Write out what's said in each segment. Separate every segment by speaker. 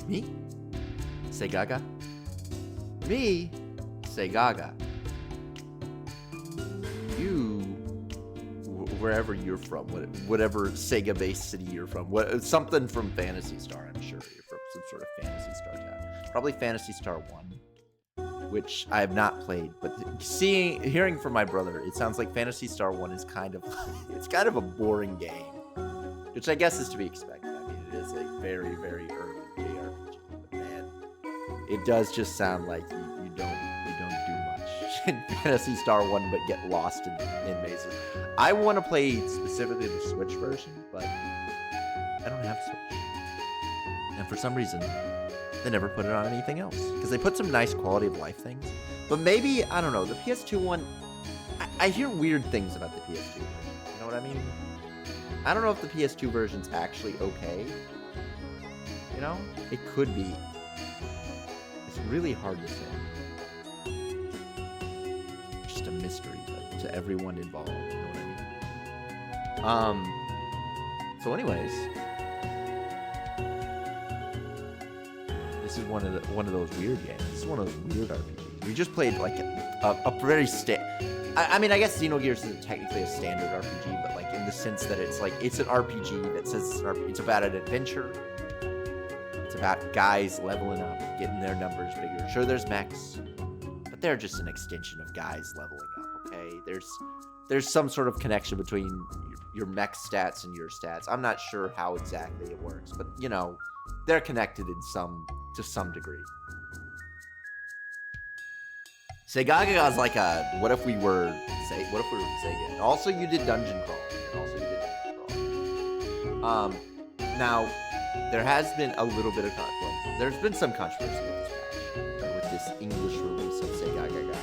Speaker 1: Me? Segaga? Me? Segaga. You, wherever you're from, whatever Sega-based city you're from, something from Phantasy Star, I'm sure. You're from some sort of Phantasy Star town. Probably Phantasy Star 1, which I have not played, but hearing from my brother, it sounds like Phantasy Star 1 is it's kind of a boring game, which I guess is to be expected. I mean, it is a very, very early JRPG, but man, it does just sound like you don't do much in Phantasy Star 1 but get lost in mazes. I want to play specifically the Switch version, but I don't have Switch. And for some reason, they never put it on anything else. Because they put some nice quality of life things. But maybe, I don't know, the PS2 one, I hear weird things about the PS2 version. You know what I mean? I don't know if the PS2 version's actually okay. You know? It could be. It's really hard to say. Just a mystery to everyone involved. You know what I mean? So anyways, this is one of those weird games. This is one of those weird RPGs. We just played like a very I mean, I guess Xenogears isn't technically a standard RPG, but like in the sense that it's an RPG that says it's about an adventure. It's about guys leveling up, getting their numbers bigger. Sure, there's mechs, but they're just an extension of guys leveling up. Okay, there's some sort of connection between your mech stats and your stats. I'm not sure how exactly it works, but you know, they're connected to some degree. Segaga is like what if we were Sega? And also, you did dungeon crawl. Now there has been a little bit of conflict. There's been some controversy with this English release of Segagaga,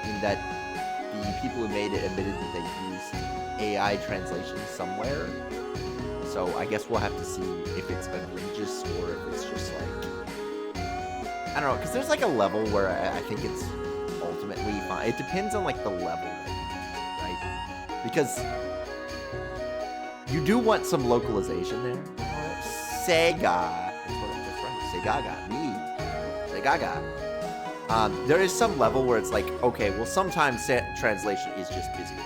Speaker 1: in that the people who made it admitted that they used AI translation somewhere. So I guess we'll have to see if it's egregious or if it's just like, I don't know, because there's like a level where I think it's ultimately fine. It depends on like the level that you use, right? Because you do want some localization there. Segaga. There is some level where it's like, okay, well, sometimes translation is just busy work.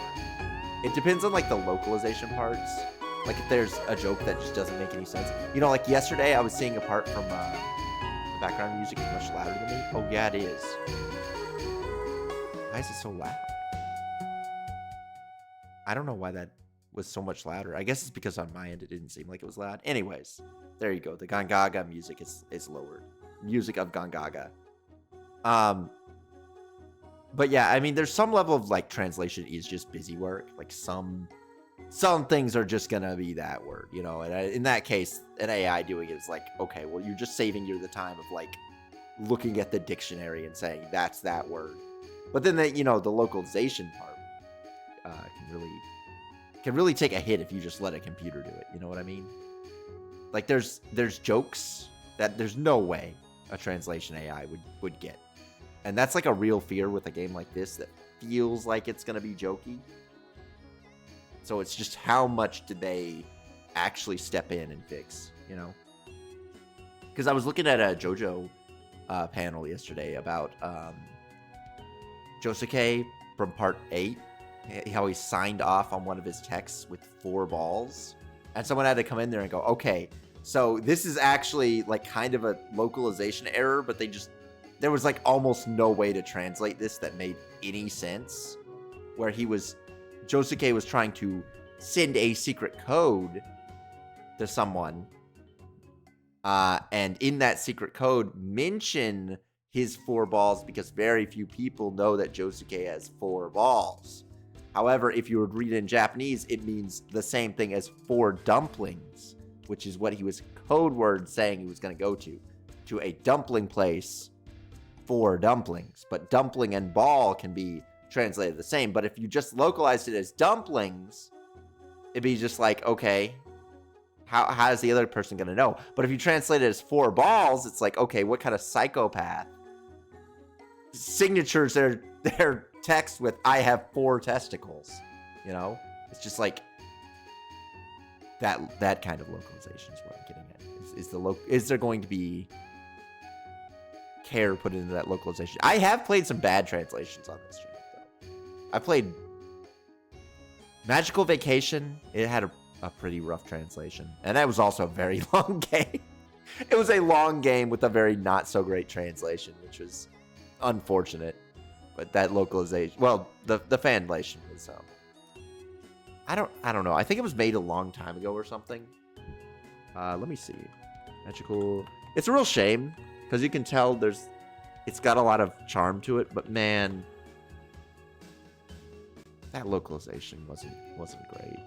Speaker 1: It depends on like the localization parts. Like if there's a joke that just doesn't make any sense. You know, like yesterday I was seeing a part from the background music is much louder than me. Oh yeah, it is. Why is it so loud? I don't know why that was so much louder. I guess it's because on my end it didn't seem like it was loud. Anyways, there you go. The Gangaga music is lowered. Music of Gangaga. But yeah, I mean, there's some level of like translation is just busy work. Like some things are just gonna be that word, you know. And in that case, an AI doing it is like, okay, well, you're just saving you the time of like looking at the dictionary and saying that's that word. But then the localization part can really take a hit if you just let a computer do it. You know what I mean? Like there's jokes that there's no way a translation AI would get. And that's like a real fear with a game like this that feels like it's going to be jokey. So it's just how much did they actually step in and fix, you know? Because I was looking at a JoJo panel yesterday about Josuke from Part 8, how he signed off on one of his texts with 4 balls. And someone had to come in there and go, okay, so this is actually like kind of a localization error, but there was like almost no way to translate this that made any sense. Where Josuke was trying to send a secret code to someone. And in that secret code, mention his 4 balls because very few people know that Josuke has 4 balls. However, if you would read it in Japanese, it means the same thing as 4 dumplings, which is what he was code word saying he was going to go to a dumpling place. 4 dumplings, but dumpling and ball can be translated the same. But if you just localized it as dumplings, it'd be just like, okay, how is the other person gonna know? But if you translate it as 4 balls, it's like, okay, what kind of psychopath signatures their text with "I have 4 testicles"? You know, it's just like that kind of localization is what I'm getting at. Is is there going to be care put into that localization? I have played some bad translations on this channel, though. I played Magical Vacation. It had a pretty rough translation, and that was also a very long game. It was a long game with a very not so great translation, which was unfortunate. But that localization, well, the fanlation was I don't know. I think it was made a long time ago or something. Let me see. Magical. It's a real shame because you can tell it's got a lot of charm to it, but man, that localization wasn't great.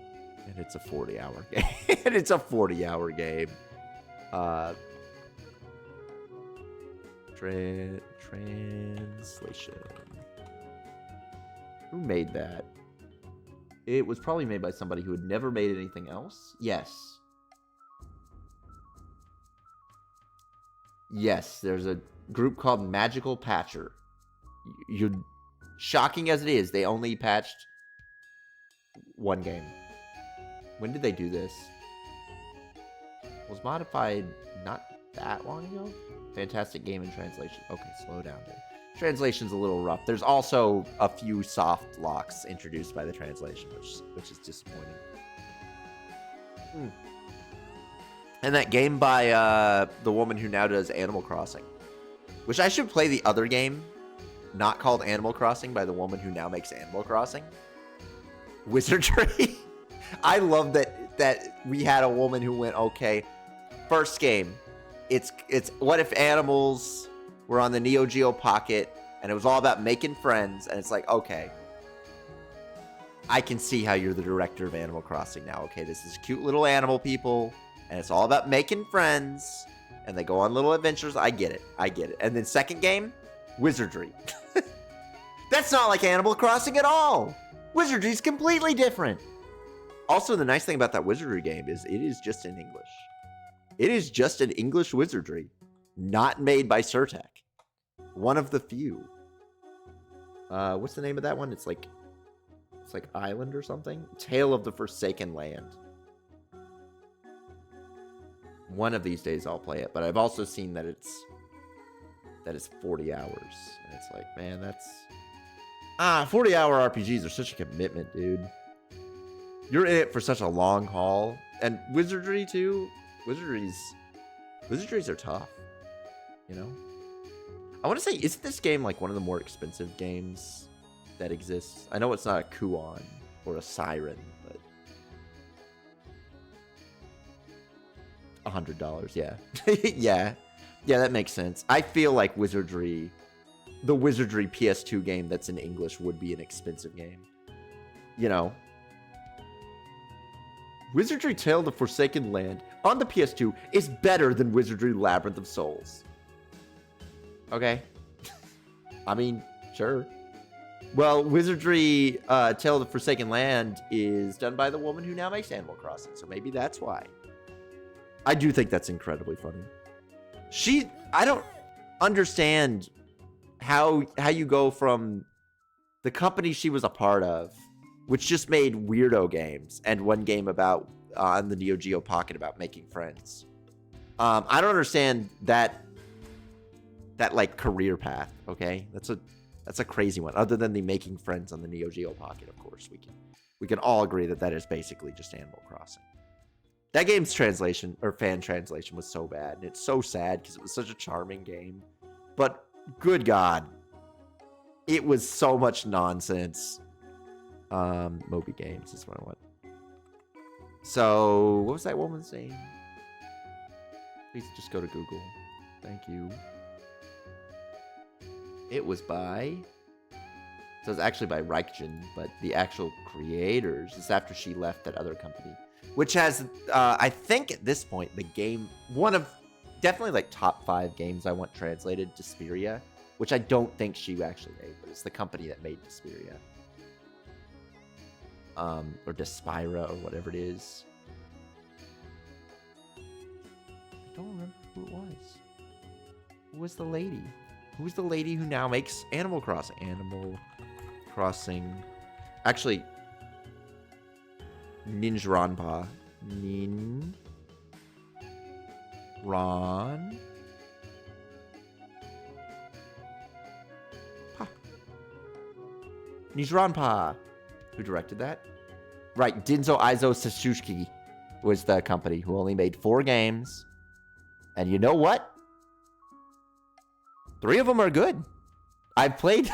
Speaker 1: And it's a 40-hour game. And it's a 40-hour game. Translation. Who made that? It was probably made by somebody who had never made anything else. Yes. Yes, there's a group called Magical Patcher. Shocking as it is, they only patched one game. When did they do this? Was modified not that long ago? Fantastic game in translation. Okay, slow down there. Translation's a little rough. There's also a few soft locks introduced by the translation, which is disappointing. And that game by the woman who now does Animal Crossing. Which I should play the other game, not called Animal Crossing, by the woman who now makes Animal Crossing. Wizardry. I love that we had a woman who went, okay, first game, it's what if animals were on the Neo Geo Pocket and it was all about making friends, and it's like, okay, I can see how you're the director of Animal Crossing now. Okay, this is cute little animal people, and it's all about making friends, and they go on little adventures. I get it. And then second game, wizardry. That's not like Animal Crossing at all. Wizardry's completely different. Also, the nice thing about that wizardry game is it is just in English. It is just an English wizardry, not made by Surtec. One of the few. What's the name of that one? It's like Island or something. Tale of the Forsaken Land. One of these days I'll play it, but I've also seen that it's 40 hours, and it's like, man, that's 40-hour RPGs are such a commitment, dude. You're in it for such a long haul, and wizardry too. Wizardries are tough, you know. I want to say, isn't this game like one of the more expensive games that exists? I know it's not a Kuon or a Siren, but $100, yeah. yeah, that makes sense. I feel like Wizardry, the Wizardry PS2 game that's in English would be an expensive game, you know. Wizardry Tale of the Forsaken Land on the PS2 is better than Wizardry Labyrinth of Souls. Okay. I mean, sure. Well, Wizardry Tale of the Forsaken Land is done by the woman who now makes Animal Crossing, so maybe that's why. I do think that's incredibly funny. I don't understand how you go from the company she was a part of, which just made weirdo games, and one game about on the Neo Geo Pocket about making friends. I don't understand that like career path. Okay, that's a crazy one. Other than the making friends on the Neo Geo Pocket, of course, we can all agree that is basically just Animal Crossing. That game's translation or fan translation was so bad, and it's so sad because it was such a charming game. But good God, it was so much nonsense. Moby Games is what I want. So, what was that woman's name? Please just go to Google. Thank you. It was by... So it's actually by Reichen, but the actual creators is after she left that other company. Which has, I think at this point, the game... One of definitely like top 5 games I want translated, Desperia. Which I don't think she actually made, but it's the company that made Desperia. Or Despira, or whatever it is. I don't remember who it was. Who was the lady? Who's the lady who now makes Animal Crossing? Animal Crossing. Actually, Ninjranpa. Ron. Pa. Nijran Pa. Who directed that? Right, Dinzo Aizo Sasuke was the company who only made 4 games. And you know what? 3 of them are good. I've played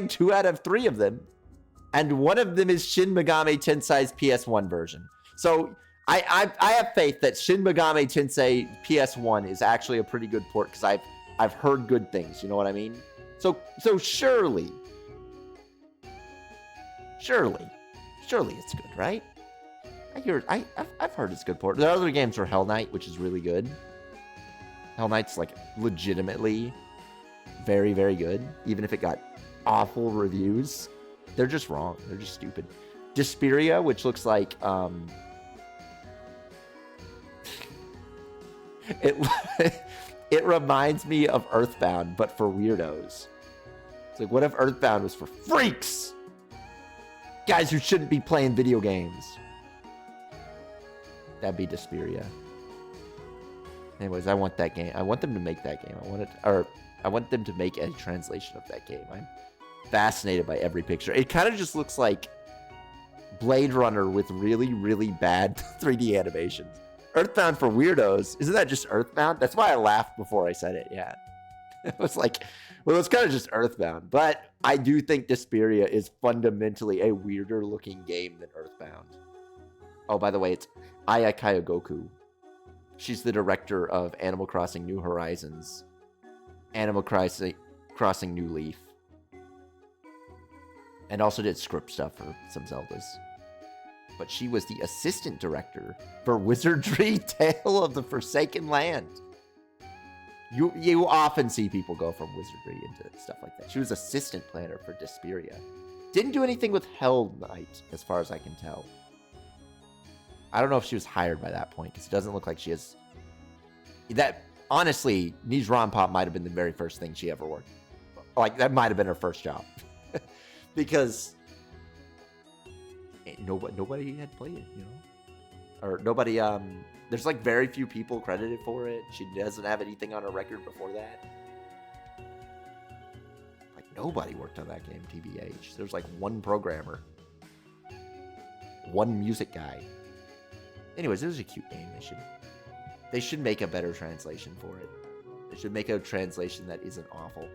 Speaker 1: 2 out of 3 of them. And one of them is Shin Megami Tensei's PS1 version. So I have faith that Shin Megami Tensei PS1 is actually a pretty good port because I've heard good things. You know what I mean? So surely it's good, right? I've heard it's good port. The other games are Hell Knight, which is really good. Hell Knight's like legitimately very, very good, even if it got awful reviews. They're just wrong. They're just stupid. Desperia, which looks like it reminds me of Earthbound, but for weirdos. It's like, what if Earthbound was for freaks? Guys who shouldn't be playing video games. That'd be Desperia. Anyways, I want that game. I want them to make that game. I want them to make a translation of that game. I'm fascinated by every picture. It kind of just looks like Blade Runner with really, really bad 3D animations. Earthbound for weirdos. Isn't that just Earthbound? That's why I laughed before I said it. Yeah. It was like, well, it's kind of just Earthbound. But I do think Desperia is fundamentally a weirder looking game than Earthbound. Oh, by the way, it's Aya Kayagoku. She's the director of Animal Crossing New Horizons, Animal Crossing New Leaf, and also did script stuff for some Zeldas. But she was the assistant director for Wizardry Tale of the Forsaken Land. You often see people go from Wizardry into stuff like that. She was assistant planner for Desperia. Didn't do anything with Hell Knight, as far as I can tell. I don't know if she was hired by that point, because it doesn't look like she has... That, honestly, Nijran Pop might have been the very first thing she ever worked. Like, that might have been her first job. Because nobody had played it, you know? Or nobody, there's like very few people credited for it. She doesn't have anything on her record before that. Like, nobody worked on that game, TBH. There's like one programmer. One music guy. Anyways, it was a cute game. They should make a better translation for it. They should make a translation that isn't awful.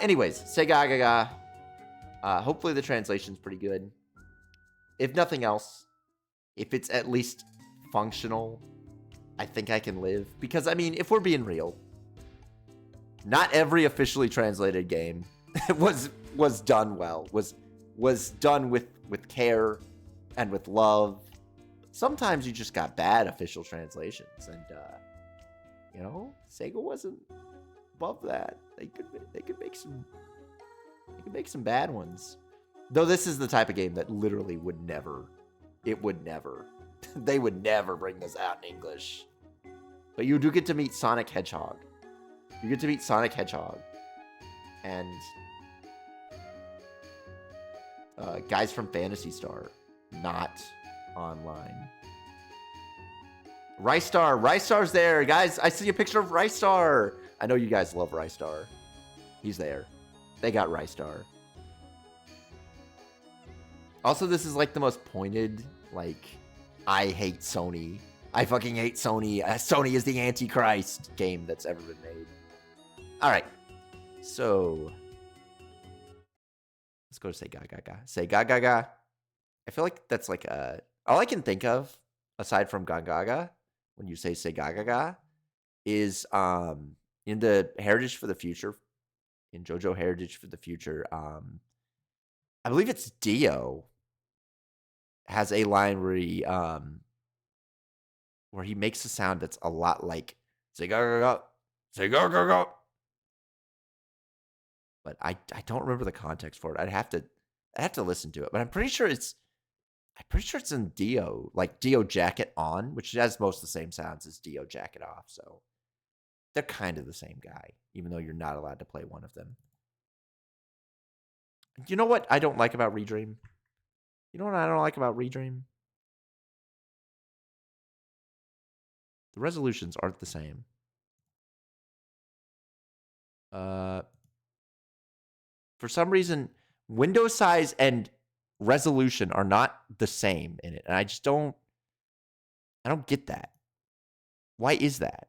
Speaker 1: Anyways, Segagaga. Hopefully the translation's pretty good. If nothing else, if it's at least functional, I think I can live. Because, I mean, if we're being real, not every officially translated game was done well. Was done with care and with love. Sometimes you just got bad official translations, and you know, Sega wasn't above that. They could make some bad ones. Though this is the type of game that literally would never they would never bring this out in English. But you do get to meet Sonic Hedgehog. You get to meet Sonic Hedgehog. And guys from Phantasy Star, not online. Rice Star's there. Guys, I see a picture of Rice Star. I know you guys love Rice Star. He's there. They got Rice Star. Also, this is like the most pointed, like, I hate Sony. I fucking hate Sony. Sony is the Antichrist game that's ever been made. All right. So, let's go to Segagaga. Segagaga. I feel like that's like all I can think of, aside from Gangaga, when you say Segagaga, is in the Heritage for the Future, in JoJo Heritage for the Future, I believe it's Dio has a line where he makes a sound that's a lot like Segagaga, Segagaga. But I don't remember the context for it. I'd have to listen to it. But I'm pretty sure it's in Dio, like Dio Jacket On, which has most of the same sounds as Dio Jacket Off. So they're kind of the same guy, even though you're not allowed to play one of them. You know what I don't like about Redream? You know what I don't like about Redream? The resolutions aren't the same. For some reason, window size and resolution are not the same in it. And I don't get that. Why is that?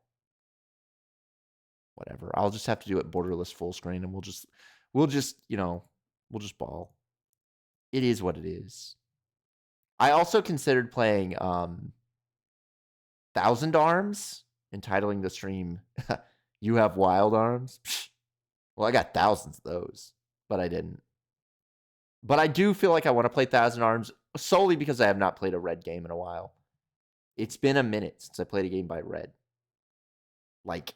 Speaker 1: Whatever. I'll just have to do it borderless full screen and we'll just, we'll just ball. It is what it is. I also considered playing 1,000 Arms, entitling the stream, You Have Wild Arms. Well, I got thousands of those, but I didn't. But I do feel like I want to play 1,000 Arms solely because I have not played a Red game in a while. It's been a minute since I played a game by Red. Like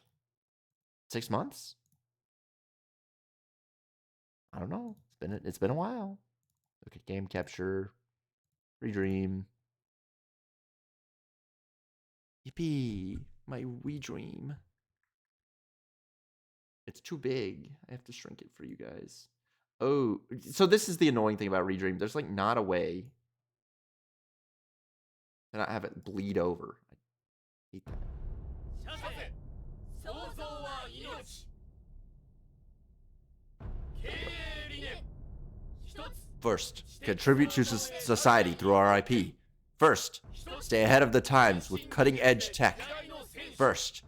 Speaker 1: 6 months? I don't know. It's been a while. Look at game capture, Redream. Yippee! My Redream. It's too big. I have to shrink it for you guys. Oh, so this is the annoying thing about Redream. There's like not a way to not have it bleed over. I hate that. First, contribute to society through our IP. First, stay ahead of the times with cutting-edge tech. First,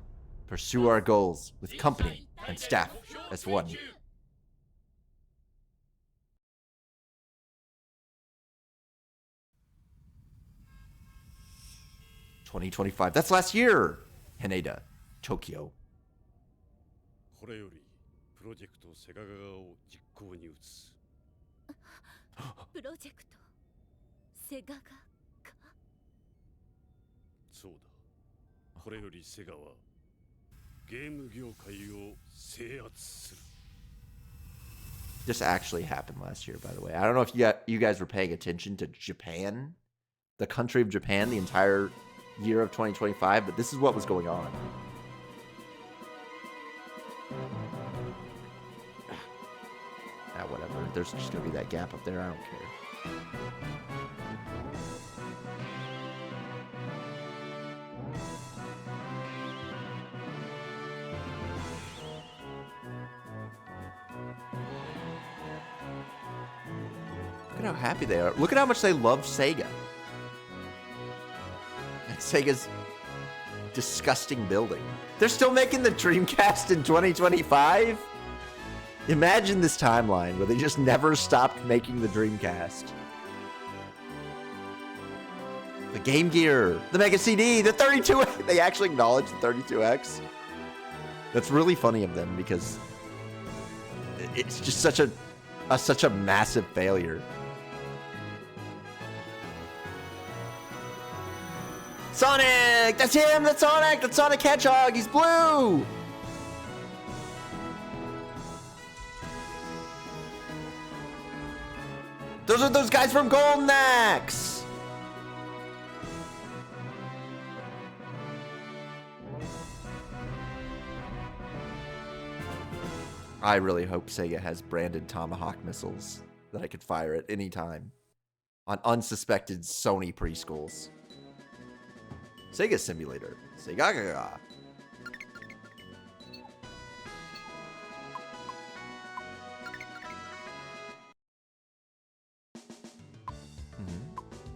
Speaker 1: pursue our goals with company and staff as one. (2025) That's last year. Haneda, Tokyo.
Speaker 2: これよりプロジェクトセガガガを実行に移す。
Speaker 3: プロジェクトセガガか。
Speaker 2: そうだ。これよりセガはゲーム業界を制圧する。
Speaker 1: This actually happened last year, by the way. I don't know if you guys were paying attention to Japan, the country of Japan, the entire year of 2025, but this is what was going on. Whatever. There's just gonna be that gap up there. I don't care. Look at how happy they are. Look at how much they love Sega. And Sega's disgusting building. They're still making the Dreamcast in 2025? Imagine this timeline where they just never stopped making the Dreamcast. The Game Gear, the Mega CD, the 32X. They actually acknowledge the 32X. That's really funny of them because it's just such a massive failure. Sonic! That's him! That's Sonic! That's Sonic Hedgehog! He's blue! Those are those guys from Golden Axe! I really hope Sega has branded Tomahawk missiles that I could fire at any time on unsuspected Sony preschools. Sega Simulator. Segaga.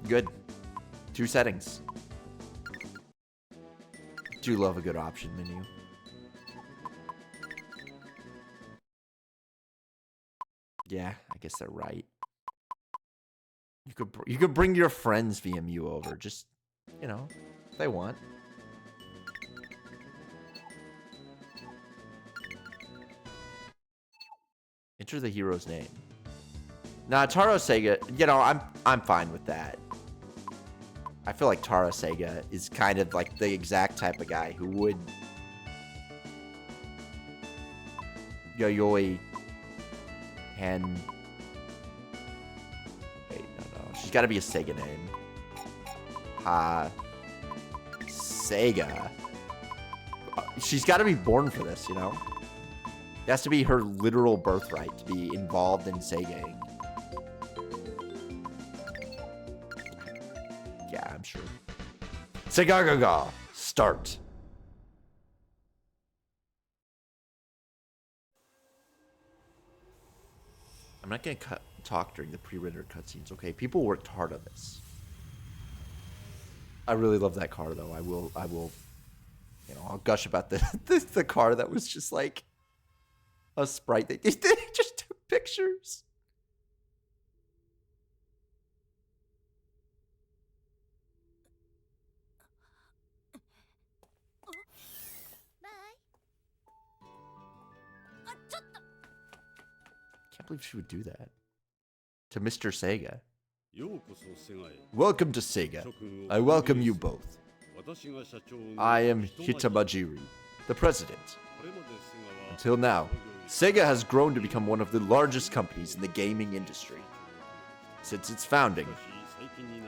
Speaker 1: Good. 2 settings. Do love a good option menu. Yeah, I guess they're right. You could bring your friends VMU over, just, you know, if they want. Enter the hero's name. Nah, Taro Sega, you know, I'm fine with that. I feel like Taro Sega is kind of like the exact type of guy who would Yayoi and wait, no. She's gotta be a Sega name. Sega. She's gotta be born for this, you know? It has to be her literal birthright to be involved in Segaing. Yeah, I'm sure. Segagaga, start. I'm not gonna talk during the pre-rendered cutscenes, okay? People worked hard on this. I really love that car, though. I will, I'll gush about the car that was just like a sprite. They just took pictures. Can't believe she would do that to Mr. Sega.
Speaker 2: ようこそセガへ
Speaker 1: Welcome to Sega. I welcome you both.
Speaker 2: 私が社長の
Speaker 1: I am Hitamajiri, the president.
Speaker 2: これまでセガは
Speaker 1: Until now, Sega has grown to become one of the largest companies in the gaming industry. Since its founding,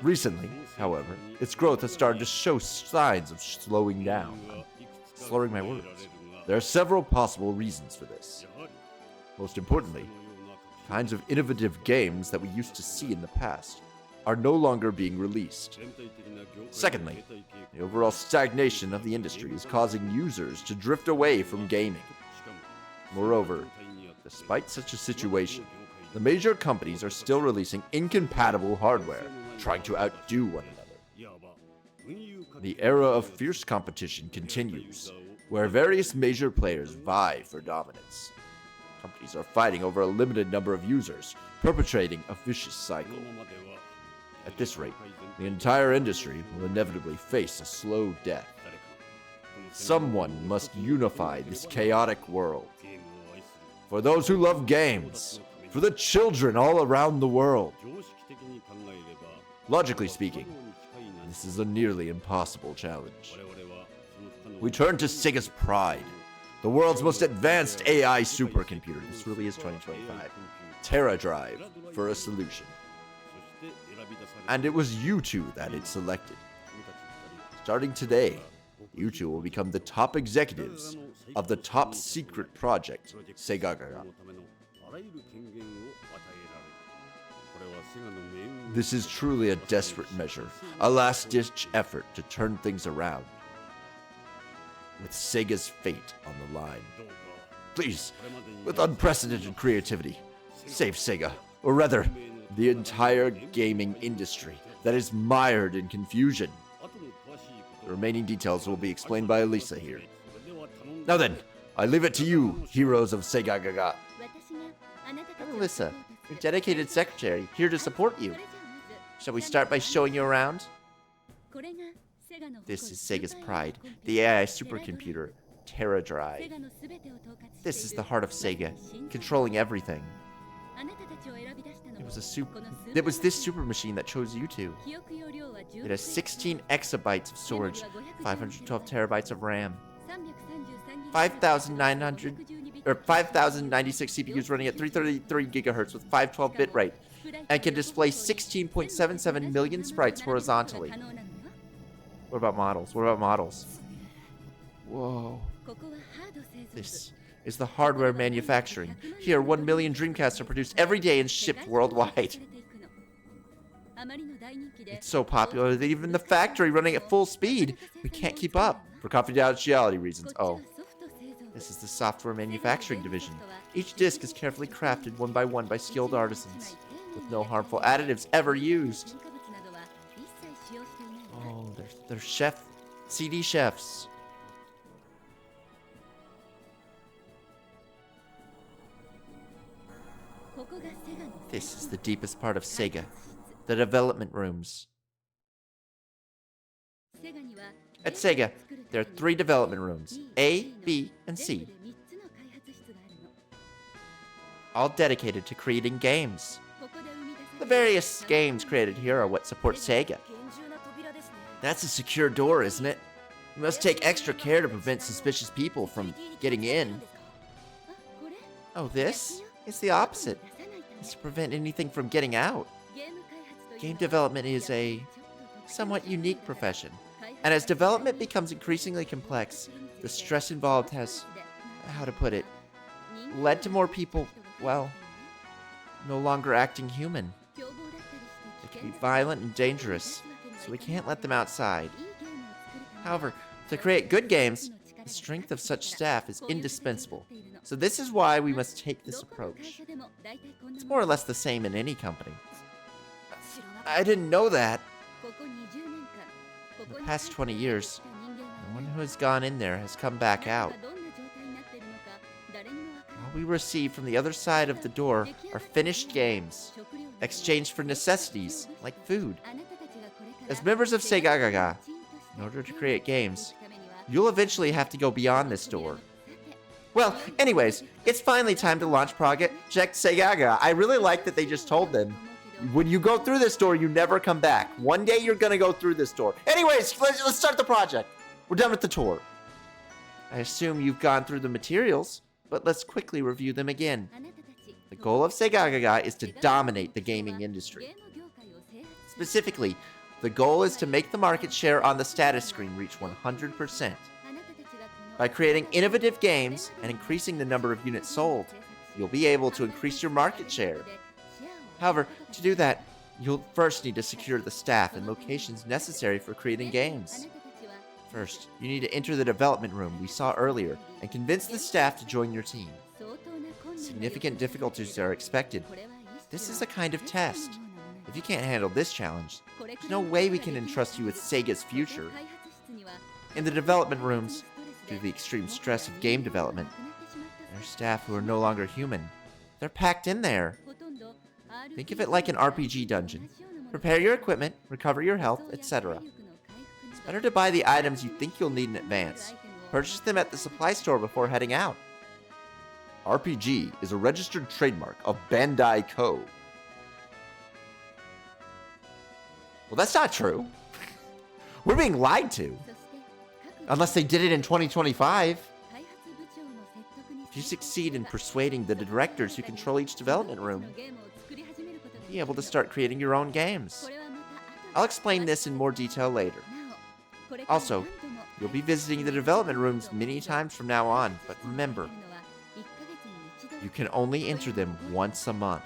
Speaker 1: recently, however, its growth has started to show signs of slowing down. Slurring my words. There are several possible reasons for this. Most importantly, kinds of innovative games that we used to see in the past are no longer being released. Secondly, the overall stagnation of the industry is causing users to drift away from gaming. Moreover, despite such a situation, the major companies are still releasing incompatible hardware, trying to outdo one another. The era of fierce competition continues, where various major players vie for dominance. Companies are fighting over a limited number of users, perpetrating a vicious cycle. At this rate, the entire industry will inevitably face a slow death. Someone must unify this chaotic world. For those who love games, for the children all around the world. Logically speaking, this is a nearly impossible challenge. We turn to Sega's Pride, the world's most advanced AI supercomputer. This really is 2025. Terra Drive for a solution. And it was you two that it selected. Starting today, you two will become the top executives of the top secret project, Segagaga. This is truly a desperate measure, a last-ditch effort to turn things around, with Sega's fate on the line. Please, with unprecedented creativity, save Sega, or rather, the entire gaming industry that is mired in confusion. The remaining details will be explained by Elisa here. Now then, I leave it to you, heroes of Segagaga. I'm Elisa, your dedicated secretary, here to support you. Shall we start by showing you around? This is Sega's Pride, the AI supercomputer, Terra Drive. This is the heart of Sega, controlling everything. It was this super machine that chose you two. It has 16 exabytes of storage, 512 terabytes of RAM, 5,096 CPUs running at 333 gigahertz with 512 bitrate, and can display 16.77 million sprites horizontally. What about models? What about models? Whoa. This is the hardware manufacturing. Here, 1 million Dreamcasts are produced every day and shipped worldwide. It's so popular that even the factory running at full speed, we can't keep up for confidentiality reasons. Oh. This is the software manufacturing division. Each disc is carefully crafted one by skilled artisans, with no harmful additives ever used. Oh, they're CD chefs. This is the deepest part of Sega, the development rooms. At Sega, there are 3 development rooms, A, B, and C, all dedicated to creating games. The various games created here are what support Sega. That's a secure door, isn't it? You must take extra care to prevent suspicious people from getting in. Oh, this? It's the opposite. It's to prevent anything from getting out. Game development is a somewhat unique profession. And as development becomes increasingly complex, the stress involved has, how to put it, led to more people, well, no longer acting human. They can be violent and dangerous, so we can't let them outside. However, to create good games, the strength of such staff is indispensable. So this is why we must take this approach. It's more or less the same in any company. I didn't know that. In the past 20 years, no one who has gone in there has come back out. All we receive from the other side of the door are finished games, exchanged for necessities like food. As members of Segagaga, in order to create games, you'll eventually have to go beyond this door. Well, anyways, it's finally time to launch Project Segaga. I really like that they just told them, when you go through this door, you never come back. One day you're gonna go through this door. Anyways, let's start the project. We're done with the tour. I assume you've gone through the materials, but let's quickly review them again. The goal of Segagaga is to dominate the gaming industry. Specifically, the goal is to make the market share on the status screen reach 100%. By creating innovative games and increasing the number of units sold, you'll be able to increase your market share. However, to do that, you'll first need to secure the staff and locations necessary for creating games. First, you need to enter the development room we saw earlier and convince the staff to join your team. Significant difficulties are expected. This is a kind of test. If you can't handle this challenge, there's no way we can entrust you with Sega's future. In the development rooms, due to the extreme stress of game development, there are staff who are no longer human. They're packed in there. Think of it like an RPG dungeon. Prepare your equipment, recover your health, etc. It's better to buy the items you think you'll need in advance. Purchase them at the supply store before heading out. RPG is a registered trademark of Bandai Co. Well, that's not true. We're being lied to. Unless they did it in 2025. If you succeed in persuading the directors who control each development room, you'll be able to start creating your own games. I'll explain this in more detail later. Also, you'll be visiting the development rooms many times from now on, but remember, you can only enter them once a month.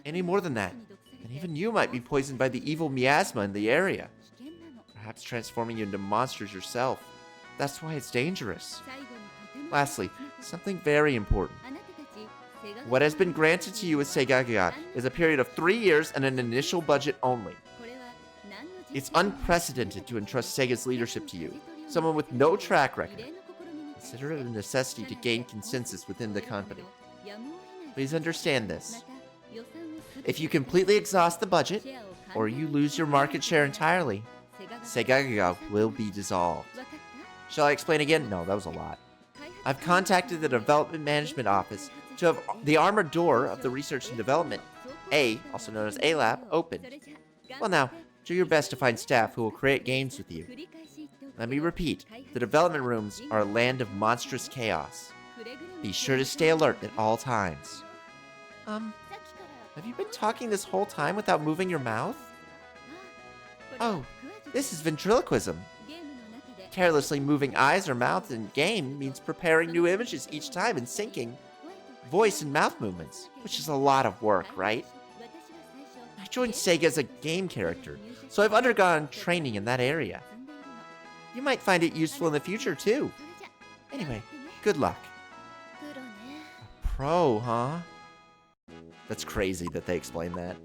Speaker 1: Any more than that, and even you might be poisoned by the evil miasma in the area, perhaps transforming you into monsters yourself. That's why it's dangerous. Lastly, something very important. What has been granted to you as Segagaga is a period of 3 years and an initial budget only. It's unprecedented to entrust Sega's leadership to you, someone with no track record. Consider it a necessity to gain consensus within the company. Please understand this. If you completely exhaust the budget, or you lose your market share entirely, Segagaga will be dissolved. Shall I explain again? No, that was a lot. I've contacted the Development Management Office to have the armored door of the Research and Development, A, also known as A Lab, opened. Well now, do your best to find staff who will create games with you. Let me repeat, the development rooms are a land of monstrous chaos. Be sure to stay alert at all times. Have you been talking this whole time without moving your mouth? Oh, this is ventriloquism. Carelessly moving eyes or mouth in game means preparing new images each time and syncing voice and mouth movements, which is a lot of work, right? I joined Sega as a game character, so I've undergone training in that area. You might find it useful in the future, too. Anyway, good luck. A pro, huh? That's crazy that they explained that.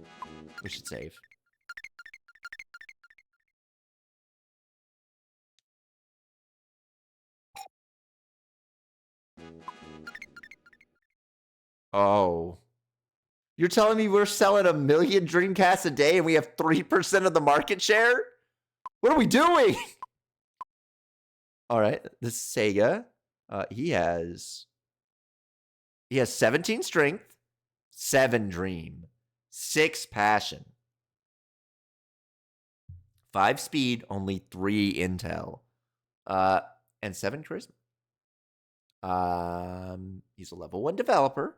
Speaker 1: We should save. Oh. You're telling me we're selling 1 million Dreamcasts a day and we have 3% of the market share? What are we doing? All right, this is Sega. He has 17 strength, 7 dream, 6 passion, 5 speed, only 3 intel, and 7 charisma. He's a level 1 developer.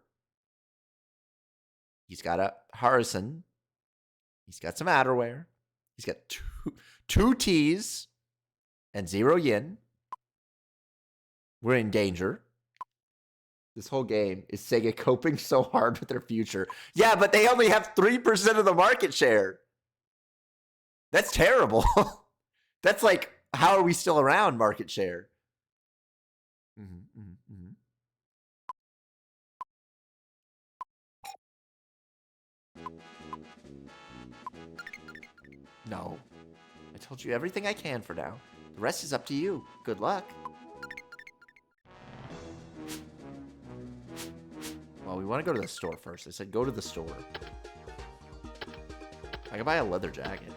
Speaker 1: He's got a Harrison. He's got some outerwear. He's got two T's and 0 yen. We're in danger. This whole game is Sega coping so hard with their future. Yeah, but they only have 3% of the market share. That's terrible. That's like, how are we still around market share? No. I told you everything I can for now. The rest is up to you. Good luck. Well, we want to go to the store first. I said go to the store. I can buy a leather jacket.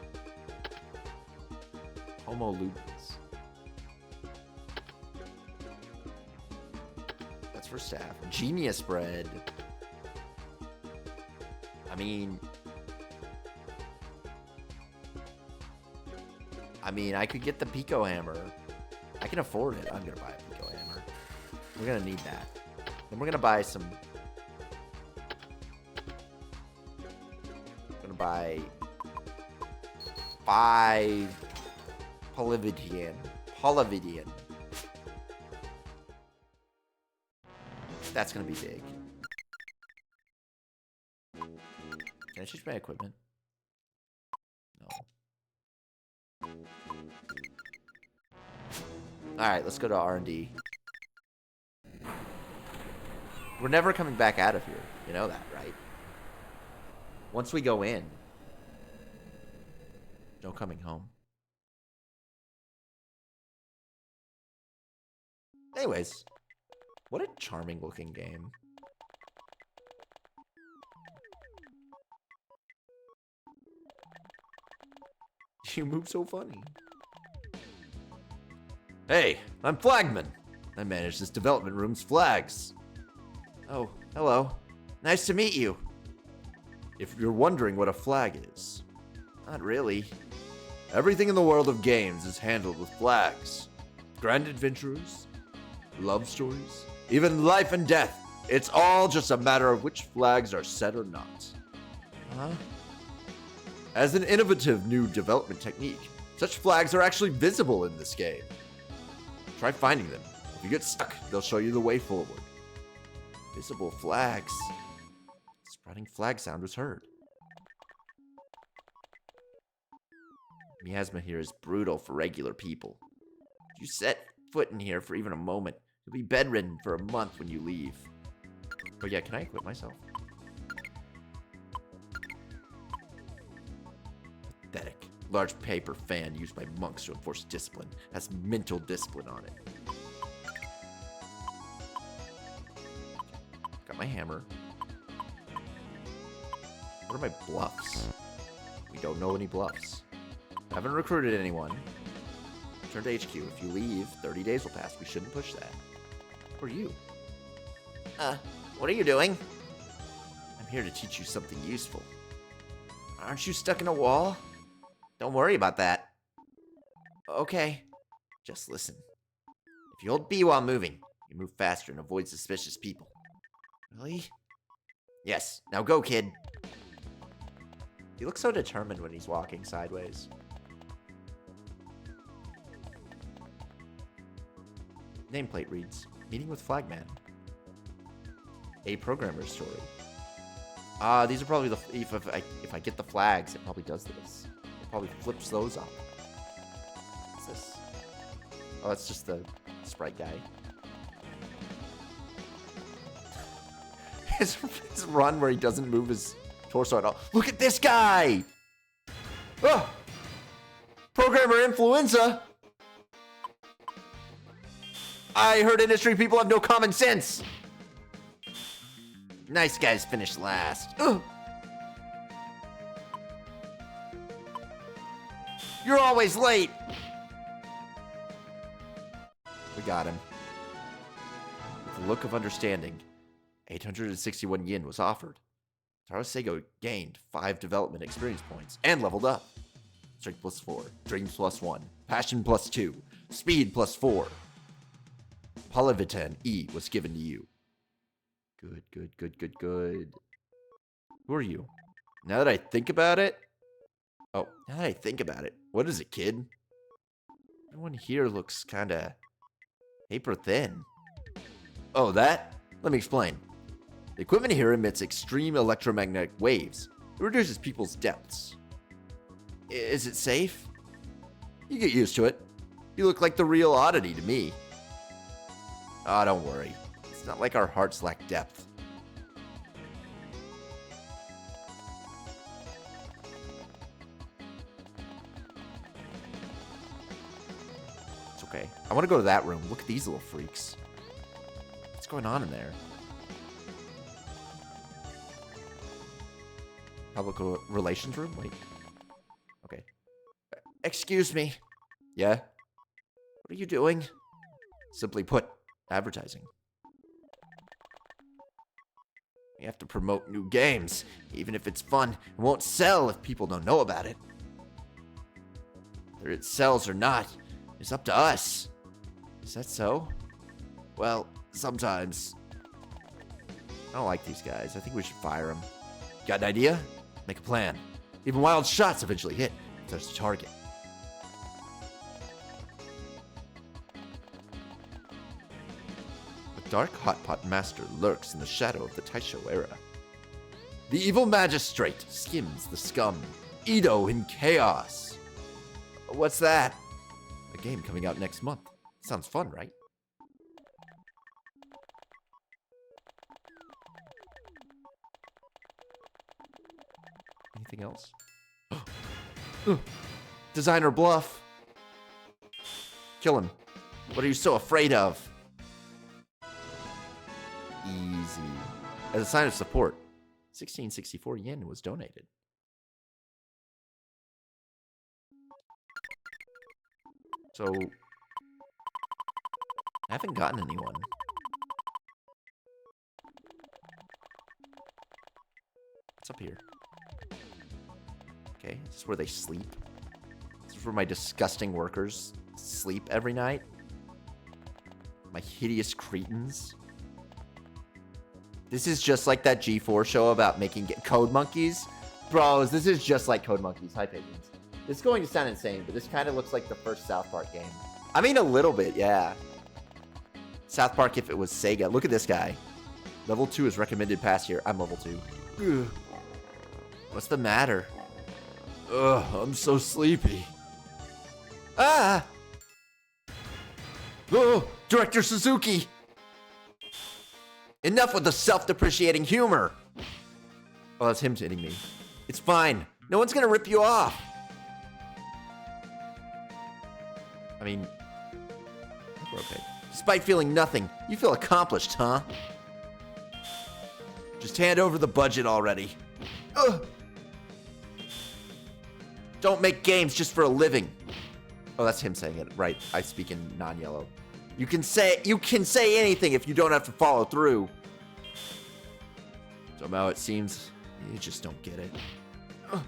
Speaker 1: Homo lupus. That's for staff. Genius bread. I mean, I could get the Pico hammer. I can afford it. I'm gonna buy a Pico hammer. We're gonna need that. Then we're gonna buy some. We're gonna buy 5 Polyvidian. That's gonna be big. Can I change my equipment? No. Alright, let's go to R&D. We're never coming back out of here. You know that, right? Once we go in, no coming home. Anyways, what a charming looking game. You move so funny. Hey, I'm Flagman. I manage this development room's flags. Oh, hello. Nice to meet you. If you're wondering what a flag is, not really. Everything in the world of games is handled with flags. Grand adventures, love stories, even life and death. It's all just a matter of which flags are set or not. Huh? As an innovative new development technique, such flags are actually visible in this game. Try finding them. If you get stuck, they'll show you the way forward. Visible flags. Sprouting flag sound was heard. Miasma here is brutal for regular people. If you set foot in here for even a moment, you'll be bedridden for a month when you leave. Oh yeah, can I equip myself? Pathetic. Large paper fan used by monks to enforce discipline. Has mental discipline on it. Got my hammer. What are my bluffs? We don't know any bluffs. Haven't recruited anyone. Return to HQ. If you leave, 30 days will pass. We shouldn't push that. Who are you? What are you doing? I'm here to teach you something useful. Aren't you stuck in a wall? Don't worry about that. Okay. Just listen. If you hold B while moving, you move faster and avoid suspicious people. Really? Yes. Now go, kid. He looks so determined when he's walking sideways. Nameplate reads, Meeting with Flagman. A programmer's story. These are probably the... If I get the flags, it probably does this. It probably flips those up. What's this? Oh, that's just the sprite guy. His run where he doesn't move his torso at all. Look at this guy! Oh! Programmer influenza! I heard industry people have no common sense! Nice guys finish last. Ugh. You're always late! We got him. With a look of understanding, 861 yen was offered. Taro Sego gained 5 development experience points and leveled up. Strength plus 4, Dreams plus 1, Passion plus 2, Speed plus 4. Polyvitan E was given to you. Good, good, good, good, good. Who are you? Now that I think about it... Oh, now that I think about it, what is it, kid? Everyone here looks kinda... paper thin. Oh, that? Let me explain. The equipment here emits extreme electromagnetic waves. It reduces people's depths. Is it safe? You get used to it. You look like the real oddity to me. Oh, don't worry. It's not like our hearts lack depth. It's okay. I want to go to that room. Look at these little freaks. What's going on in there? Public relations room? Wait. Okay. Excuse me. Yeah? What are you doing? Simply put, advertising. We have to promote new games. Even if it's fun, it won't sell if people don't know about it. Whether it sells or not, it's up to us. Is that so? Well, sometimes. I don't like these guys. I think we should fire them. Got an idea? Make a plan. Even wild shots eventually hit if there's a target. A dark hot pot master lurks in the shadow of the Taisho era. The evil magistrate skims the scum. Edo in chaos. What's that? A game coming out next month. Sounds fun, right? Anything else? Designer bluff. Kill him. What are you so afraid of? Easy. As a sign of support, 1664 yen was donated. So, I haven't gotten anyone. What's up here? Okay, this is where they sleep. This is where my disgusting workers sleep every night. My hideous cretins. This is just like that G4 show about making code monkeys. Bros, this is just like Code Monkeys. Hi, pigeons. This is going to sound insane, but this kind of looks like the first South Park game. I mean, a little bit, yeah. South Park if it was Sega. Look at this guy. Level 2 is recommended pass here. I'm level 2. Ugh. What's the matter? Ugh, I'm so sleepy. Ah! Oh, Director Suzuki! Enough with the self-depreciating humor! Oh, that's him hitting me. It's fine. No one's gonna rip you off. I mean, we're okay. Despite feeling nothing, you feel accomplished, huh? Just hand over the budget already. Ugh. Don't make games just for a living. Oh, that's him saying it. Right. I speak in non-yellow. You can say anything if you don't have to follow through. Somehow it seems you just don't get it. Ugh.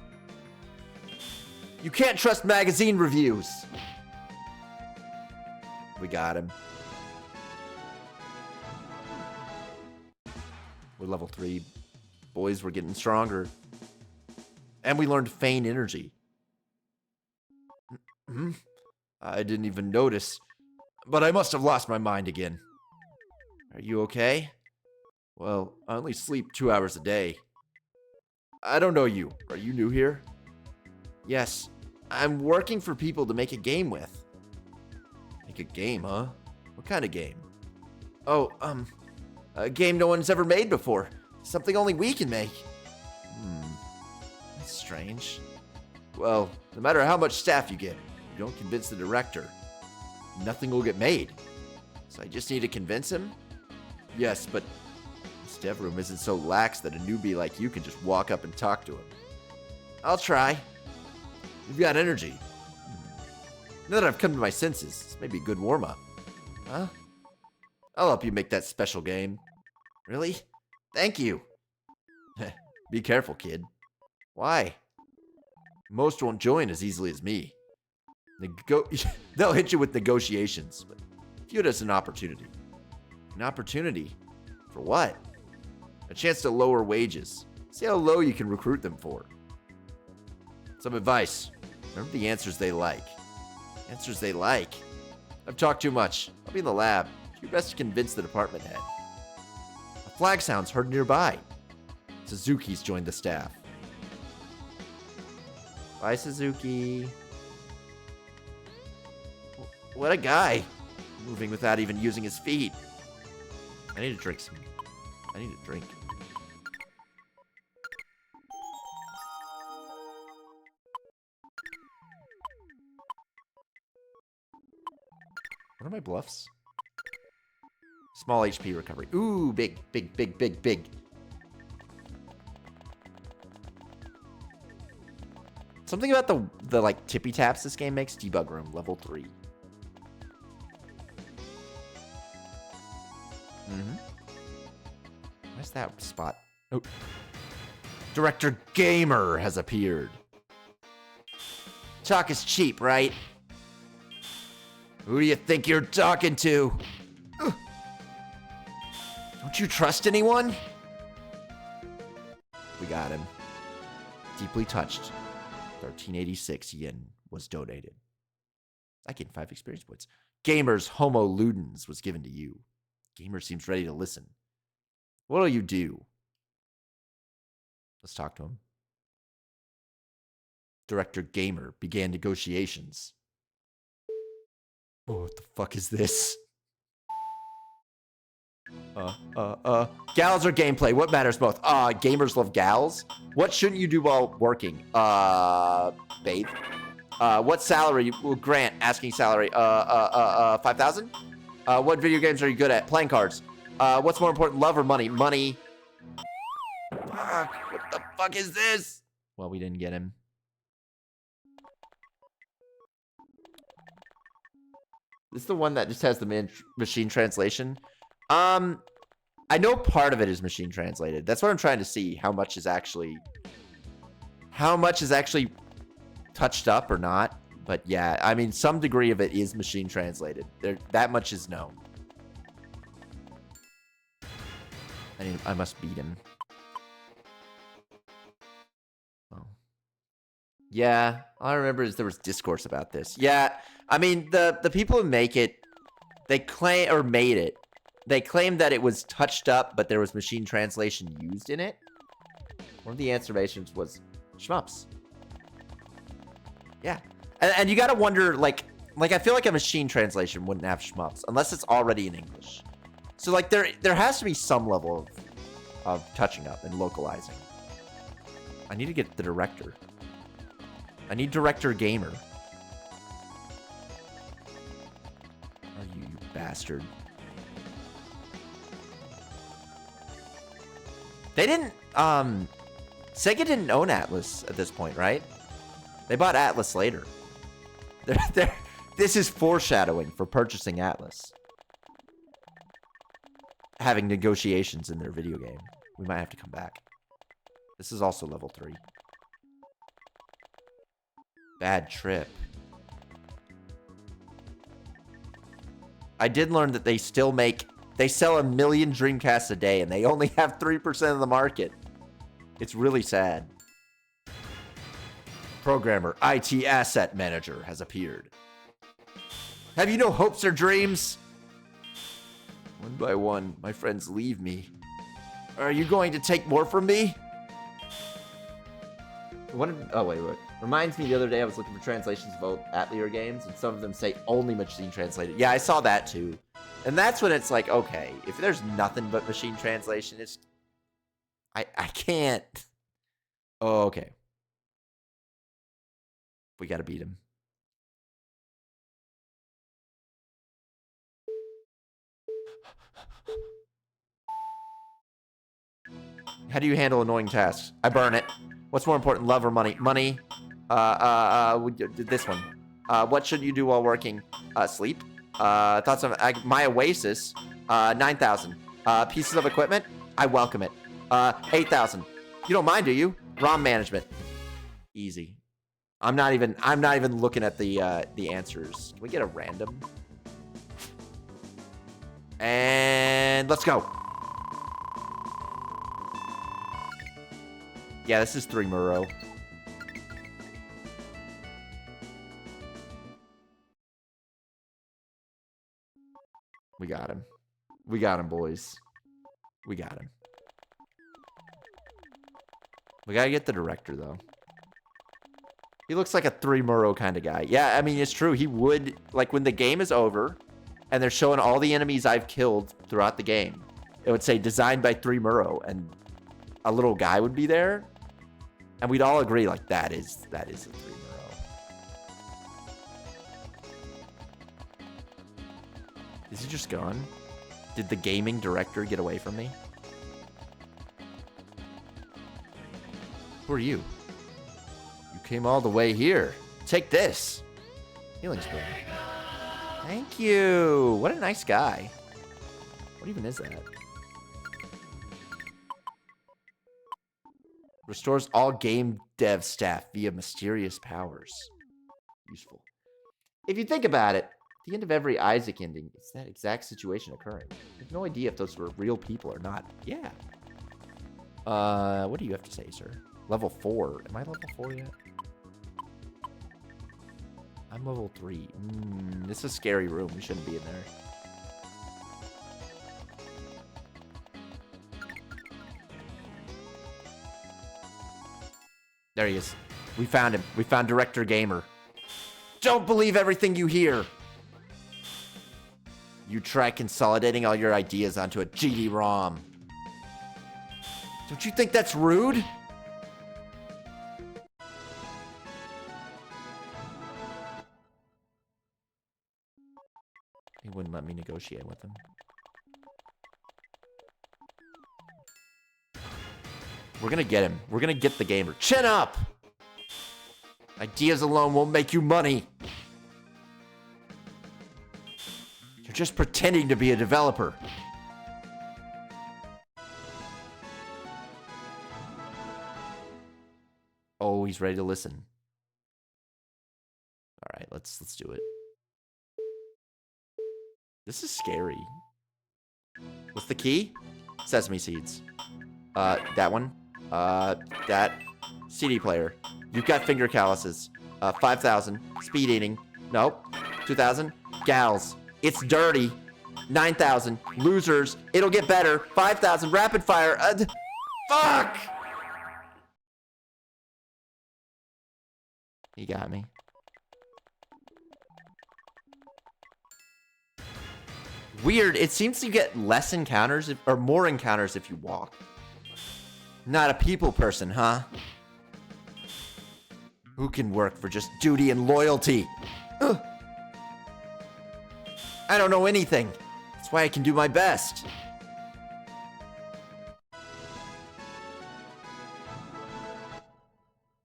Speaker 1: You can't trust magazine reviews. We got him. We're level 3. Boys, we're getting stronger. And we learned feign energy. I didn't even notice, but I must have lost my mind again. Are you okay? Well, I only sleep 2 hours a day. I don't know you. Are you new here? Yes, I'm working for people to make a game with. Make a game, huh? What kind of game? Oh, a game no one's ever made before. Something only we can make. That's strange. Well, no matter how much staff you get, if you don't convince the director, nothing will get made. So I just need to convince him? Yes, but this dev room isn't so lax that a newbie like you can just walk up and talk to him. I'll try. You've got energy. Now that I've come to my senses, this may be a good warm-up. Huh? I'll help you make that special game. Really? Thank you. Be careful, kid. Why? Most won't join as easily as me. They'll hit you with negotiations, but view it as an opportunity. An opportunity? For what? A chance to lower wages. See how low you can recruit them for. Some advice. Remember the answers they like. Answers they like. I've talked too much. I'll be in the lab. Do your best to convince the department head. A flag sounds heard nearby. Suzuki's joined the staff. Bye, Suzuki. What a guy. Moving without even using his feet. I need to drink some. I need a drink. What are my bluffs? Small HP recovery. Ooh, big, big, big, big, big. Something about the like tippy taps this game makes. Debug room, level 3. Where's that spot? Oh. Director Gamer has appeared. Talk is cheap, right? Who do you think you're talking to? Ugh. Don't you trust anyone? We got him. Deeply touched. 1386 yen was donated. I gained 5 experience points. Gamer's Homo Ludens was given to you. Gamer seems ready to listen. What'll you do? Let's talk to him. Director Gamer began negotiations. Oh, what the fuck is this? Gals or gameplay? What matters most? Gamers love gals. What shouldn't you do while working? Bathe. What salary will Grant asking salary? 5,000? What video games are you good at? Playing cards. What's more important, love or money? Money. Fuck, what the fuck is this? Well, we didn't get him. This is the one that just has the machine translation. I know part of it is machine translated. That's what I'm trying to see. How much is actually touched up or not? But yeah, I mean, some degree of it is machine translated. That much is known. I must beat him. Oh. Yeah, all I remember is there was discourse about this. Yeah, I mean, the people who make it, they claim, or made it, they claimed that it was touched up, but there was machine translation used in it. One of the answerations was shmups. Yeah. And you gotta wonder, like I feel like a machine translation wouldn't have shmups, unless it's already in English. So, like, there has to be some level of touching up and localizing. I need to get the director. I need Director Gamer. Oh, you bastard. They didn't, Sega didn't own Atlas at this point, right? They bought Atlas later. This is foreshadowing for purchasing Atlas. Having negotiations in their video game. We might have to come back. This is also level 3. Bad trip. I did learn that they sell 1 million Dreamcasts a day, and they only have 3% of the market. It's really sad. Programmer, IT Asset Manager has appeared. Have you no hopes or dreams? One by one, my friends leave me. Are you going to take more from me? Oh, wait. Reminds me, the other day I was looking for translations of old Atelier games, and some of them say only machine translated. Yeah, I saw that too. And that's when it's like, okay, if there's nothing but machine translation, it's... I can't... Oh, okay. We gotta beat him. How do you handle annoying tasks? I burn it. What's more important, love or money? Money. This one. What should you do while working? Sleep. Thoughts of my oasis. 9,000. Pieces of equipment. I welcome it. 8,000. You don't mind, do you? ROM management. Easy. I'm not even looking at the answers. Can we get a random? And let's go. Yeah, this is 3 Muro. We got him. We got him, boys. We got him. We gotta get the director, though. He looks like a 3 Muro kind of guy. Yeah, I mean, it's true. He would, like, when the game is over, and they're showing all the enemies I've killed throughout the game, it would say designed by 3 Muro, and a little guy would be there, and we'd all agree like that is a 3 Muro. Is he just gone? Did the gaming director get away from me? Who are you? You came all the way here. Take this. Healing spoon. Thank you. What a nice guy. What even is that? Restores all game dev staff via mysterious powers. Useful. If you think about it, at the end of every Isaac ending, it's that exact situation occurring. I have no idea if those were real people or not. Yeah. What do you have to say, sir? Level 4. Am I level 4 yet? I'm level 3. This is a scary room. We shouldn't be in there. There he is. We found him. We found Director Gamer. Don't believe everything you hear. You try consolidating all your ideas onto a GD-ROM. Don't you think that's rude? He wouldn't let me negotiate with him. We're gonna get him. We're gonna get the gamer. Chin up! Ideas alone won't make you money. You're just pretending to be a developer. Oh, he's ready to listen. All right, let's do it. This is scary. What's the key? Sesame seeds. That one. That. CD player. You've got finger calluses. 5,000. Speed eating. Nope. 2,000. Gals. It's dirty. 9,000. Losers. It'll get better. 5,000. Rapid fire. Fuck! He got me. Weird. It seems you get less encounters, or more encounters if you walk. Not a people person, huh? Who can work for just duty and loyalty? Ugh. I don't know anything. That's why I can do my best.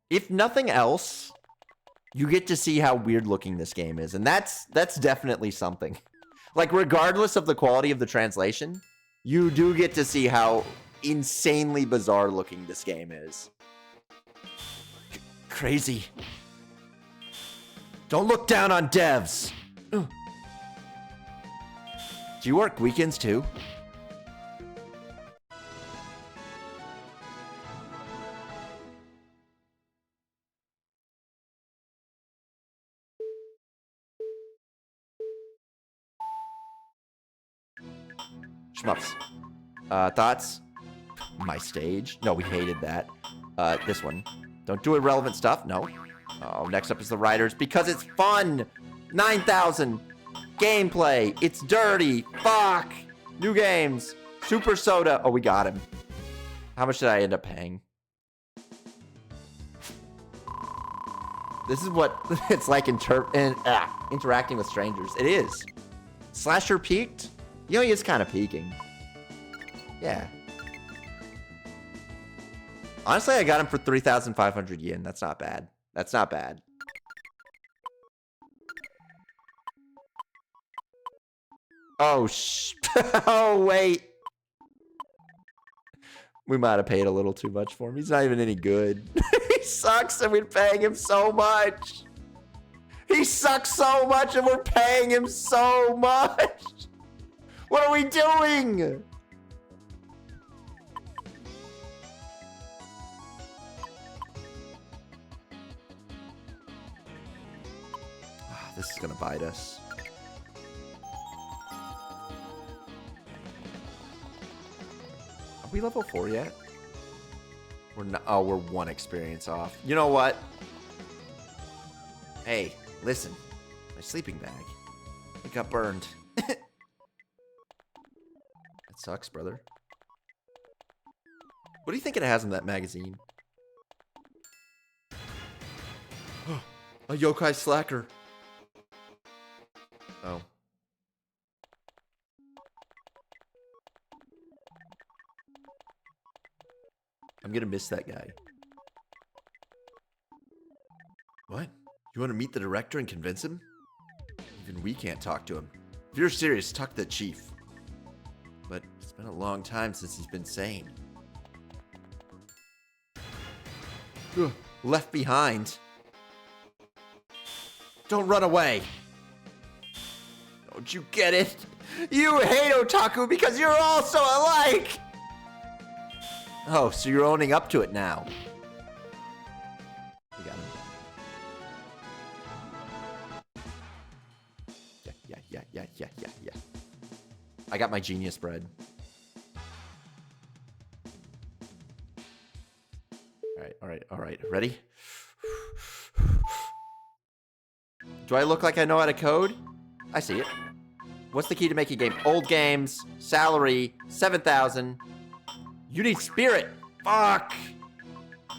Speaker 1: If nothing else, you get to see how weird looking this game is, and that's definitely something. Like, regardless of the quality of the translation, you do get to see how insanely bizarre looking this game is. Crazy. Don't look down on devs. Ugh. Do you work weekends too? Shmups. Thoughts? My stage? No, we hated that. This one. Don't do irrelevant stuff? No. Oh, next up is the writers. Because it's fun! 9,000! Gameplay! It's dirty! Fuck! New games! Super Soda! Oh, we got him. How much did I end up paying? This is what it's like interacting with strangers. It is. Slasher peaked? You know, he is kind of peaking. Yeah. Honestly, I got him for 3,500 yen. That's not bad. That's not bad. Oh, oh, wait. We might have paid a little too much for him. He's not even any good. He sucks and we're paying him so much. He sucks so much and we're paying him so much. What are we doing? This is gonna bite us. Are we level 4 yet? We're not. Oh, we're 1 experience off. You know what? Hey, listen. My sleeping bag. It got burned. That's sucks, brother. What do you think it has in that magazine? A yokai slacker. Oh. I'm gonna miss that guy. What? You want to meet the director and convince him? Even we can't talk to him. If you're serious, talk to the chief. But it's been a long time since he's been sane. Ugh, left behind. Don't run away. Don't you get it? You hate otaku because you're all so alike. Oh, so you're owning up to it now. We got him. Yeah. I got my genius bread. All right. Ready? Do I look like I know how to code? I see it. What's the key to make a game? Old games, salary, 7,000. You need spirit. Fuck.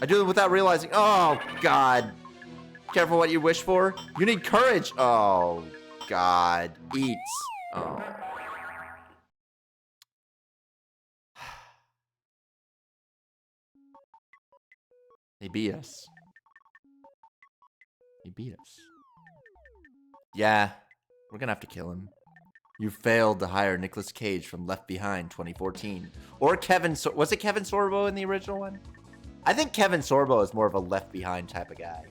Speaker 1: I do it without realizing. Oh, God. Careful what you wish for. You need courage. Oh, God. Eats. Oh. They beat us. He beat us. Yeah, we're gonna have to kill him. You failed to hire Nicolas Cage from Left Behind 2014. Or Kevin... was it Kevin Sorbo in the original one? I think Kevin Sorbo is more of a Left Behind type of guy.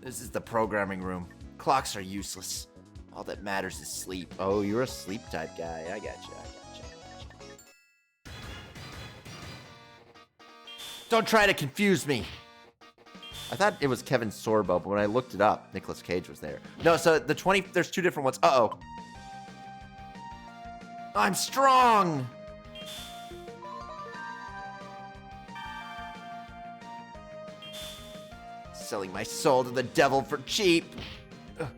Speaker 1: This is the programming room. Clocks are useless. All that matters is sleep. Oh, you're a sleep type guy. I got you. Don't try to confuse me. I thought it was Kevin Sorbo, but when I looked it up, Nicolas Cage was there. No, so there's two different ones. Uh-oh. I'm strong. Selling my soul to the devil for cheap. Ugh.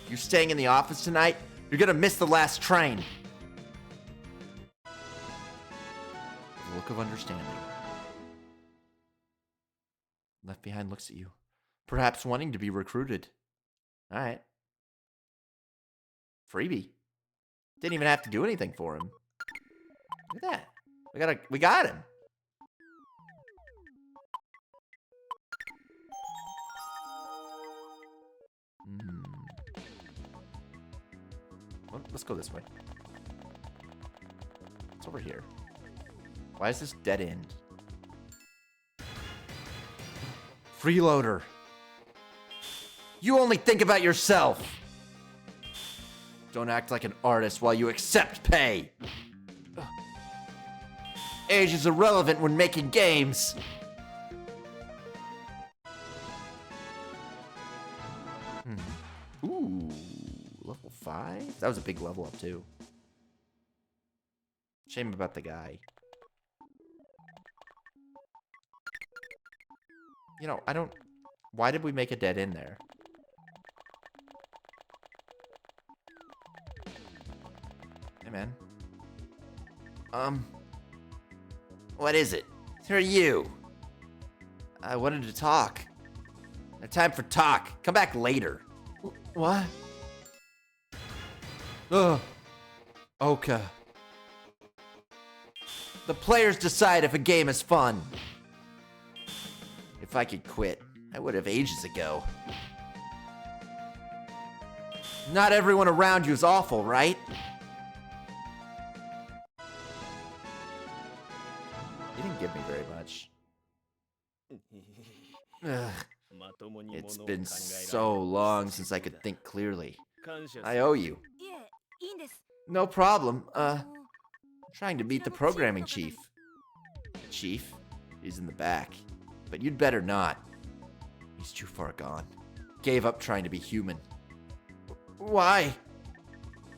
Speaker 1: You staying in the office tonight? You're gonna miss the last train. A look of understanding. Left Behind looks at you. Perhaps wanting to be recruited. Alright. Freebie. Didn't even have to do anything for him. Look at that. We got him. Well, let's go this way. It's over here. Why is this dead end? Freeloader. You only think about yourself. Don't act like an artist while you accept pay. Age is irrelevant when making games. Ooh, level 5? That was a big level up too. Shame about the guy. You know, I don't... Why did we make a dead end there? Hey, man. What is it? Who are you? I wanted to talk. No time for talk. Come back later. What? Ugh. Oka. The players decide if a game is fun. If I could quit, I would have ages ago. Not everyone around you is awful, right? You didn't give me very much. Ugh. It's been so long since I could think clearly. I owe you. No problem. I'm trying to meet the programming chief. Chief? He's in the back. But you'd better not. He's too far gone. Gave up trying to be human. Why?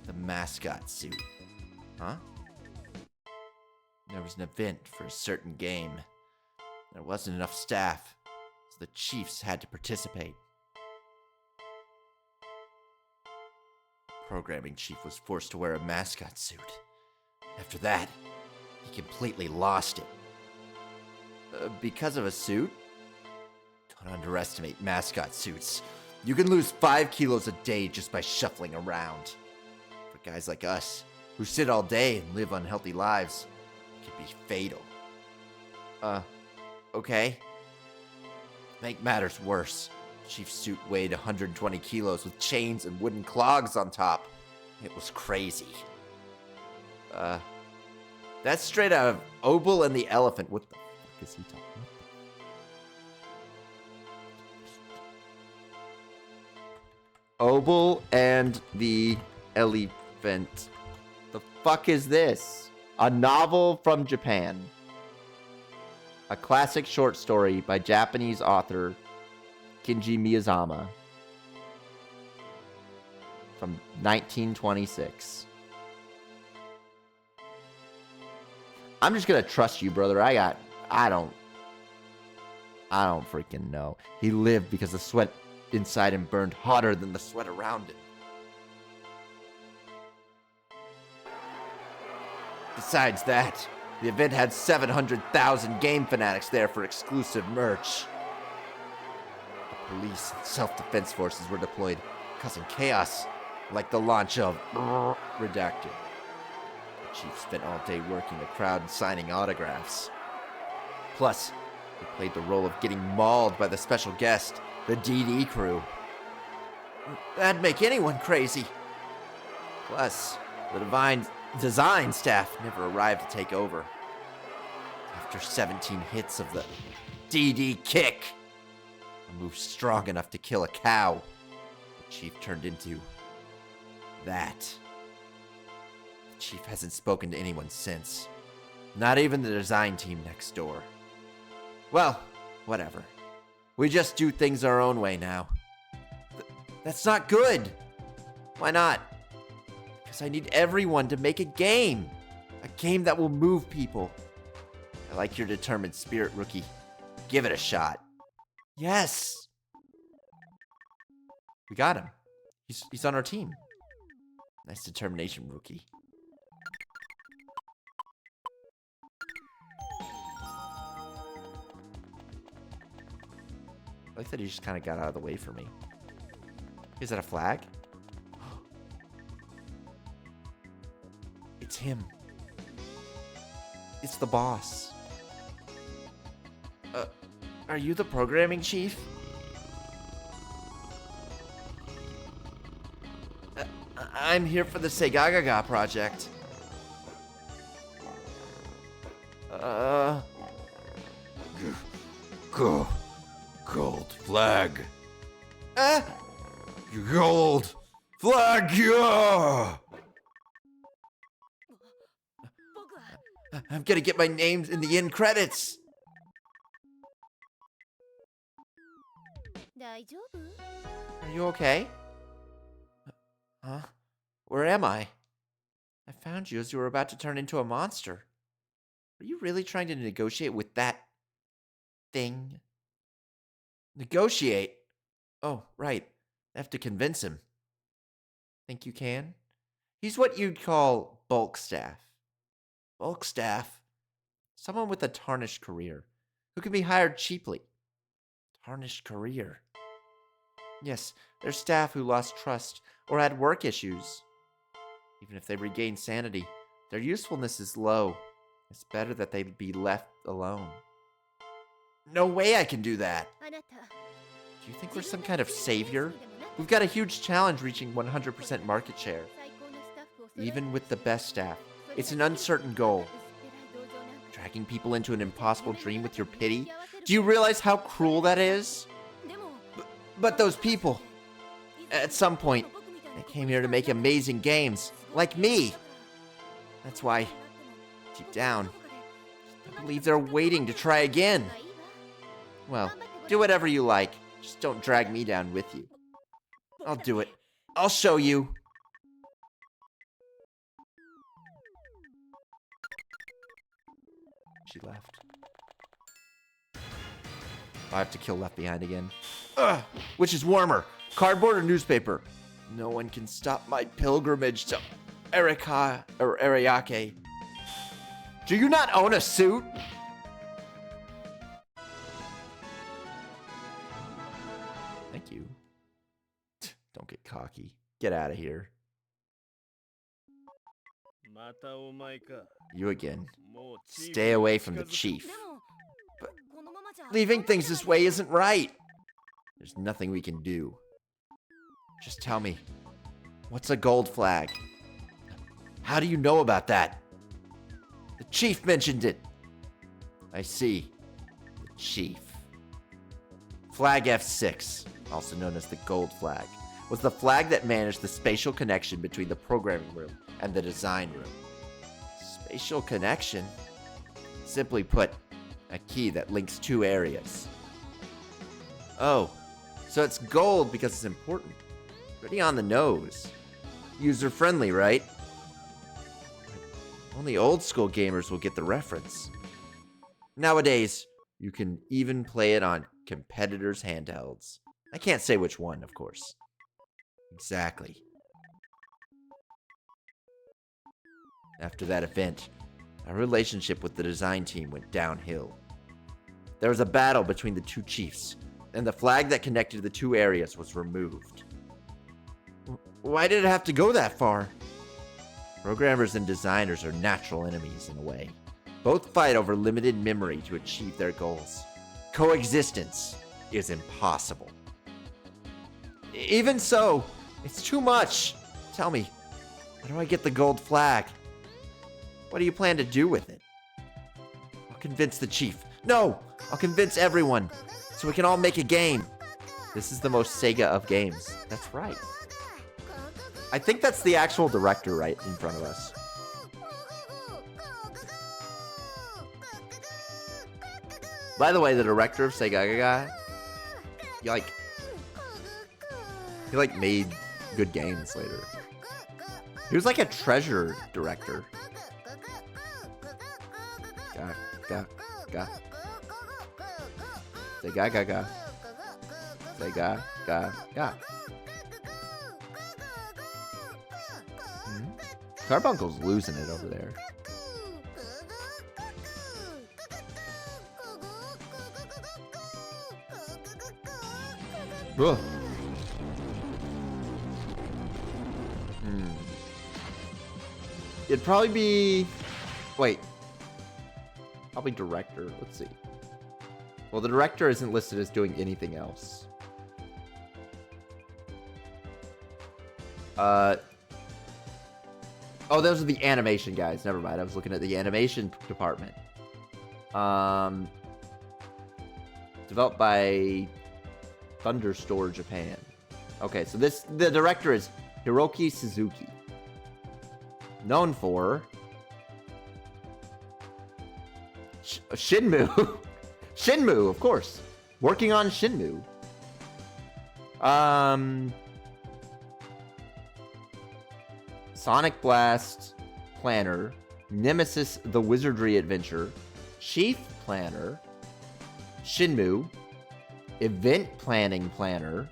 Speaker 1: The mascot suit. Huh? There was an event for a certain game. There wasn't enough staff, so the chiefs had to participate. programming chief was forced to wear a mascot suit. After that, he completely lost it. Because of a suit? Don't underestimate mascot suits. You can lose 5 kilos a day just by shuffling around. For guys like us, who sit all day and live unhealthy lives, it can be fatal. Okay. Make matters worse, Chief's suit weighed 120 kilos with chains and wooden clogs on top. It was crazy. That's straight out of Obel and the Elephant. What the fuck is he talking about? Obel and the Elephant. The fuck is this? A novel from Japan. A classic short story by Japanese author Kinji Miyazama from 1926. I'm just gonna trust you, brother. I don't freaking know. He lived because the sweat inside him burned hotter than the sweat around him. Besides that, the event had 700,000 game fanatics there for exclusive merch. The police and self-defense forces were deployed, causing chaos, like the launch of Redacted. The chief spent all day working the crowd and signing autographs. Plus, he played the role of getting mauled by the special guest, the DD crew. That'd make anyone crazy. Plus, the design staff never arrived to take over. After 17 hits of the DD kick, a move strong enough to kill a cow, the chief turned into that. The chief hasn't spoken to anyone since. Not even the design team next door. Well, whatever. We just do things our own way now. That's not good. Why not? Because I need everyone to make a game. A game that will move people. I like your determined spirit, rookie. Give it a shot. Yes. We got him. He's on our team. Nice determination, rookie. I like that he just kind of got out of the way for me. Is that a flag? It's him. It's the boss. Are you the programming chief? I'm here for the Segagaga project. Gold flag. Gold flag, yeah! I'm gonna get my name in the end credits. Are you okay? Huh? Where am I? I found you as you were about to turn into a monster. Are you really trying to negotiate with that thing? Negotiate? Oh, right. I have to convince him. Think you can? He's what you'd call bulk staff. Bulk staff? Someone with a tarnished career, who can be hired cheaply. Tarnished career. Yes, they're staff who lost trust or had work issues. Even if they regain sanity, their usefulness is low. It's better that they be left alone. No way I can do that. Do you think we're some kind of savior? We've got a huge challenge reaching 100% market share. Even with the best staff, it's an uncertain goal. Dragging people into an impossible dream with your pity? Do you realize how cruel that is? But those people, at some point, they came here to make amazing games, like me. That's why, deep down, I believe they're waiting to try again. Well, do whatever you like. Just don't drag me down with you. I'll do it. I'll show you. She left. I have to kill Left Behind again. Which is warmer, cardboard or newspaper? No one can stop my pilgrimage to Ariake. Do you not own a suit? Thank you. Don't get cocky. Get out of here. You again. Stay away from the chief. But leaving things this way isn't right. There's nothing we can do. Just tell me, what's a gold flag? How do you know about that? The chief mentioned it. I see. The chief. Flag F6, also known as the gold flag, was the flag that managed the spatial connection between the programming room and the design room. Spatial connection? Simply put, a key that links two areas. Oh, so it's gold because it's important. Pretty on the nose. User-friendly, right? Only old school gamers will get the reference. Nowadays, you can even play it on competitors' handhelds. I can't say which one, of course. Exactly. After that event, our relationship with the design team went downhill. There was a battle between the two chiefs, and the flag that connected the two areas was removed. Why did it have to go that far? Programmers and designers are natural enemies in a way. Both fight over limited memory to achieve their goals. Coexistence is impossible. Even so, it's too much. Tell me, how do I get the gold flag? What do you plan to do with it? I'll convince the chief. No, I'll convince everyone, so we can all make a game. This is the most Sega of games. That's right. I think that's the actual director right in front of us. By the way, the director of Segaga, he made good games later. He was like a treasure director. Segagaga. Segagaga. Carbuncle's losing it over there. Ugh. It'd probably be... Wait. Probably director. Let's see. Well, the director isn't listed as doing anything else. Oh, those are the animation guys. Never mind. I was looking at the animation department. Developed by Thunderstore Japan. Okay, so the director is Hiroki Suzuki. Known for Shinmu. Shinmu, of course. Working on Shinmu. Sonic Blast Planner, Nemesis the Wizardry Adventure, Chief Planner, Shinmu, Event Planning Planner,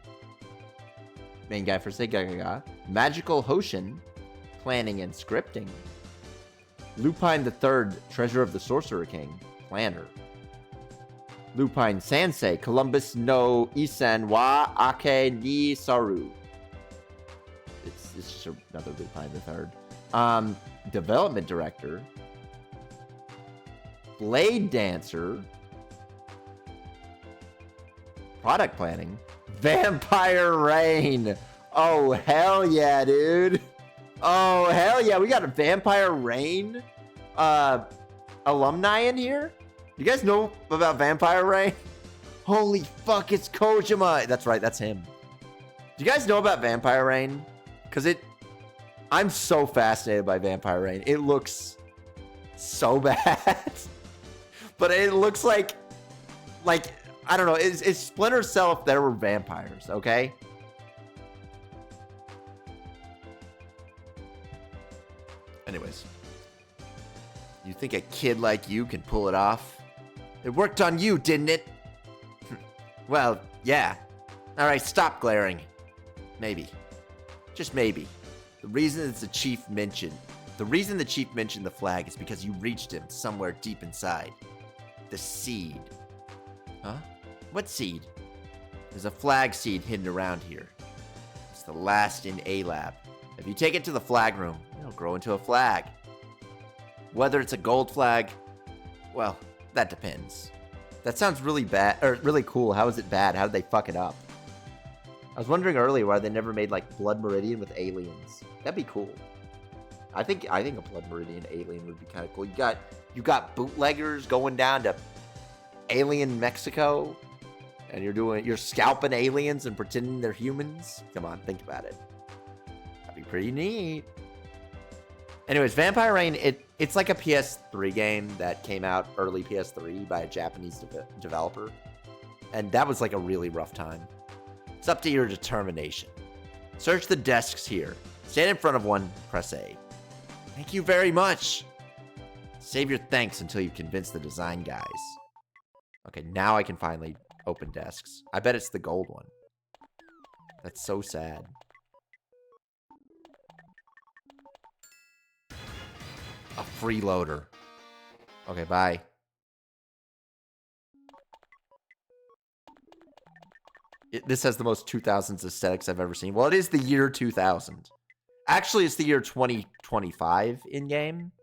Speaker 1: main guy for Segaga, Magical Hoshin, Planning and Scripting, Lupine III, Treasure of the Sorcerer King, Planner, Lupine Sansei, Columbus no Isen wa Ake ni Saru. It's just another Lupine III. Development Director, Blade Dancer, Product Planning, Vampire Rain. Oh, hell yeah, dude. Oh, hell yeah. We got a Vampire Rain alumni in here. You guys know about Vampire Rain? Holy fuck, it's Kojima. That's right, that's him. Do you guys know about Vampire Rain? Because I'm so fascinated by Vampire Rain. It looks so bad. But it looks like, I don't know, it's Splinter Cell if there were vampires, okay? Anyways. You think a kid like you can pull it off? It worked on you, didn't it? Well, yeah. Alright, stop glaring. Maybe. just maybe, the reason the chief mentioned the flag is because you reached him somewhere deep inside. The seed. Huh? What seed? There's a flag seed hidden around here. It's the last in A-Lab. If you take it to the flag room, it'll grow into a flag. Whether it's a gold flag, well, that depends. That sounds really bad, or really cool. How is it bad? How did they fuck it up? I was wondering earlier why they never made like Blood Meridian with aliens. That'd be cool. I think a Blood Meridian alien would be kind of cool. You got bootleggers going down to alien Mexico, and you're scalping aliens and pretending they're humans. Come on, think about it. That'd be pretty neat. Anyways, Vampire Reign, it's like a PS3 game that came out early PS3 by a Japanese developer. And that was like a really rough time. It's up to your determination. Search the desks here. Stand in front of one, press A. Thank you very much. Save your thanks until you convince the design guys. Okay, now I can finally open desks. I bet it's the gold one. That's so sad. A freeloader. Okay, bye. This has the most 2000s aesthetics I've ever seen. Well, it is the year 2000. Actually, it's the year 2025 in-game.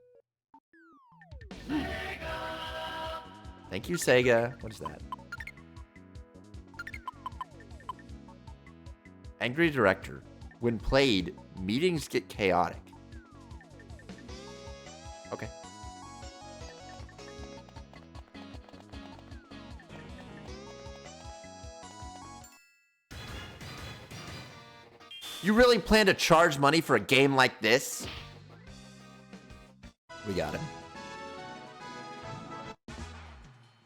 Speaker 1: Thank you, Sega. What is that? Angry Director. When played, meetings get chaotic. Okay. You really plan to charge money for a game like this? We got him.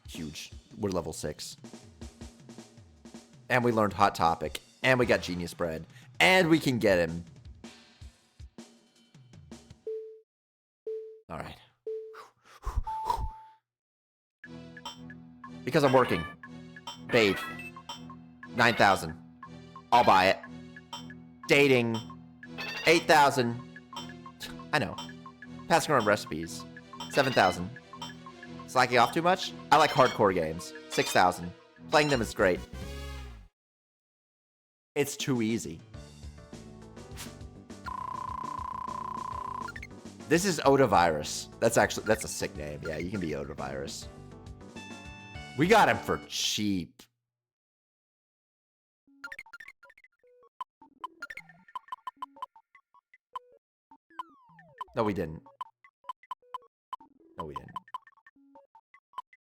Speaker 1: Huge. We're level 6. And we learned Hot Topic. And we got Genius Bread. And we can get him. All right. Because I'm working. Bathe. 9,000. I'll buy it. Dating. 8,000. I know. Passing around recipes. 7,000. Slacking off too much? I like hardcore games. 6,000. Playing them is great. It's too easy. This is Otavirus. That's a sick name. Yeah, you can be Otavirus. We got him for cheap. No, we didn't. No, we didn't.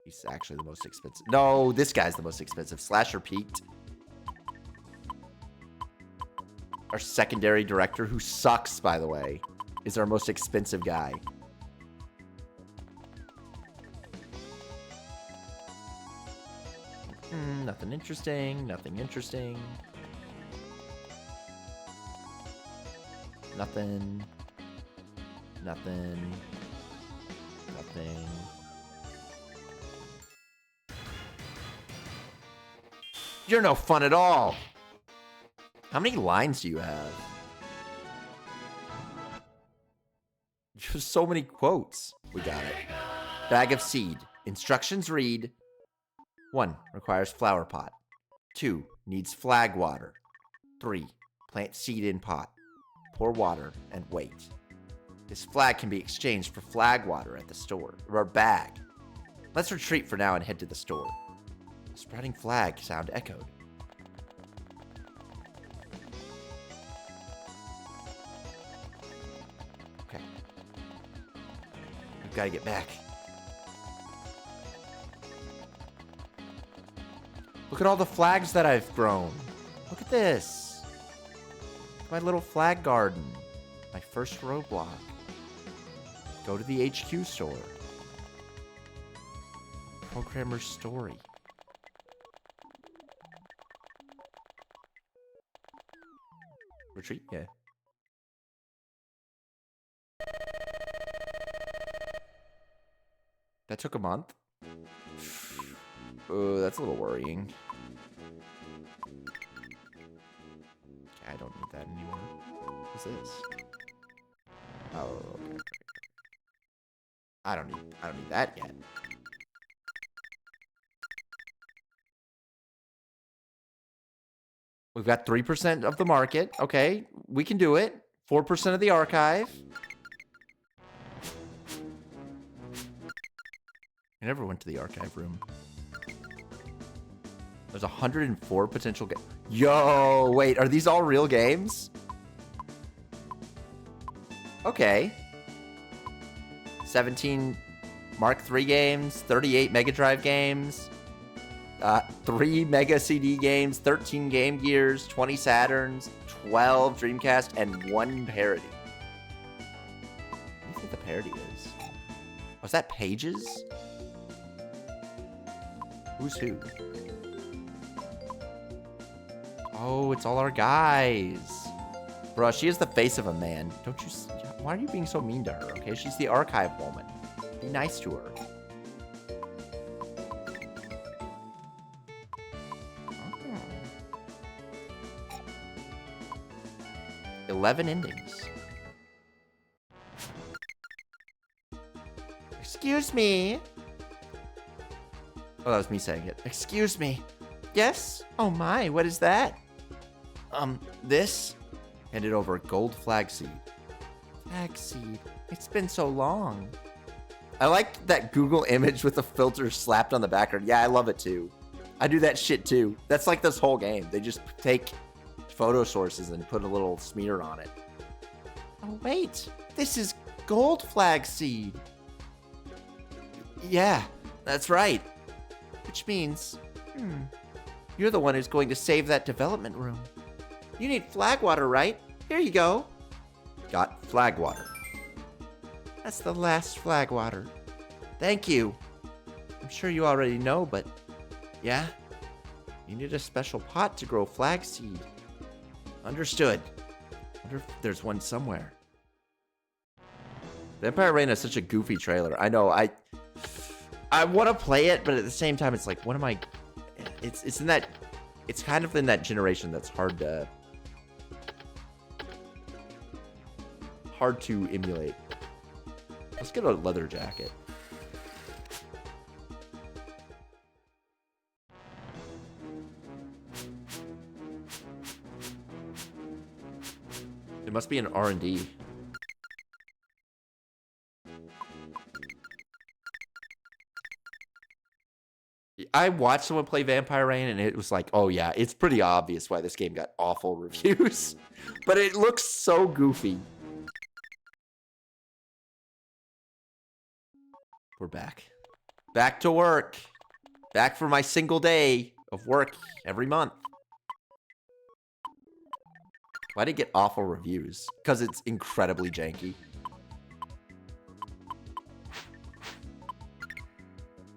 Speaker 1: He's actually the most expensive. No, this guy's the most expensive. Slasher peaked. Our secondary director, who sucks, by the way, is our most expensive guy. Nothing interesting. Nothing interesting. Nothing. Nothing. Nothing. You're no fun at all. How many lines do you have? Just so many quotes. We got it. Bag of seed. Instructions read: 1. Requires flower pot. 2. Needs flag water. 3. Plant seed in pot. Pour water and wait. This flag can be exchanged for flag water at the store, or bag. Let's retreat for now and head to the store. The sprouting flag sound echoed. Okay. We've got to get back. Look at all the flags that I've grown. Look at this. My little flag garden. My first roadblock. Go to the HQ store. Programmer's story. Retreat? Yeah. That took a month? Oh, that's a little worrying. Okay, I don't need that anymore. What's this? Oh, okay. I don't need that yet. We've got 3% of the market. Okay, we can do it. 4% of the archive. I never went to the archive room. There's 104 potential games. Yo, wait, are these all real games? Okay. 17 Mark III games, 38 Mega Drive games, 3 Mega CD games, 13 Game Gears, 20 Saturns, 12 Dreamcast, and 1 parody. What do you think the parody is? Was that Pages? Who's who? Oh, it's all our guys. Bruh, she is the face of a man. Don't you see? Why are you being so mean to her, okay? She's the archive woman. Be nice to her. Oh. 11 endings. Excuse me. Oh, that was me saying it. Excuse me. Yes? Oh my, what is that? This? Handed over a gold flag seed. Flag seed. It's been so long. I like that Google image with the filter slapped on the background. Yeah, I love it too. I do that shit too. That's like this whole game. They just take photo sources and put a little smear on it. Oh, wait. This is gold flag seed. Yeah, that's right. Which means, you're the one who's going to save that development room. You need flag water, right? Here you go. Got flag water. That's the last flag water. Thank you. I'm sure you already know, but yeah, you need a special pot to grow flag seed. Understood. Wonder if there's one somewhere. Vampire Reign is such a goofy trailer. I know. I want to play it, but at the same time, it's like, what am I? It's in that. It's kind of in that generation that's hard to emulate. Let's get a leather jacket. It must be an R&D. I watched someone play Vampire Reign and it was like, oh yeah, it's pretty obvious why this game got awful reviews. But it looks so goofy. We're back. Back to work. Back for my single day of work every month. Why did it get awful reviews? Because it's incredibly janky.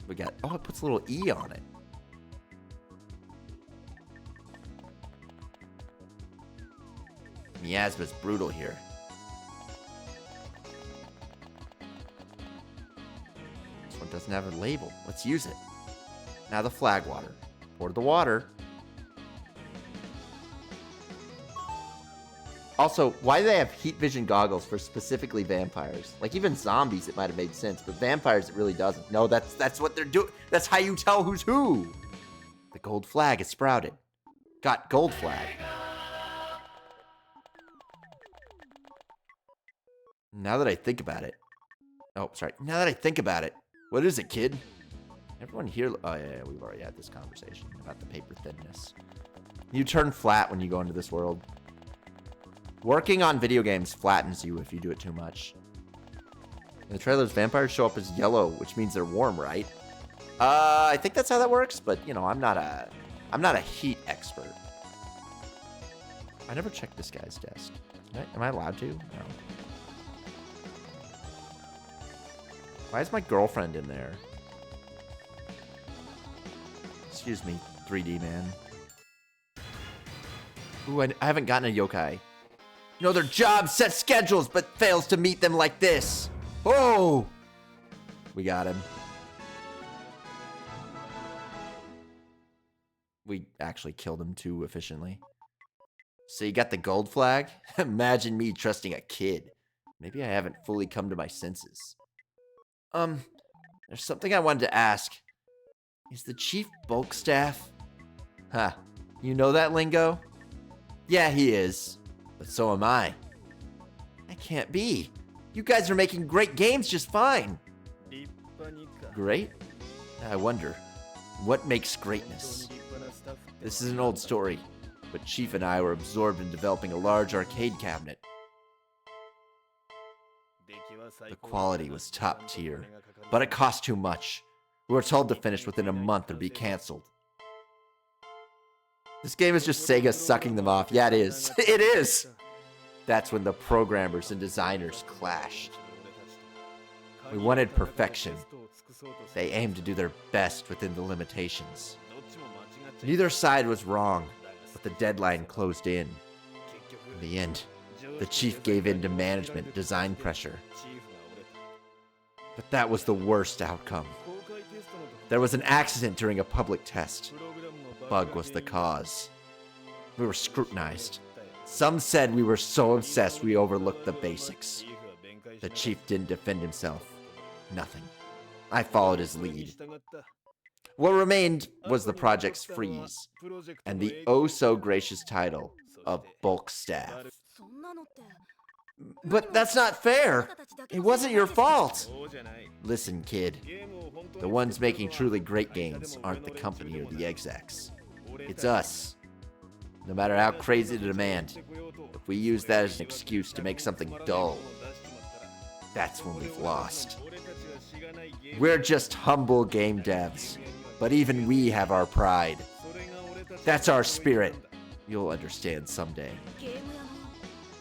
Speaker 1: We got, oh, it puts a little E on it. Miasma's brutal here. This one doesn't have a label. Let's use it. Now the flag water. Pour the water. Also, why do they have heat vision goggles for specifically vampires? Like, even zombies, it might have made sense, but vampires, it really doesn't. No, that's what they're doing. That's how you tell who's who. The gold flag is sprouted. Got gold flag. Now that I think about it. Oh, sorry. Now that I think about it. What is it, kid? Everyone here. Oh, yeah, we've already had this conversation about the paper thinness. You turn flat when you go into this world. Working on video games flattens you if you do it too much. In the trailers, vampires show up as yellow, which means they're warm, right? I think that's how that works, but you know, I'm not a heat expert. I never checked this guy's desk. Am I allowed to? No. Why is my girlfriend in there? Excuse me, 3D man. Ooh, I haven't gotten a yokai. You know, their job sets schedules, but fails to meet them like this. Oh! We got him. We actually killed him too efficiently. So you got the gold flag? Imagine me trusting a kid. Maybe I haven't fully come to my senses. There's something I wanted to ask. Is the chief bulk staff? Huh. You know that lingo? Yeah, he is. But so am I. That can't be. You guys are making great games just fine. Great? I wonder, what makes greatness? This is an old story, but Chief and I were absorbed in developing a large arcade cabinet. The quality was top tier, but it cost too much. We were told to finish within a month or be canceled. This game is just Sega sucking them off. Yeah, it is. It is! That's when the programmers and designers clashed. We wanted perfection. They aimed to do their best within the limitations. Neither side was wrong, but the deadline closed in. In the end, the chief gave in to management design pressure. But that was the worst outcome. There was an accident during a public test. A bug was the cause. We were scrutinized. Some said we were so obsessed we overlooked the basics. The chief didn't defend himself. Nothing. I followed his lead. What remained was the project's freeze, and the oh-so-gracious title of bulk staff. But that's not fair! It wasn't your fault! Listen, kid. The ones making truly great games aren't the company or the execs. It's us. No matter how crazy the demand, if we use that as an excuse to make something dull, that's when we've lost. We're just humble game devs, but even we have our pride. That's our spirit. You'll understand someday.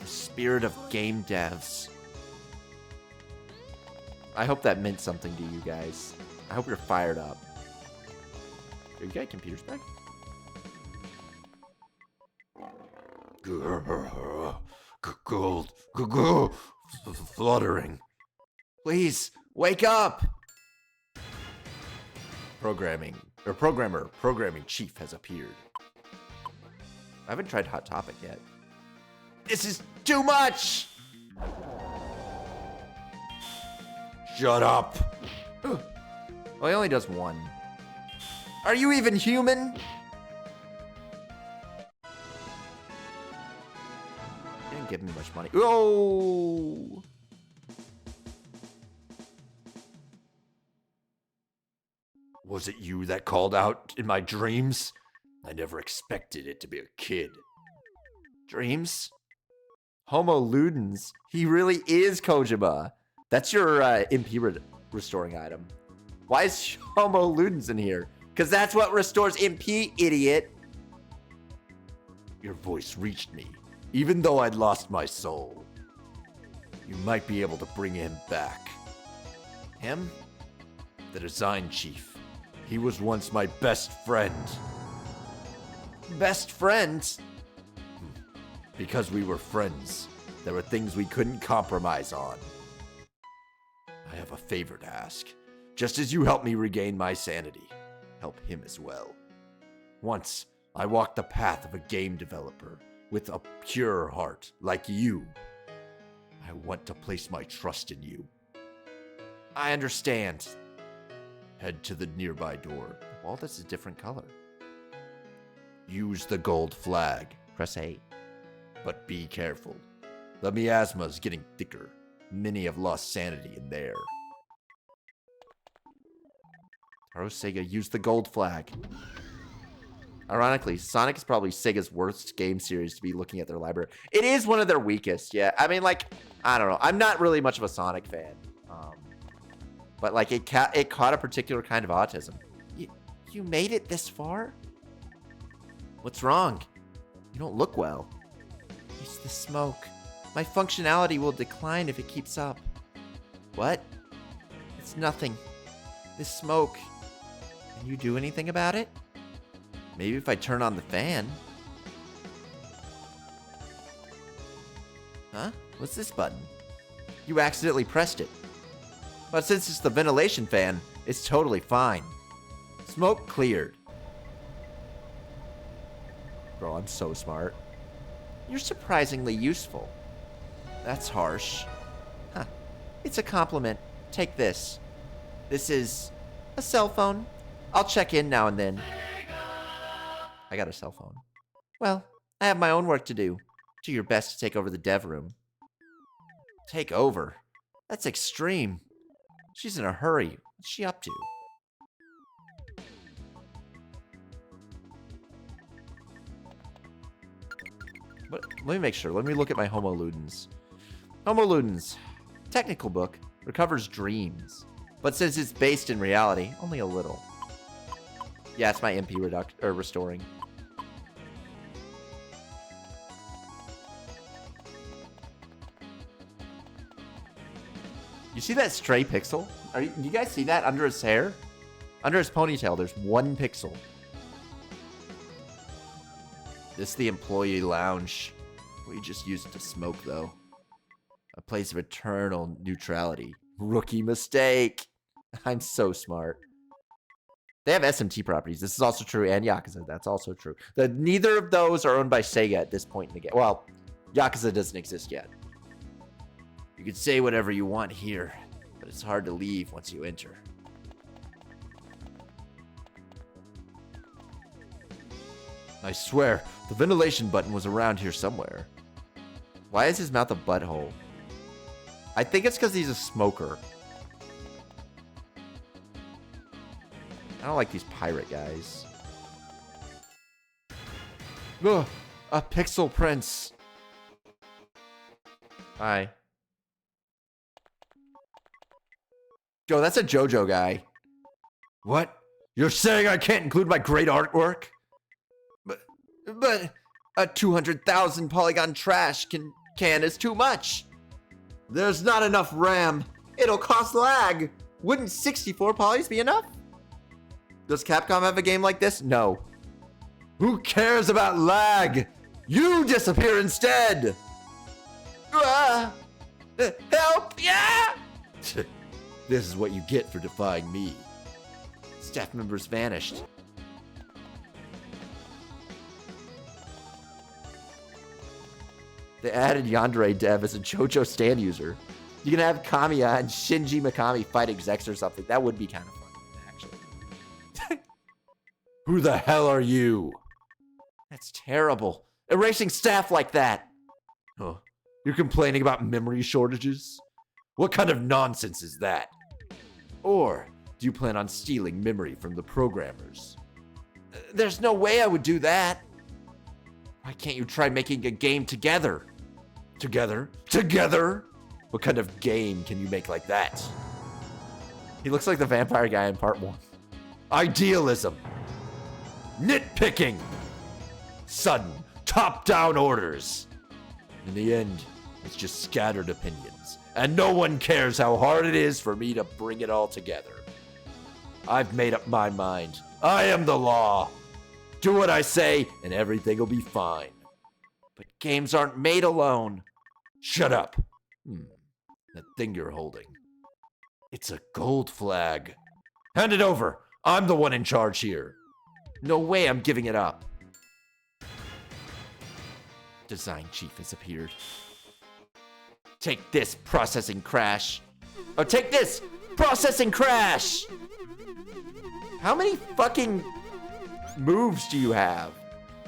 Speaker 1: The spirit of game devs. I hope that meant something to you guys. I hope you're fired up. You got computers back? Gold. Fluttering. Please, wake up! Programming chief has appeared. I haven't tried Hot Topic yet. This is too much! Shut up! Well, he only does one. Are you even human? He didn't give me much money. Oh! Was it you that called out in my dreams? I never expected it to be a kid. Dreams? Homo Ludens. He really is Kojima. That's your MP restoring item. Why is Homo Ludens in here? Because that's what restores MP, idiot. Your voice reached me, even though I'd lost my soul. You might be able to bring him back. Him? The design chief. He was once my best friend. Best friend? Because we were friends, there were things we couldn't compromise on. I have a favor to ask. Just as you helped me regain my sanity, help him as well. Once, I walked the path of a game developer with a pure heart like you. I want to place my trust in you. I understand. Head to the nearby door. The wall is a different color. Use the gold flag. Press A. But be careful. The miasma is getting thicker. Many have lost sanity in there. Taro Sega used the gold flag. Ironically, Sonic is probably Sega's worst game series to be looking at their library. It is one of their weakest, yeah. I mean, like, I don't know. I'm not really much of a Sonic fan. But, like, it caught a particular kind of autism. You made it this far? What's wrong? You don't look well. It's the smoke. My functionality will decline if it keeps up. What? It's nothing. This smoke. Can you do anything about it? Maybe if I turn on the fan. Huh? What's this button? You accidentally pressed it. But since it's the ventilation fan, it's totally fine. Smoke cleared. Bro, I'm so smart. You're surprisingly useful. That's harsh. Huh. It's a compliment. Take this. This is a cell phone. I'll check in now and then. I got a cell phone. Well, I have my own work to do. Do your best to take over the dev room. Take over? That's extreme. She's in a hurry. What's she up to? But let me make sure. Let me look at my Homo Ludens. Homo Ludens. Technical book. Recovers dreams. But since it's based in reality, only a little. Yeah, it's my MP restoring. You see that stray pixel? Do you guys see that under his hair? Under his ponytail, there's 1 pixel. This is the employee lounge. We just used it to smoke, though. A place of eternal neutrality. Rookie mistake. I'm so smart. They have SMT properties. This is also true, and Yakuza. That's also true. Neither of those are owned by Sega at this point in the game. Well, Yakuza doesn't exist yet. You can say whatever you want here, but it's hard to leave once you enter. I swear, the ventilation button was around here somewhere. Why is his mouth a butthole? I think it's because he's a smoker. I don't like these pirate guys. Ugh, a pixel prince. Hi. Yo, that's a JoJo guy. What? You're saying I can't include my great artwork? But a 200,000 polygon trash can is too much. There's not enough RAM. It'll cost lag. Wouldn't 64 polys be enough? Does Capcom have a game like this? No. Who cares about lag? You disappear instead. Help! Yeah! This is what you get for defying me. Staff members vanished. They added Yandere Dev as a JoJo stand user. You can have Kamiya and Shinji Mikami fight execs or something. That would be kind of fun, actually. Who the hell are you? That's terrible. Erasing staff like that. Oh, you're complaining about memory shortages? What kind of nonsense is that? Or do you plan on stealing memory from the programmers? There's no way I would do that. Why can't you try making a game together? Together? Together? What kind of game can you make like that? He looks like the vampire guy in part 1. Idealism. Nitpicking. Sudden, top-down orders. In the end, it's just scattered opinions. And no one cares how hard it is for me to bring it all together. I've made up my mind. I am the law. Do what I say, and everything will be fine. But games aren't made alone. Shut up. That thing you're holding. It's a gold flag. Hand it over. I'm the one in charge here. No way I'm giving it up. Design chief has appeared. Take this, processing crash. Oh, take this, processing crash! How many fucking moves do you have?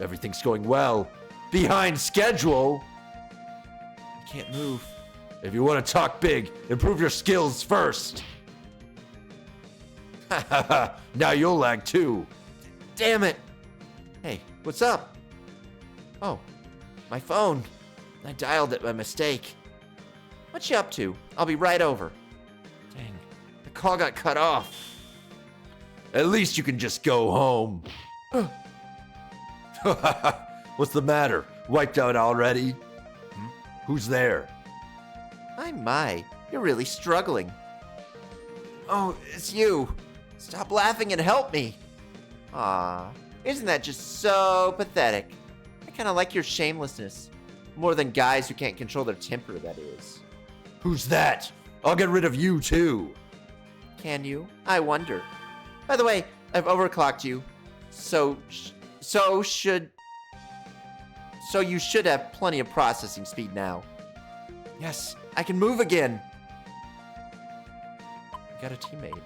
Speaker 1: Everything's going well. Behind schedule. I can't move. If you want to talk big, improve your skills first. Now you'll lag too. Damn it. Hey, what's up? Oh, my phone. I dialed it by mistake. What you up to? I'll be right over. Dang, the call got cut off. At least you can just go home. What's the matter? Wiped out already? Who's there? My, you're really struggling. Oh, it's you. Stop laughing and help me. Aw, isn't that just so pathetic? I kind of like your shamelessness. More than guys who can't control their temper, that is. Who's that? I'll get rid of you, too. Can you? I wonder. By the way, I've overclocked you. So So you should have plenty of processing speed now. Yes, I can move again. Got a teammate.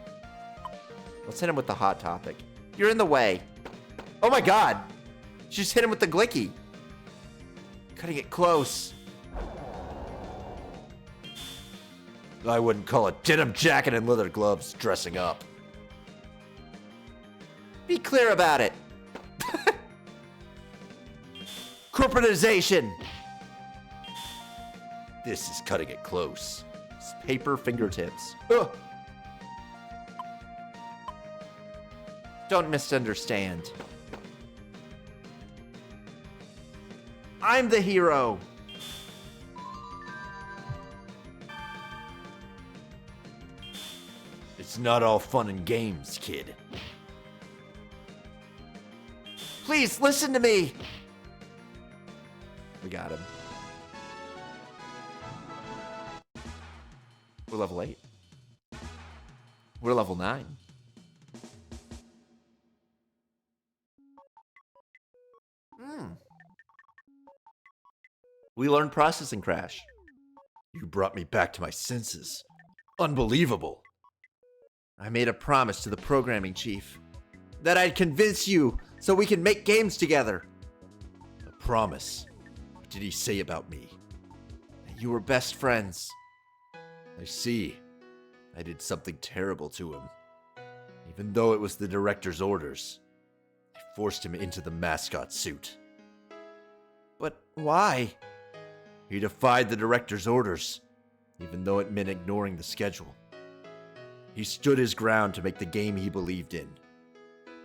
Speaker 1: Let's hit him with the hot topic. You're in the way. Oh my god. She just hit him with the glicky. Cutting it close. I wouldn't call a denim jacket and leather gloves dressing up. Be clear about it. Corporatization. This is cutting it close. It's paper fingertips. Ugh. Don't misunderstand. I'm the hero. It's not all fun and games, kid. Please listen to me. We got him. We're level 8. We're level 9. We learned processing crash. You brought me back to my senses. Unbelievable. I made a promise to the programming chief that I'd convince you so we can make games together. A promise? What did he say about me? That you were best friends. I see. I did something terrible to him. Even though it was the director's orders, I forced him into the mascot suit. But why? He defied the director's orders, even though it meant ignoring the schedule. He stood his ground to make the game he believed in.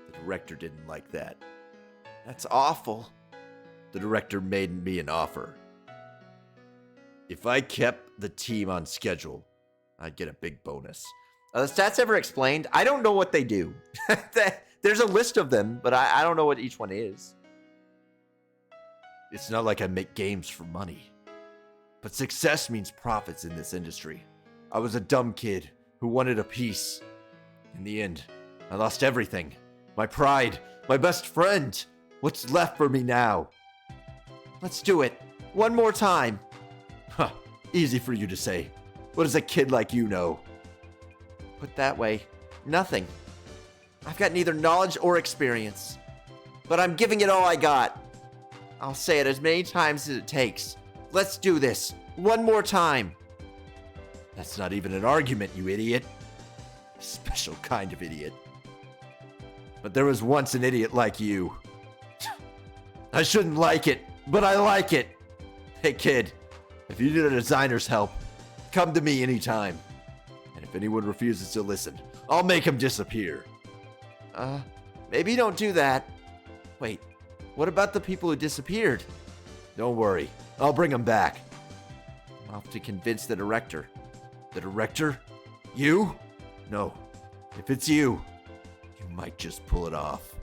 Speaker 1: The director didn't like that. That's awful. The director made me an offer. If I kept the team on schedule, I'd get a big bonus. Are the stats ever explained? I don't know what they do. There's a list of them, but I don't know what each one is. It's not like I make games for money. But success means profits in this industry. I was a dumb kid who wanted a piece. In the end, I lost everything. My pride, my best friend. What's left for me now? Let's do it. One more time. Huh, easy for you to say. What does a kid like you know? Put that way, nothing. I've got neither knowledge or experience. But I'm giving it all I got. I'll say it as many times as it takes. Let's do this. One more time. That's not even an argument, you idiot. Special kind of idiot. But there was once an idiot like you. I shouldn't like it, but I like it. Hey kid, if you need a designer's help, come to me anytime. And if anyone refuses to listen, I'll make him disappear. Maybe don't do that. Wait, what about the people who disappeared? Don't worry, I'll bring them back. I'll have to convince the director. The director? You? No. If it's you, you might just pull it off.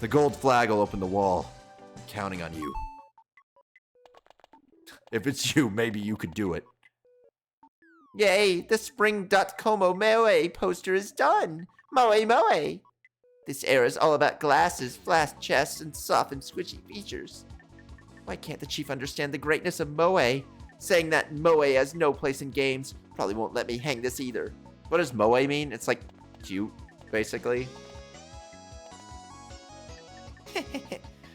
Speaker 1: The gold flag will open the wall. I'm counting on you. If it's you, maybe you could do it. Yay, the Spring.como Moe poster is done. Moe Moe. This era is all about glasses, flat chests, and soft and squishy features. Why can't the chief understand the greatness of Moe? Saying that Moe has no place in games probably won't let me hang this either. What does Moe mean? It's like cute, basically.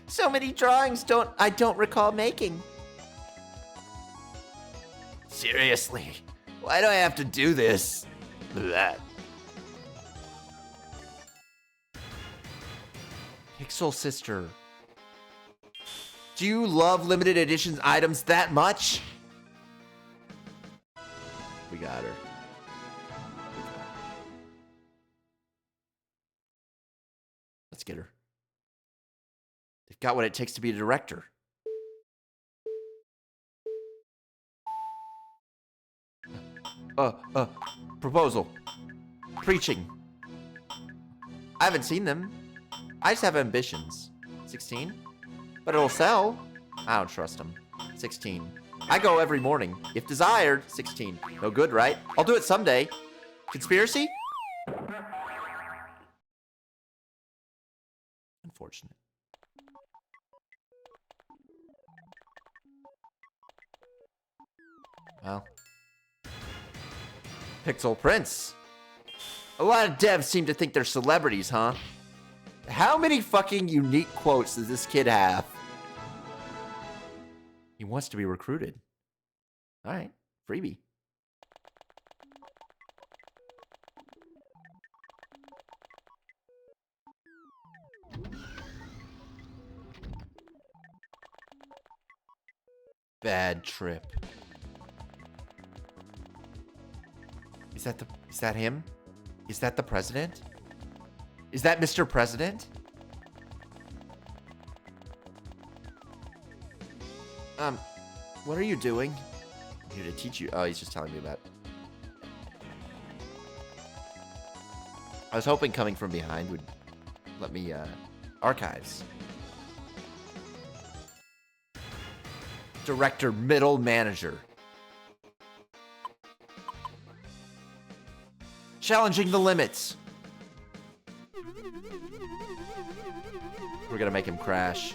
Speaker 1: So many drawings I don't recall making. Seriously, why do I have to do this? That. Pixel Sister. Do you love limited edition items that much? We got her. Let's get her. They've got what it takes to be a director. Proposal. Preaching. I haven't seen them. I just have ambitions. 16? But it'll sell. I don't trust them. 16. I go every morning. If desired, 16. No good, right? I'll do it someday. Conspiracy? Unfortunate. Well. Pixel Prince. A lot of devs seem to think they're celebrities, huh? How many fucking unique quotes does this kid have? He wants to be recruited. Alright, freebie. Bad trip. Is that him? Is that the president? Is that Mr. President? What are you doing? I'm here to teach you. Oh, he's just telling me about it. I was hoping coming from behind would let me, archives. Director, middle manager. Challenging the limits. We're gonna make him crash.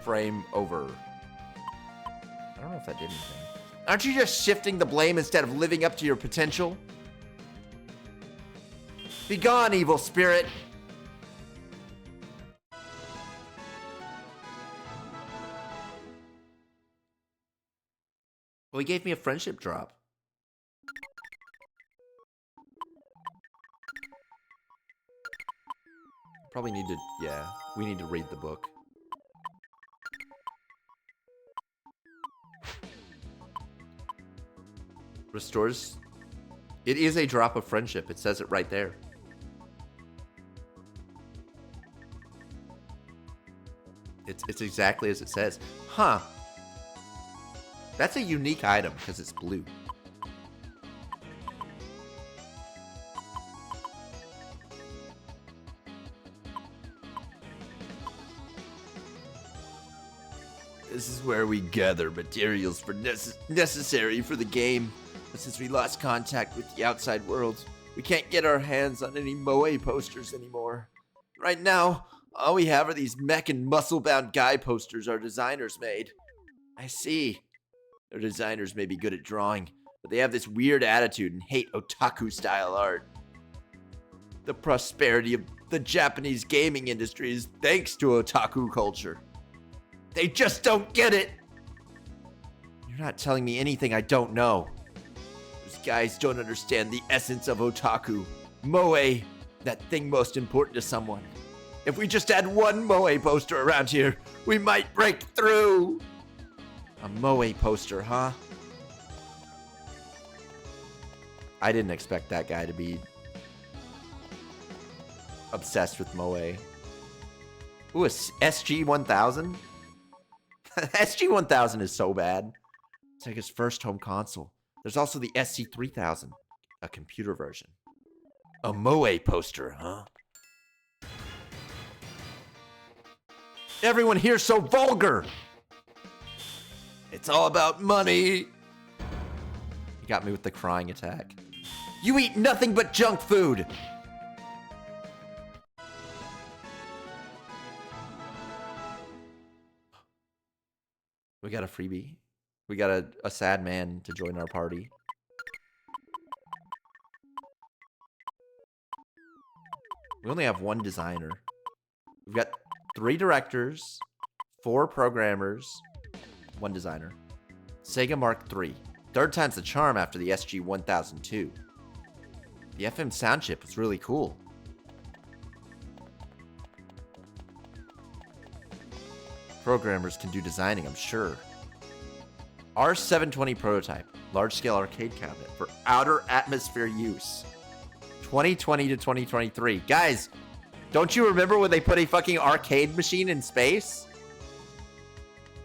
Speaker 1: Frame over. I don't know if that did anything. Aren't you just shifting the blame instead of living up to your potential? Be gone, evil spirit. Well, he gave me a friendship drop. Probably need to, yeah, we need to read the book. Restores. It is a drop of friendship. It says it right there. It's exactly as it says. Huh. That's a unique item because it's blue. This is where we gather materials for necessary for the game. But since we lost contact with the outside world, we can't get our hands on any Moe posters anymore. Right now, all we have are these mech and muscle-bound guy posters our designers made. I see. Their designers may be good at drawing, but they have this weird attitude and hate otaku-style art. The prosperity of the Japanese gaming industry is thanks to otaku culture. They just don't get it! You're not telling me anything I don't know. Those guys don't understand the essence of otaku. Moe, that thing most important to someone. If we just had one Moe poster around here, we might break through! A Moe poster, huh? I didn't expect that guy to be obsessed with Moe. Ooh, a SG-1000? SG-1000 is so bad. It's like his first home console. There's also the SC-3000, a computer version. A Moe poster, huh? Everyone here's so vulgar! It's all about money! You got me with the crying attack. You eat nothing but junk food! We got a freebie. We got a sad man to join our party. We only have one designer. We've got 3 directors, 4 programmers, 1 designer. Sega Mark III. 3rd time's the charm after the SG-1002. The FM sound chip was really cool. Programmers can do designing, I'm sure. R720 prototype. Large-scale arcade cabinet for outer atmosphere use. 2020 to 2023. Guys, don't you remember when they put a fucking arcade machine in space?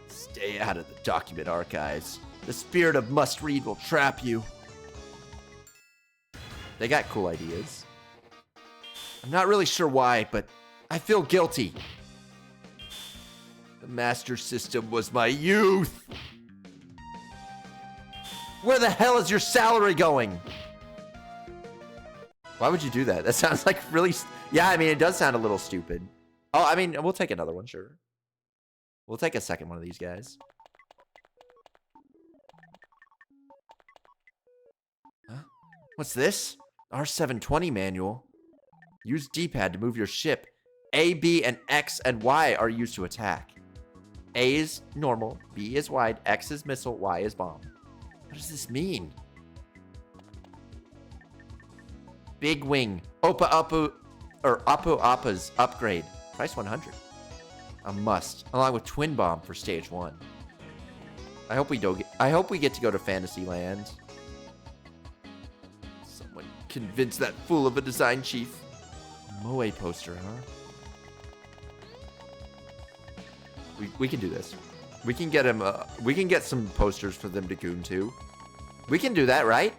Speaker 1: Stay out of the document archives. The spirit of must-read will trap you. They got cool ideas. I'm not really sure why, but I feel guilty. The Master System was my youth. Where the hell is your salary going? Why would you do that? That sounds like really... Yeah, I mean, it does sound a little stupid. Oh, I mean, we'll take another one, sure. We'll take a second one of these guys. What's this? R720 manual. Use D-pad to move your ship. A, B, and X and Y are used to attack. A is normal, B is wide, X is missile, Y is bomb. What does this mean? Big Wing. Oppa Oppa or Oppo Oppa's upgrade. Price 100. A must, along with Twin Bomb for stage 1. I hope we get to go to Fantasyland. Someone convince that fool of a design chief. Moe poster, huh? We can do this. We can get him. We can get some posters for them to goon to. We can do that, right?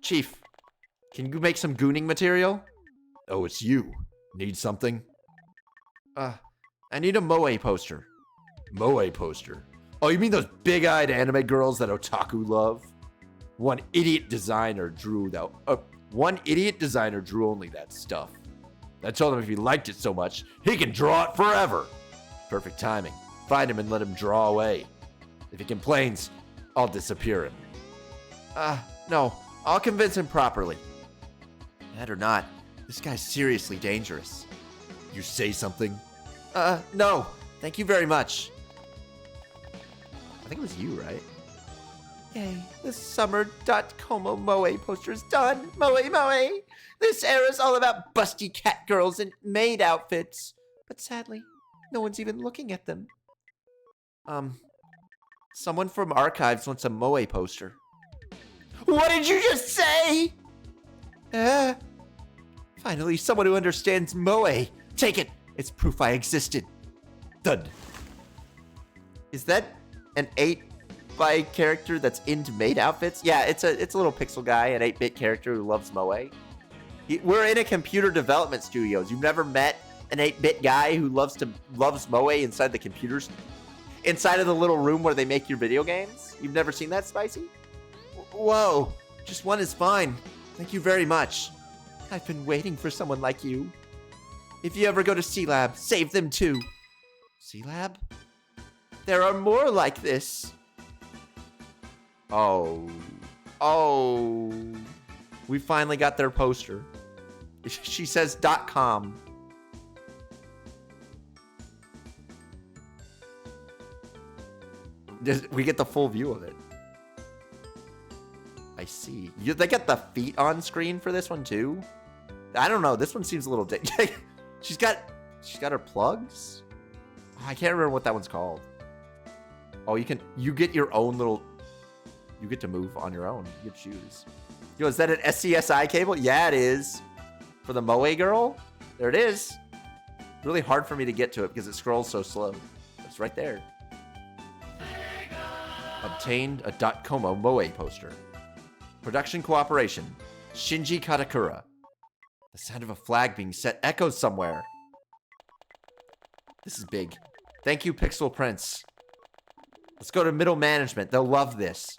Speaker 1: Chief, can you make some gooning material? Oh, it's you. Need something? I need a Moe poster. Moe poster? Oh, you mean those big-eyed anime girls that otaku love? One idiot designer drew only that stuff. I told him if he liked it so much, he can draw it forever. Perfect timing. Find him and let him draw away. If he complains, I'll disappear him. No. I'll convince him properly. That or not, this guy's seriously dangerous. You say something? No. Thank you very much. I think it was you, right? Yay, the summer.como Moe poster's done. Moe. This era's all about busty cat girls in maid outfits. But sadly, no one's even looking at them. Someone from Archives wants a Moe poster. What did you just say? Finally, someone who understands Moe. Take it. It's proof I existed. Thud. Is that an 8-by character that's into maid outfits? Yeah, it's a little pixel guy, an 8-bit character who loves Moe. We're in a computer development studios. You've never met an 8-bit guy who loves Moe inside the computers, inside of the little room where they make your video games? You've never seen that, Spicy? Whoa, just one is fine. Thank you very much. I've been waiting for someone like you. If you ever go to C-Lab, save them too. C-Lab? There are more like this. Oh. We finally got their poster. She says .com. We get the full view of it. I see. They got the feet on screen for this one too. I don't know. This one seems a little. She's got her plugs. I can't remember what that one's called. Oh, you get your own little. You get to move on your own. You get to choose. Yo, is that an SCSI cable? Yeah, it is. For the Moe girl. There it is. Really hard for me to get to it because it scrolls so slow. It's right there. Obtained a .como Moe poster. Production cooperation. Shinji Katakura. The sound of a flag being set echoes somewhere. This is big. Thank you, Pixel Prince. Let's go to middle management. They'll love this.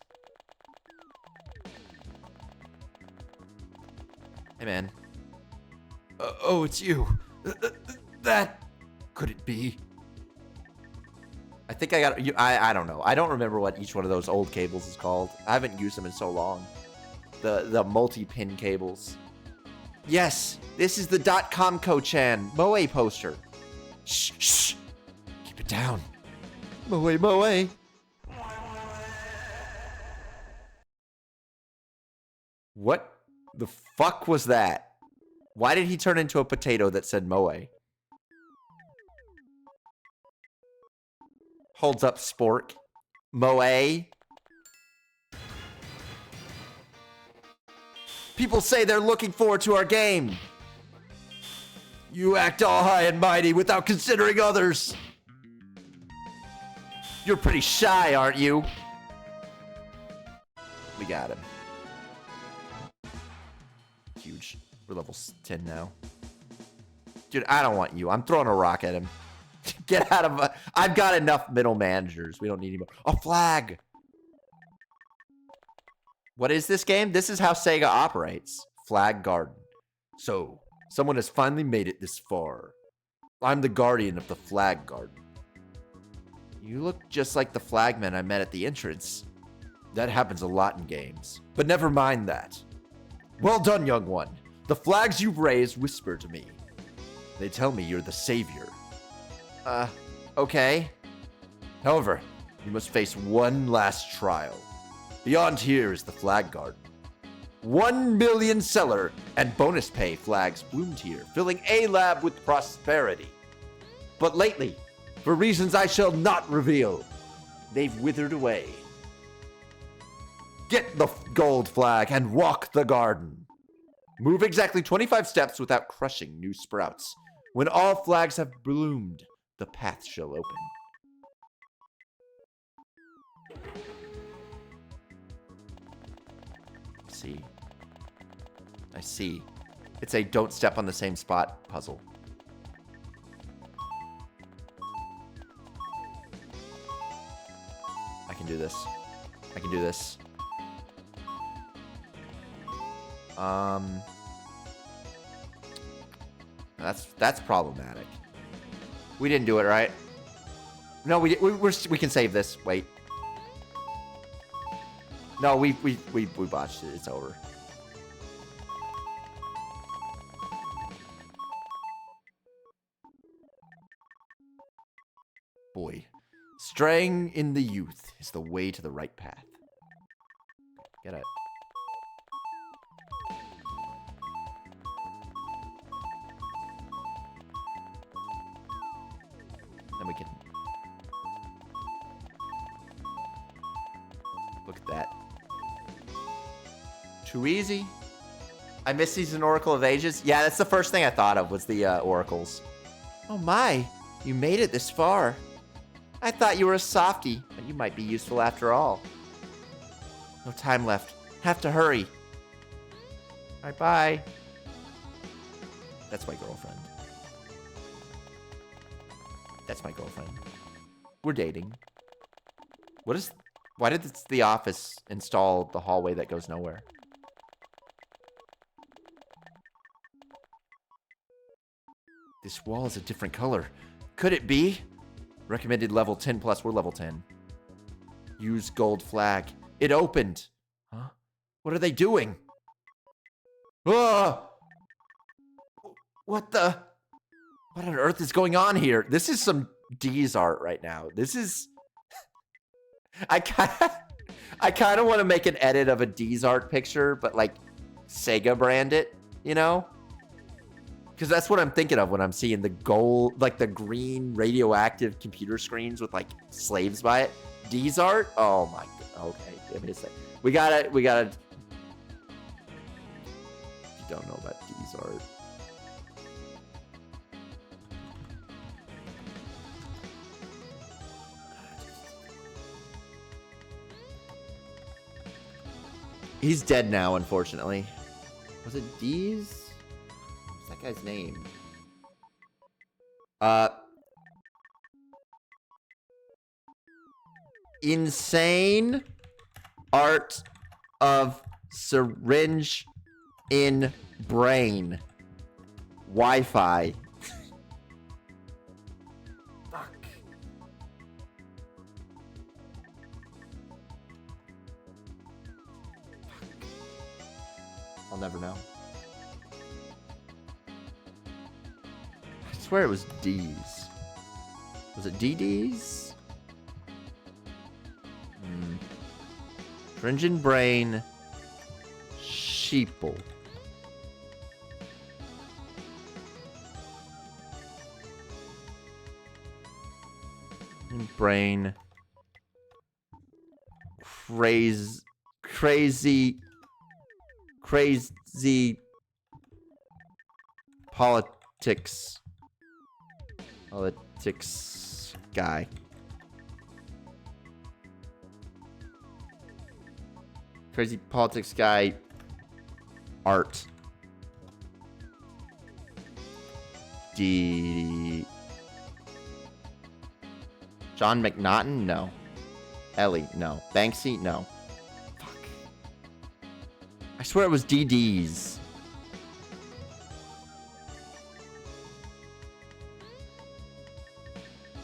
Speaker 1: Hey, man. Oh, it's you. That... Could it be? I think I got... I don't know. I don't remember what each one of those old cables is called. I haven't used them in so long. The multi-pin cables. Yes, this is the .comco-chan Moe poster. Shh. Keep it down. Moe. What the fuck was that? Why did he turn into a potato that said Moe? Holds up spork. Moe. People say they're looking forward to our game. You act all high and mighty without considering others. You're pretty shy, aren't you? We got him. Huge. We're level 10 now. Dude, I don't want you. I'm throwing a rock at him. Get out of... I've got enough middle managers. We don't need any more. A flag! What is this game? This is how Sega operates. Flag Garden. So, someone has finally made it this far. I'm the guardian of the Flag Garden. You look just like the flagman I met at the entrance. That happens a lot in games. But never mind that. Well done, young one. The flags you've raised whisper to me. They tell me you're the savior. Okay. However, you must face one last trial. Beyond here is the flag garden. 1 million seller and bonus pay flags bloomed here, filling a lab with prosperity. But lately, for reasons I shall not reveal, they've withered away. Get the gold flag and walk the garden. Move exactly 25 steps without crushing new sprouts. When all flags have bloomed, the path shall open. I see. It's a don't step on the same spot puzzle. I can do this. I can do this. That's problematic. We didn't do it right. No, we can save this. Wait. No, we botched it. It's over. Boy, straying in the youth is the way to the right path. Get it. Then we can look at that. Too easy. I miss Season Oracle of Ages. Yeah, that's the first thing I thought of was the oracles. Oh my, you made it this far. I thought you were a softie, but you might be useful after all. No time left. Have to hurry. Bye-bye. That's my girlfriend. That's my girlfriend. We're dating. Why did the office install the hallway that goes nowhere? This wall is a different color. Could it be? Recommended level 10 plus. We're level 10. Use gold flag. It opened. Huh? What are they doing? Ah! What on earth is going on here? This is some D's art right now. This is... I kind of want to make an edit of a D's art picture, but like Sega brand it, you know? Because that's what I'm thinking of when I'm seeing the gold, like the green radioactive computer screens with like slaves by it. D's art? Oh my god. Okay. Give me a sec. We gotta. You don't know about D's art. He's dead now, unfortunately. Was it D's? What's that guy's name? Insane art of syringe in brain. Wi-Fi. Fuck. I'll never know. I swear it was D's. Was it DD's? Stringent brain. Sheeple. Brain. Crazy politics guy. Crazy politics guy art. John McNaughton? No. Ellie? No. Banksy? No. Fuck. I swear it was DD's.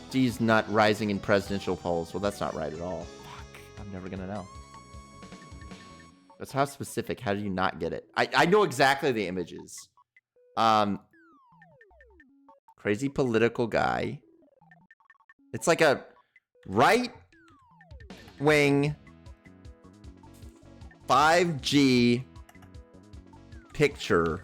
Speaker 1: D's not rising in presidential polls. Well, that's not right at all. Fuck. I'm never gonna know. That's how specific. How do you not get it? I know exactly the images. Crazy political guy. It's like a right-wing 5G picture.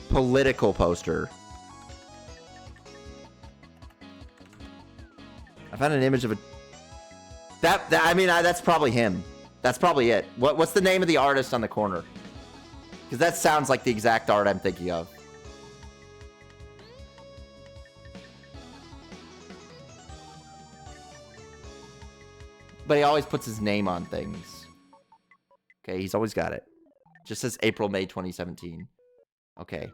Speaker 1: Political poster. I found an image of a... that's probably him. That's probably it. What's the name of the artist on the corner? Because that sounds like the exact art I'm thinking of. But he always puts his name on things. Okay, he's always got it. Just says April, May 2017. Okay.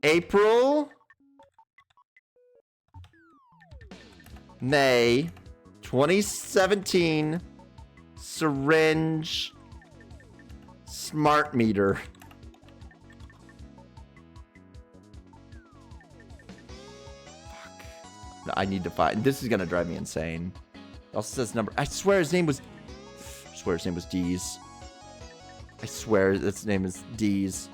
Speaker 1: April, May 2017 syringe smart meter. Fuck. No, I need to find. This is gonna drive me insane. It also says number. I swear his name was Deez. I swear his name is Deez.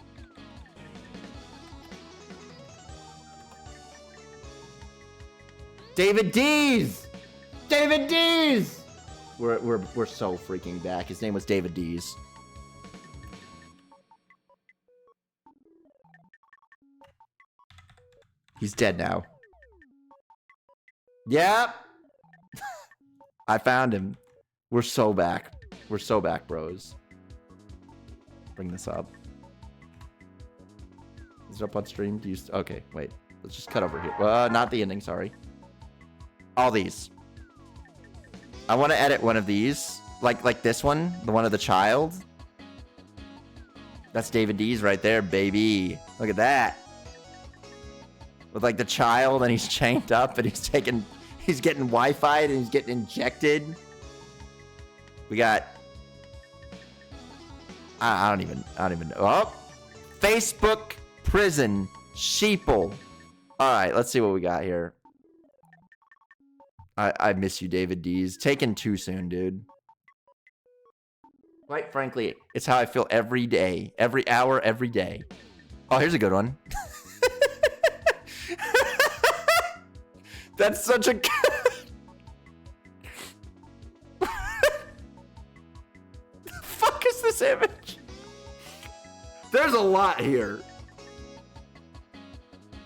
Speaker 1: David Deez! David Deez! We're so freaking back. His name was David Deez. He's dead now. Yep. I found him. We're so back. We're so back, bros. Bring this up. Is it up on stream? Okay, wait. Let's just cut over here. Not the ending, sorry. All these. I want to edit one of these. Like this one. The one of the child. That's David Deez right there, baby. Look at that. With like the child and he's chained up and he's getting Wi-Fi and he's getting injected. We got... I don't even know. Oh! Facebook prison sheeple. Alright, let's see what we got here. I miss you, David Deez. Taken too soon, dude. Quite frankly, it's how I feel every day. Every hour, every day. Oh, here's a good one. That's such a... The fuck is this image? There's a lot here.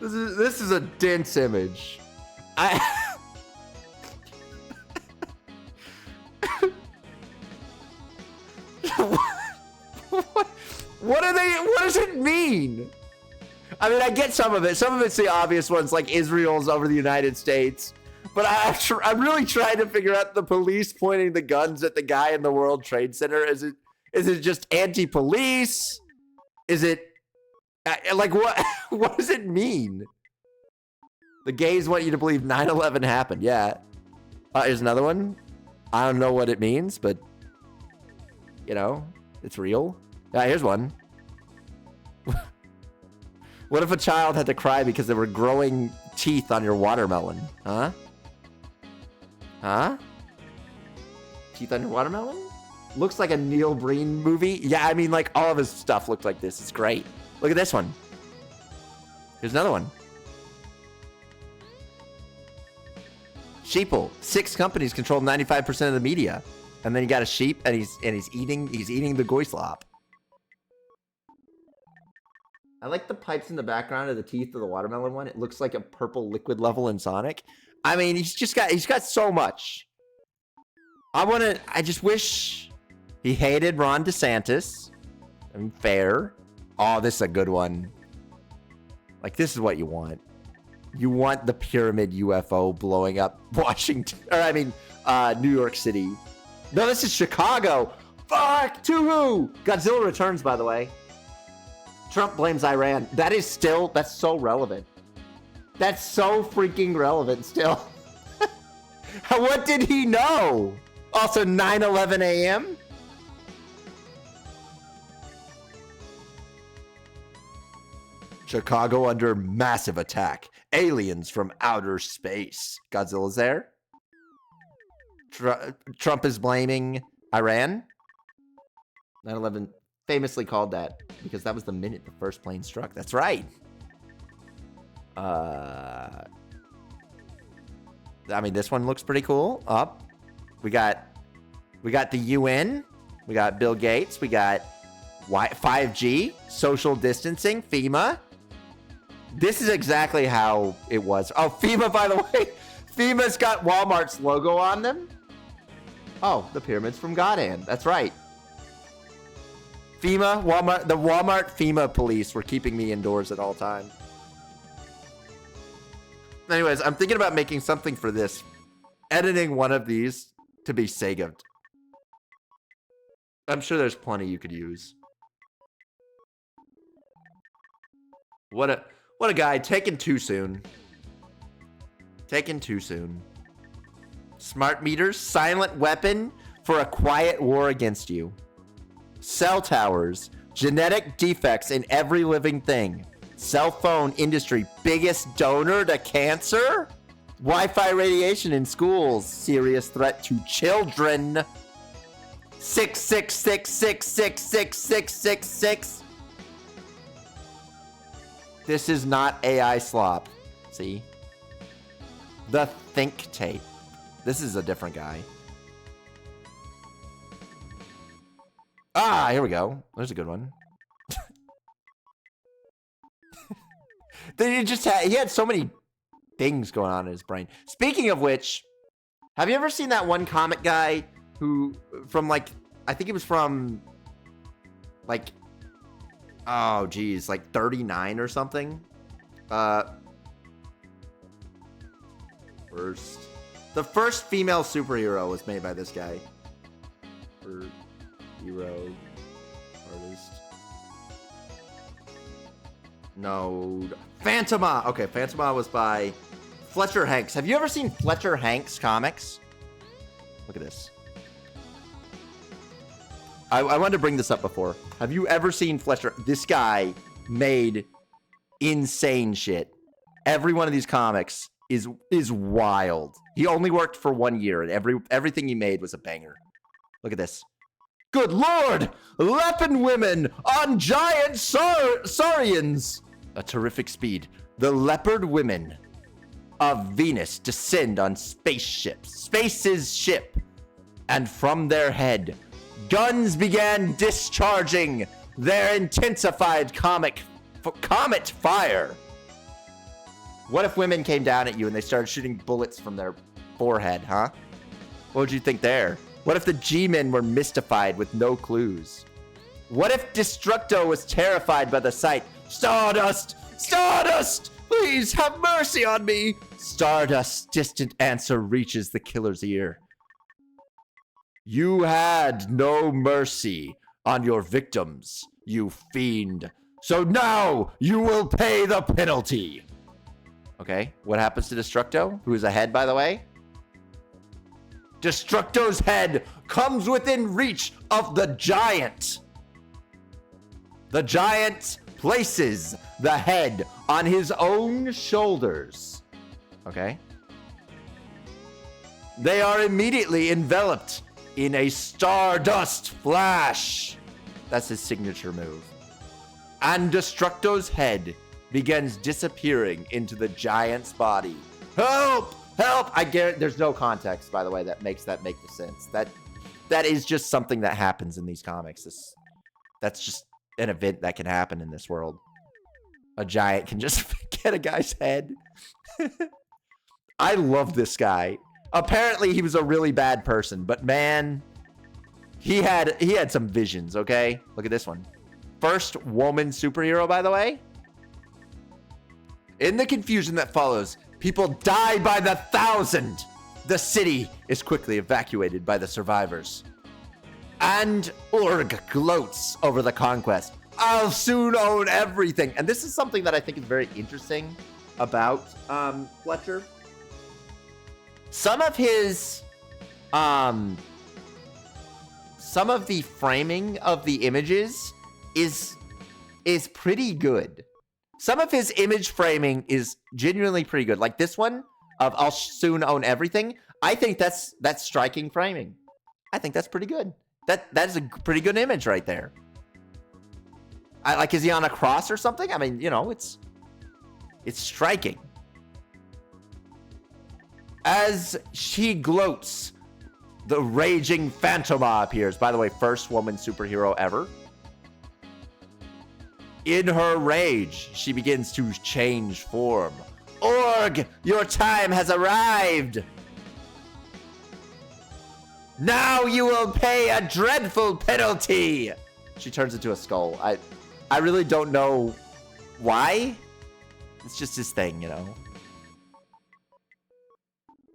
Speaker 1: This is a dense image. What does it mean? I mean, I get some of it. Some of it's the obvious ones, like Israel's over the United States. But I'm really trying to figure out the police pointing the guns at the guy in the World Trade Center. Is it just anti-police? Is it like what? What does it mean? The gays want you to believe 9/11 happened. Yeah. Here's another one. I don't know what it means, but you know, it's real. Yeah, here's one. What if a child had to cry because there were growing teeth on your watermelon? Huh? Huh? Teeth on your watermelon? Looks like a Neil Breen movie. Yeah, I mean, like, all of his stuff looked like this. It's great. Look at this one. Here's another one. Sheeple. 6 companies control 95% of the media. And then you got a sheep, and he's eating the goislop. I like the pipes in the background of the teeth of the watermelon one. It looks like a purple liquid level in Sonic. I mean, he's got so much. I just wish he hated Ron DeSantis. I mean, fair. Oh, this is a good one. Like, this is what you want. You want the pyramid UFO blowing up Washington, or I mean, New York City. No, this is Chicago. Fuck, Tuhu. Godzilla Returns, by the way. Trump blames Iran. That's so relevant. That's so freaking relevant still. What did he know? Also 9/11 a.m.? Chicago under massive attack Aliens from outer space. Godzilla's there. Trump is blaming Iran. 9/11 famously called that because that was the minute the first plane struck. That's right. I mean, this one looks pretty cool. Up. We got the UN. We got Bill Gates. We got 5G, social distancing, FEMA. This is exactly how it was. Oh, FEMA, by the way. FEMA's got Walmart's logo on them. Oh, the pyramids from Godhand. That's right. FEMA, Walmart, the Walmart FEMA police were keeping me indoors at all times. Anyways, I'm thinking about making something for this. Editing one of these to be Sega. I'm sure there's plenty you could use. What a guy. Taken too soon. Taken too soon. Smart meters, silent weapon for a quiet war against you. Cell towers, genetic defects in every living thing. Cell phone industry, biggest donor to cancer? Wi-Fi radiation in schools, serious threat to children. 666666666. This is not AI slop. See? The think tape. This is a different guy. Ah, here we go. There's a good one. He had so many things going on in his brain. Speaking of which, have you ever seen that one comic guy who, from like, I think he was from like, oh geez, like 39 or something? The first female superhero was made by this guy. Or hero, artist. No, Phantoma. Okay, Phantoma was by Fletcher Hanks. Have you ever seen Fletcher Hanks comics? Look at this. I wanted to bring this up before. Have you ever seen Fletcher? This guy made insane shit. Every one of these comics is wild. He only worked for 1 year, and everything he made was a banger. Look at this. Good lord! Leopard women on giant saurians! A terrific speed. The leopard women of Venus descend on spaceships. Space's ship. And from their head, guns began discharging their intensified comet fire. What if women came down at you and they started shooting bullets from their forehead, huh? What would you think there? What if the G-men were mystified with no clues? What if Destructo was terrified by the sight? Stardust! Stardust! Please have mercy on me! Stardust's distant answer reaches the killer's ear. You had no mercy on your victims, you fiend. So now you will pay the penalty. Okay, what happens to Destructo? Who is ahead, by the way? Destructo's head comes within reach of the giant. The giant places the head on his own shoulders. Okay. They are immediately enveloped in a stardust flash. That's his signature move. And Destructo's head begins disappearing into the giant's body. Help! Help! I guarantee there's no context, by the way, that makes that make sense. That is just something that happens in these comics. That's just an event that can happen in this world. A giant can just get a guy's head. I love this guy. Apparently he was a really bad person, but man, he had some visions, okay? Look at this one. First woman superhero, by the way. In the confusion that follows, people die by the thousand. The city is quickly evacuated by the survivors. And Urg gloats over the conquest. I'll soon own everything. And this is something that I think is very interesting about Fletcher. Some of his some of the framing of the images is pretty good. Some of his image framing is genuinely pretty good. Like this one of I'll soon own everything. I think that's striking framing. I think that's pretty good. That is a pretty good image right there. Like, is he on a cross or something? I mean, you know, it's striking. As she gloats, the raging Phantoma appears. By the way, first woman superhero ever. In her rage, she begins to change form. Org, your time has arrived. Now you will pay a dreadful penalty. She turns into a skull. I really don't know why. It's just his thing, you know.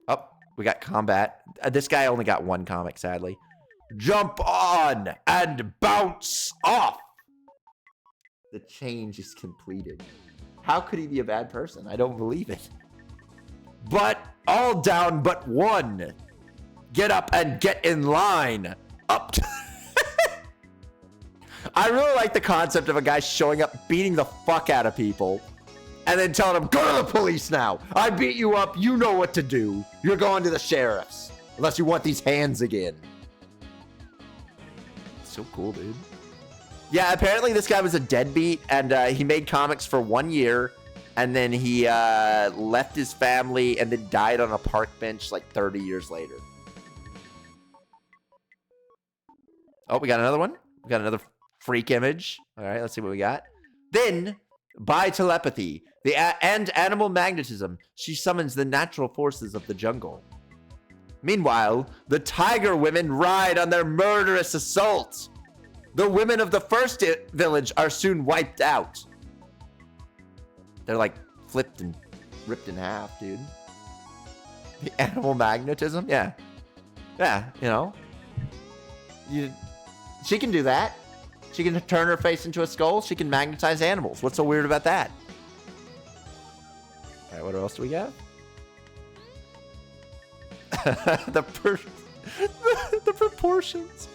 Speaker 1: Oh, we got combat. This guy only got one comic, sadly. Jump on and bounce off. The change is completed. How could he be a bad person? I don't believe it. But all down but one. Get up and get in line. Up to I really like the concept of a guy showing up, beating the fuck out of people, and then telling them, go to the police now. I beat you up. You know what to do. You're going to the sheriff's. Unless you want these hands again. So cool, dude. Yeah, apparently this guy was a deadbeat, and he made comics for 1 year, and then he left his family and then died on a park bench like 30 years later. Oh, we got another one. We got another freak image. All right, let's see what we got. Then, by telepathy and animal magnetism, she summons the natural forces of the jungle. Meanwhile, the tiger women ride on their murderous assault. The women of the first village are soon wiped out. They're like flipped and ripped in half, dude. The animal magnetism? Yeah. Yeah, you know. She can do that. She can turn her face into a skull. She can magnetize animals. What's so weird about that? All right, what else do we got? the proportions.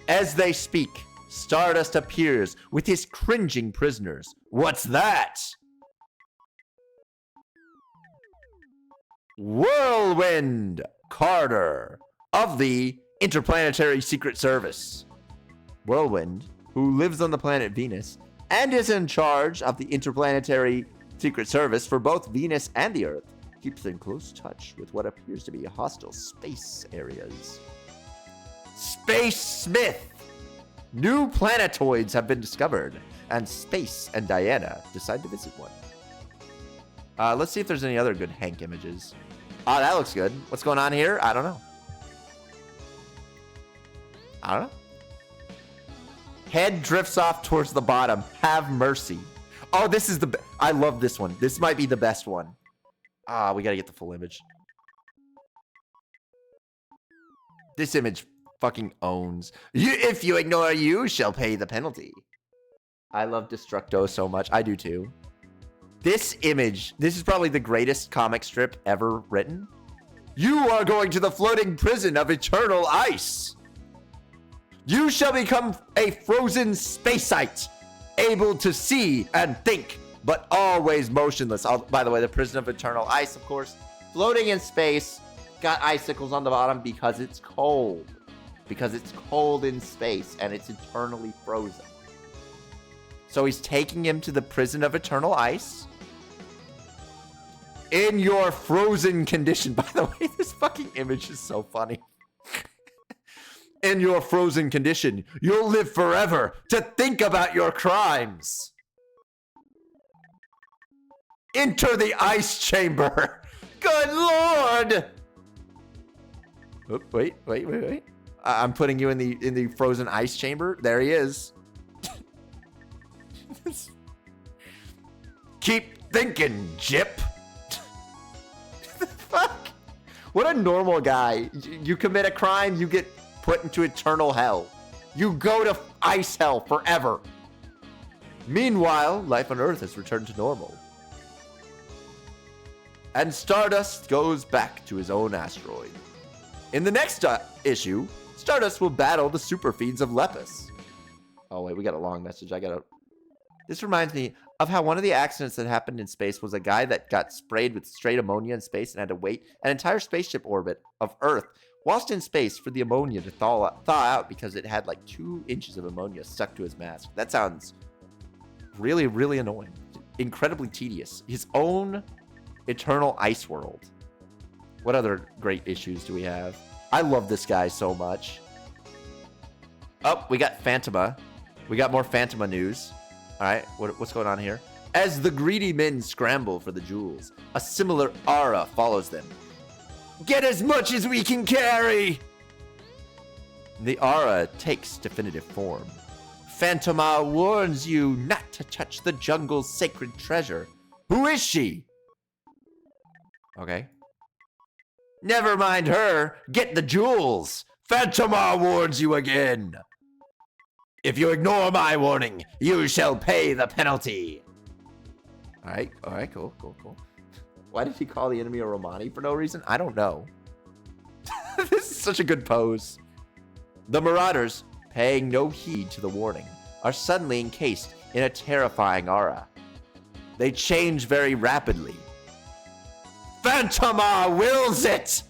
Speaker 1: As they speak, Stardust appears with his cringing prisoners. What's that? Whirlwind Carter of the Interplanetary Secret Service. Whirlwind, who lives on the planet Venus and is in charge of the Interplanetary Secret Service for both Venus and the Earth, keeps in close touch with what appears to be hostile space areas. Space Smith! New planetoids have been discovered, and Space and Diana decide to visit one. Let's see if there's any other good Hank images. Oh, that looks good. What's going on here? I don't know. Head drifts off towards the bottom. Have mercy. Oh, this is I love this one. This might be the best one. We gotta get the full image. This image fucking owns. If you ignore, you shall pay the penalty. I love Destructo so much. I do too. This image, this is probably the greatest comic strip ever written. You are going to the floating prison of eternal ice. You shall become a frozen spaceite, able to see and think, but always motionless. By the way, the prison of eternal ice, of course, floating in space, got icicles on the bottom because it's cold. Because it's cold in space and it's eternally frozen. So he's taking him to the prison of eternal ice. In your frozen condition. By the way, this fucking image is so funny. In your frozen condition, you'll live forever to think about your crimes. Enter the ice chamber. Good lord. Oh, wait. I'm putting you in the frozen ice chamber. There he is. Keep thinking, Jip. Fuck. What a normal guy. You commit a crime, you get put into eternal hell. You go to ice hell forever. Meanwhile, life on Earth has returned to normal. And Stardust goes back to his own asteroid. In the next issue, Stardust will battle the super fiends of Lepus. Oh wait, we got a long message. This reminds me, of how one of the accidents that happened in space was a guy that got sprayed with straight ammonia in space and had to wait an entire spaceship orbit of Earth whilst in space for the ammonia to thaw out because it had like 2 inches of ammonia stuck to his mask. That sounds really, really annoying. Incredibly tedious. His own eternal ice world. What other great issues do we have? I love this guy so much. Oh, we got Phantoma. We got more Phantoma news. All right, what's going on here? As the greedy men scramble for the jewels, a similar aura follows them. Get as much as we can carry! The aura takes definitive form. Phantoma warns you not to touch the jungle's sacred treasure. Who is she? Okay. Never mind her. Get the jewels. Phantoma warns you again. If you ignore my warning, you shall pay the penalty. All right, cool. Why did he call the enemy a Romani for no reason? I don't know. This is such a good pose. The Marauders, paying no heed to the warning, are suddenly encased in a terrifying aura. They change very rapidly. Phantoma wills it!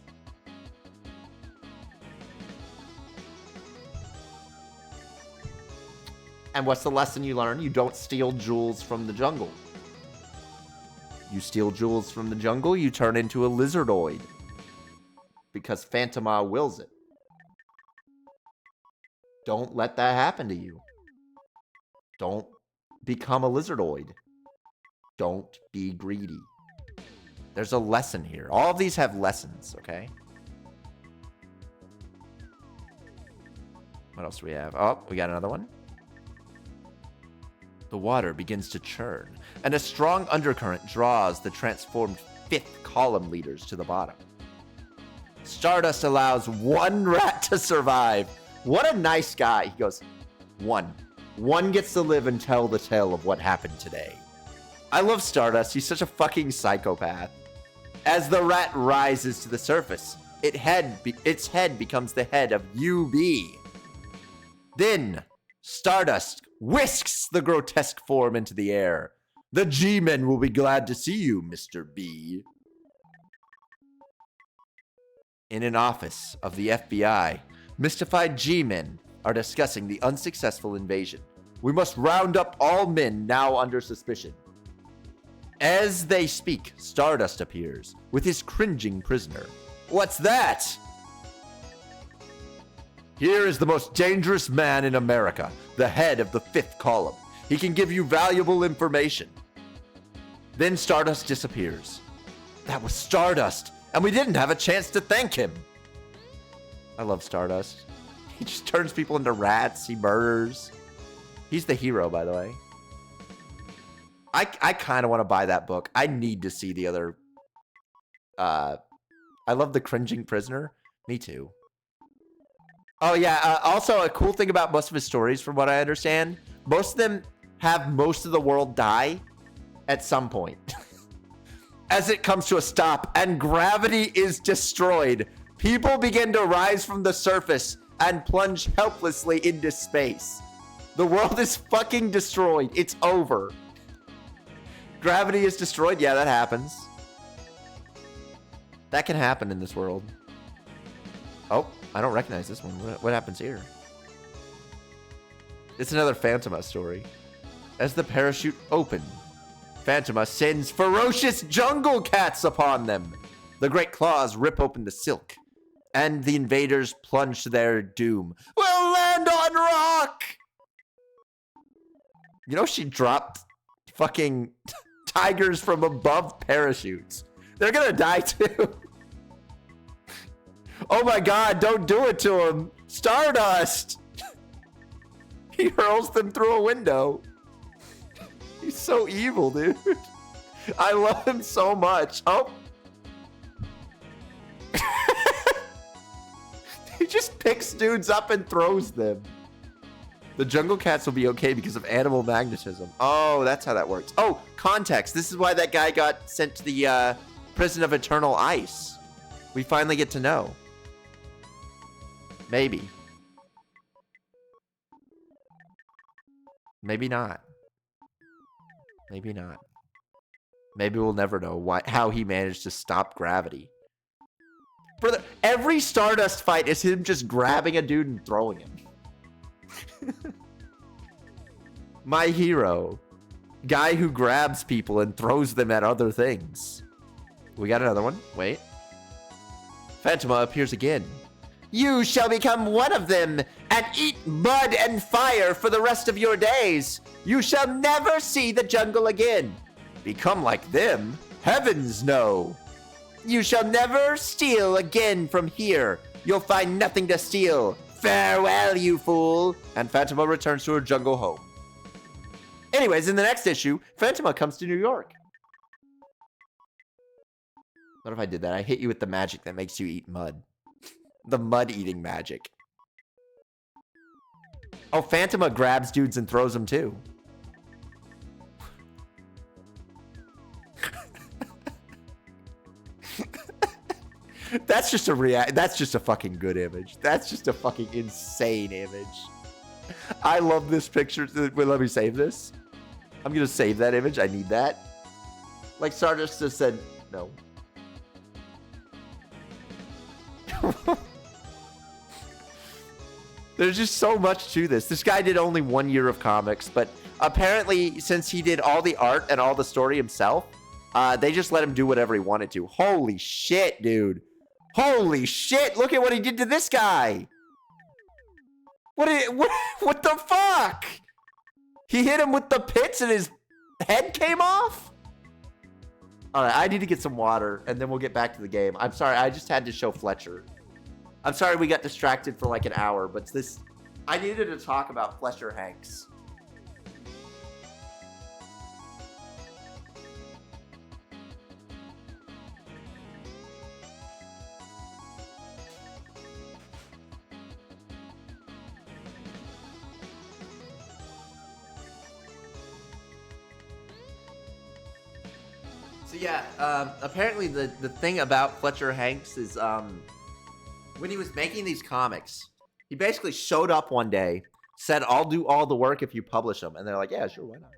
Speaker 1: And what's the lesson you learn? You don't steal jewels from the jungle. You steal jewels from the jungle, you turn into a lizardoid. Because Phantoma wills it. Don't let that happen to you. Don't become a lizardoid. Don't be greedy. There's a lesson here. All of these have lessons, okay? What else do we have? Oh, we got another one. The water begins to churn, and a strong undercurrent draws the transformed 5th column leaders to the bottom. Stardust allows 1 rat to survive. What a nice guy. He goes, 1. 1 gets to live and tell the tale of what happened today. I love Stardust. He's such a fucking psychopath. As the rat rises to the surface, its head becomes the head of UB. Then, Stardust whisks the grotesque form into the air. The G-Men will be glad to see you, Mr. B. In an office of the FBI, mystified G-Men are discussing the unsuccessful invasion. We must round up all men now under suspicion. As they speak, Stardust appears with his cringing prisoner. What's that? Here is the most dangerous man in America, the head of the 5th column. He can give you valuable information. Then Stardust disappears. That was Stardust, and we didn't have a chance to thank him. I love Stardust. He just turns people into rats. He murders. He's the hero, by the way. I kind of want to buy that book. I need to see the other. I love the cringing prisoner. Me too. Oh yeah. Also, a cool thing about most of his stories, from what I understand, most of them have most of the world die at some point. As it comes to a stop and gravity is destroyed, people begin to rise from the surface and plunge helplessly into space. The world is fucking destroyed. It's over. Gravity is destroyed. Yeah, that happens. That can happen in this world. Oh, I don't recognize this one. What happens here? It's another Phantoma story. As the parachute opened, Phantoma sends ferocious jungle cats upon them. The great claws rip open the silk, and the invaders plunge to their doom. We'll land on rock! You know, she dropped fucking tigers from above parachutes. They're gonna die too. Oh my god, don't do it to him. Stardust! He hurls them through a window. He's so evil, dude. I love him so much. Oh. He just picks dudes up and throws them. The jungle cats will be okay because of animal magnetism. Oh, that's how that works. Oh, context. This is why that guy got sent to the prison of eternal ice. We finally get to know. Maybe. Maybe not. Maybe not. Maybe we'll never know how he managed to stop gravity. Brother, every Stardust fight is him just grabbing a dude and throwing him. My hero. Guy who grabs people and throws them at other things. We got another one. Wait. Phantoma appears again. You shall become one of them and eat mud and fire for the rest of your days. You shall never see the jungle again. Become like them? Heavens no. You shall never steal again from here. You'll find nothing to steal. Farewell, you fool. And Phantoma returns to her jungle home. Anyways, in the next issue, Phantoma comes to New York. What if I did that? I hit you with the magic that makes you eat mud. The mud-eating magic. Oh, Phantoma grabs dudes and throws them too. That's just a fucking good image. That's just a fucking insane image. I love this picture. Wait, let me save this. I'm gonna save that image. I need that. Like Stardust just said, no. There's just so much to this. This guy did only 1 year of comics, but apparently since he did all the art and all the story himself, they just let him do whatever he wanted to. Holy shit, dude. Holy shit. Look at what he did to this guy. What the fuck? He hit him with the pits and his head came off? All right, I need to get some water and then we'll get back to the game. I'm sorry, I just had to show Fletcher. I'm sorry we got distracted for like an hour, but I needed to talk about Fletcher Hanks. So yeah, apparently the thing about Fletcher Hanks is when he was making these comics, he basically showed up one day, said, I'll do all the work if you publish them. And they're like, yeah, sure, why not?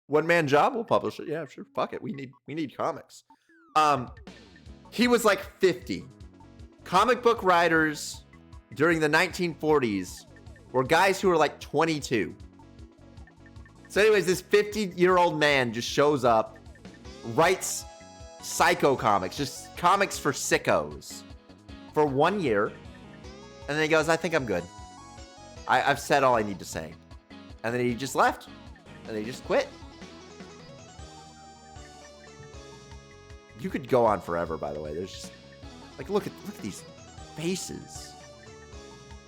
Speaker 1: One man job, we'll publish it. Yeah, sure, fuck it. We need comics. He was like 50. Comic book writers during the 1940s were guys who were like 22. So anyways, this 50-year-old man just shows up, writes psycho comics, just comics for sickos for 1 year. And then he goes, I think I'm good. I've said all I need to say. And then he just left. And he just quit. You could go on forever, by the way. There's just, like, look at these faces.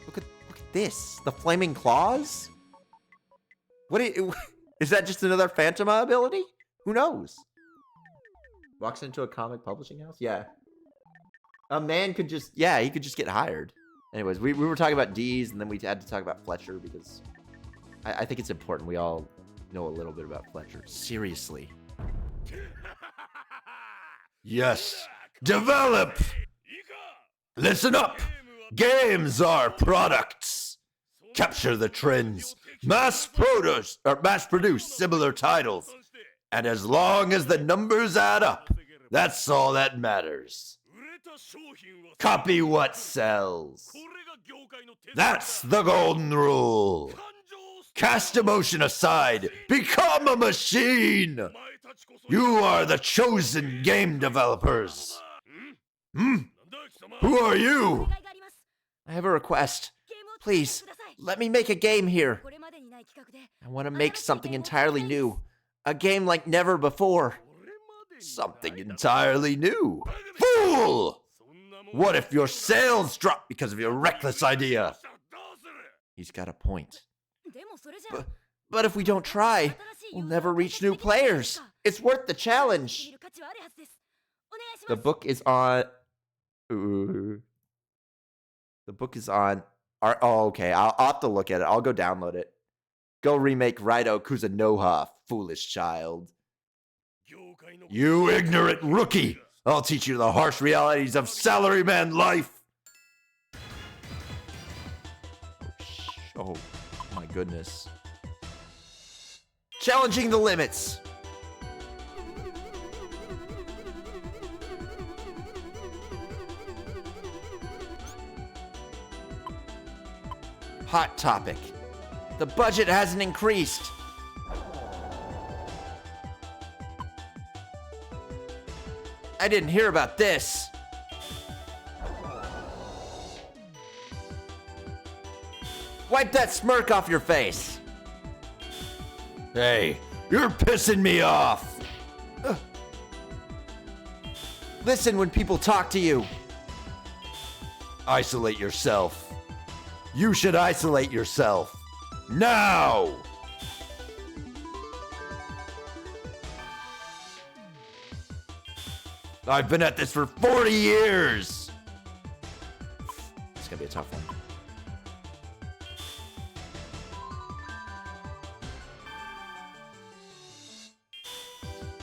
Speaker 1: Look at this. The flaming claws? Is that just another Phantoma ability? Who knows? Walks into a comic publishing house? Yeah. A man could just, he could just get hired. Anyways, we were talking about D's, and then we had to talk about Fletcher, because I think it's important we all know a little bit about Fletcher. Seriously. Yes. Develop! Listen up! Games are products! Capture the trends. Mass produce similar titles. And as long as the numbers add up, that's all that matters. Copy what sells. That's the golden rule. Cast emotion aside. Become a machine. You are the chosen game developers. Who are you? I have a request. Please, let me make a game here. I want to make something entirely new. A game like never before. Something entirely new. Fool! What if your sales drop because of your reckless idea? He's got a point. But if we don't try, we'll never reach new players. It's worth the challenge. The book is on... Ooh. The book is on... Oh, okay. I'll have to look at it. I'll go download it. Go remake Raido Kuzunoha, foolish child. You ignorant rookie! I'll teach you the harsh realities of salaryman life! Oh, my goodness. Challenging the limits. Hot topic. The budget hasn't increased. I didn't hear about this. Wipe that smirk off your face. Hey, you're pissing me off. Ugh. Listen when people talk to you. Isolate yourself. You should isolate yourself. Now! I've been at this for 40 years. It's gonna be a tough one.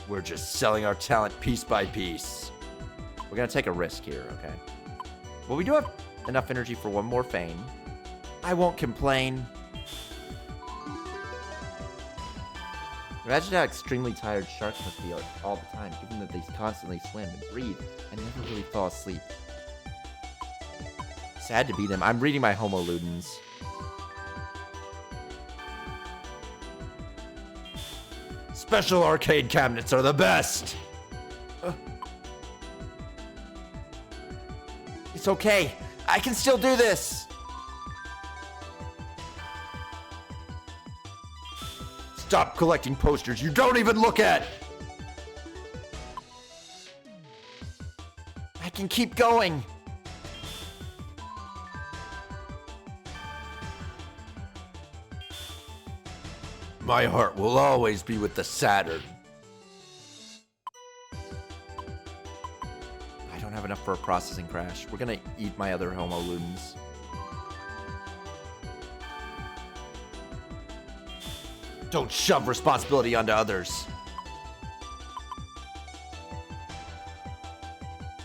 Speaker 1: We're just selling our talent piece by piece. We're gonna take a risk here, okay? Well, we do have enough energy for one more fame. I won't complain. Imagine how extremely tired sharks must be all the time, given that they constantly swim and breathe and never really fall asleep. Sad to be them. I'm reading my Homo Ludens. Special arcade cabinets are the best! It's okay. I can still do this! Stop collecting posters you don't even look at! I can keep going! My heart will always be with the Saturn. I don't have enough for a processing crash. We're gonna eat my other Homo Ludens. Don't shove responsibility onto others.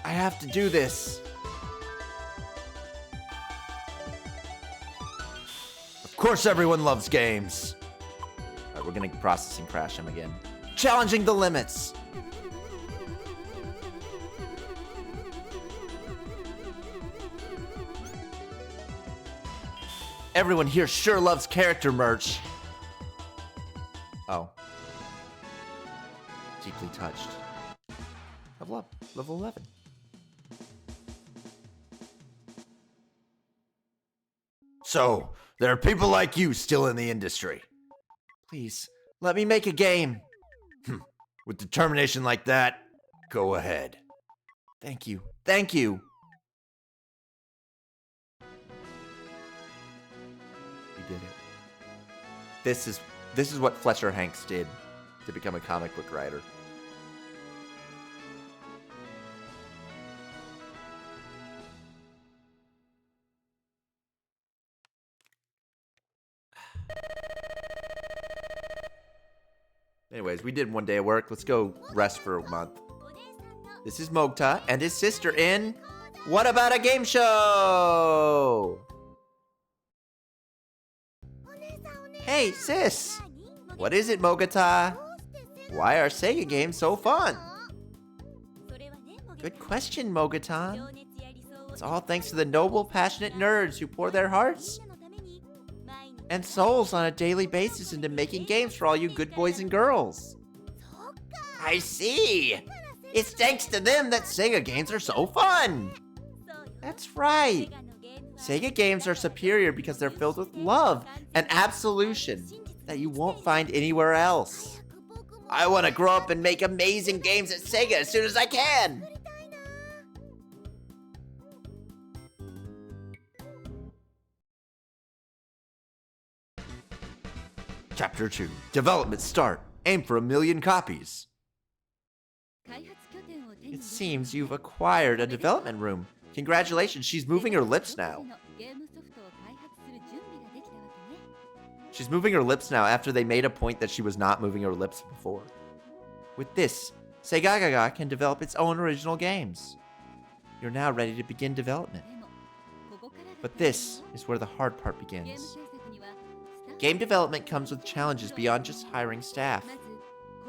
Speaker 1: I have to do this. Of course everyone loves games. All right, we're gonna processing crash him again. Challenging the limits. Everyone here sure loves character merch. Oh. Deeply touched. Level up. Level 11. So, there are people like you still in the industry. Please, let me make a game. With determination like that, go ahead. Thank you. Thank you. We did it. This is what Fletcher Hanks did to become a comic book writer. Anyways, we did one day of work. Let's go rest for a month. This is Mogta and his sister in What About a Game Show? Hey, sis! What is it, Mogata? Why are Sega games so fun? Good question, Mogata. It's all thanks to the noble, passionate nerds who pour their hearts and souls on a daily basis into making games for all you good boys and girls. I see! It's thanks to them that Sega games are so fun! That's right! Sega games are superior because they're filled with love and absolution that you won't find anywhere else. I want to grow up and make amazing games at Sega as soon as I can! Chapter 2. Development start. Aim for 1 million copies. It seems you've acquired a development room. Congratulations, she's moving her lips now. She's moving her lips now after they made a point that she was not moving her lips before. With this, Segagaga can develop its own original games. You're now ready to begin development. But this is where the hard part begins. Game development comes with challenges beyond just hiring staff.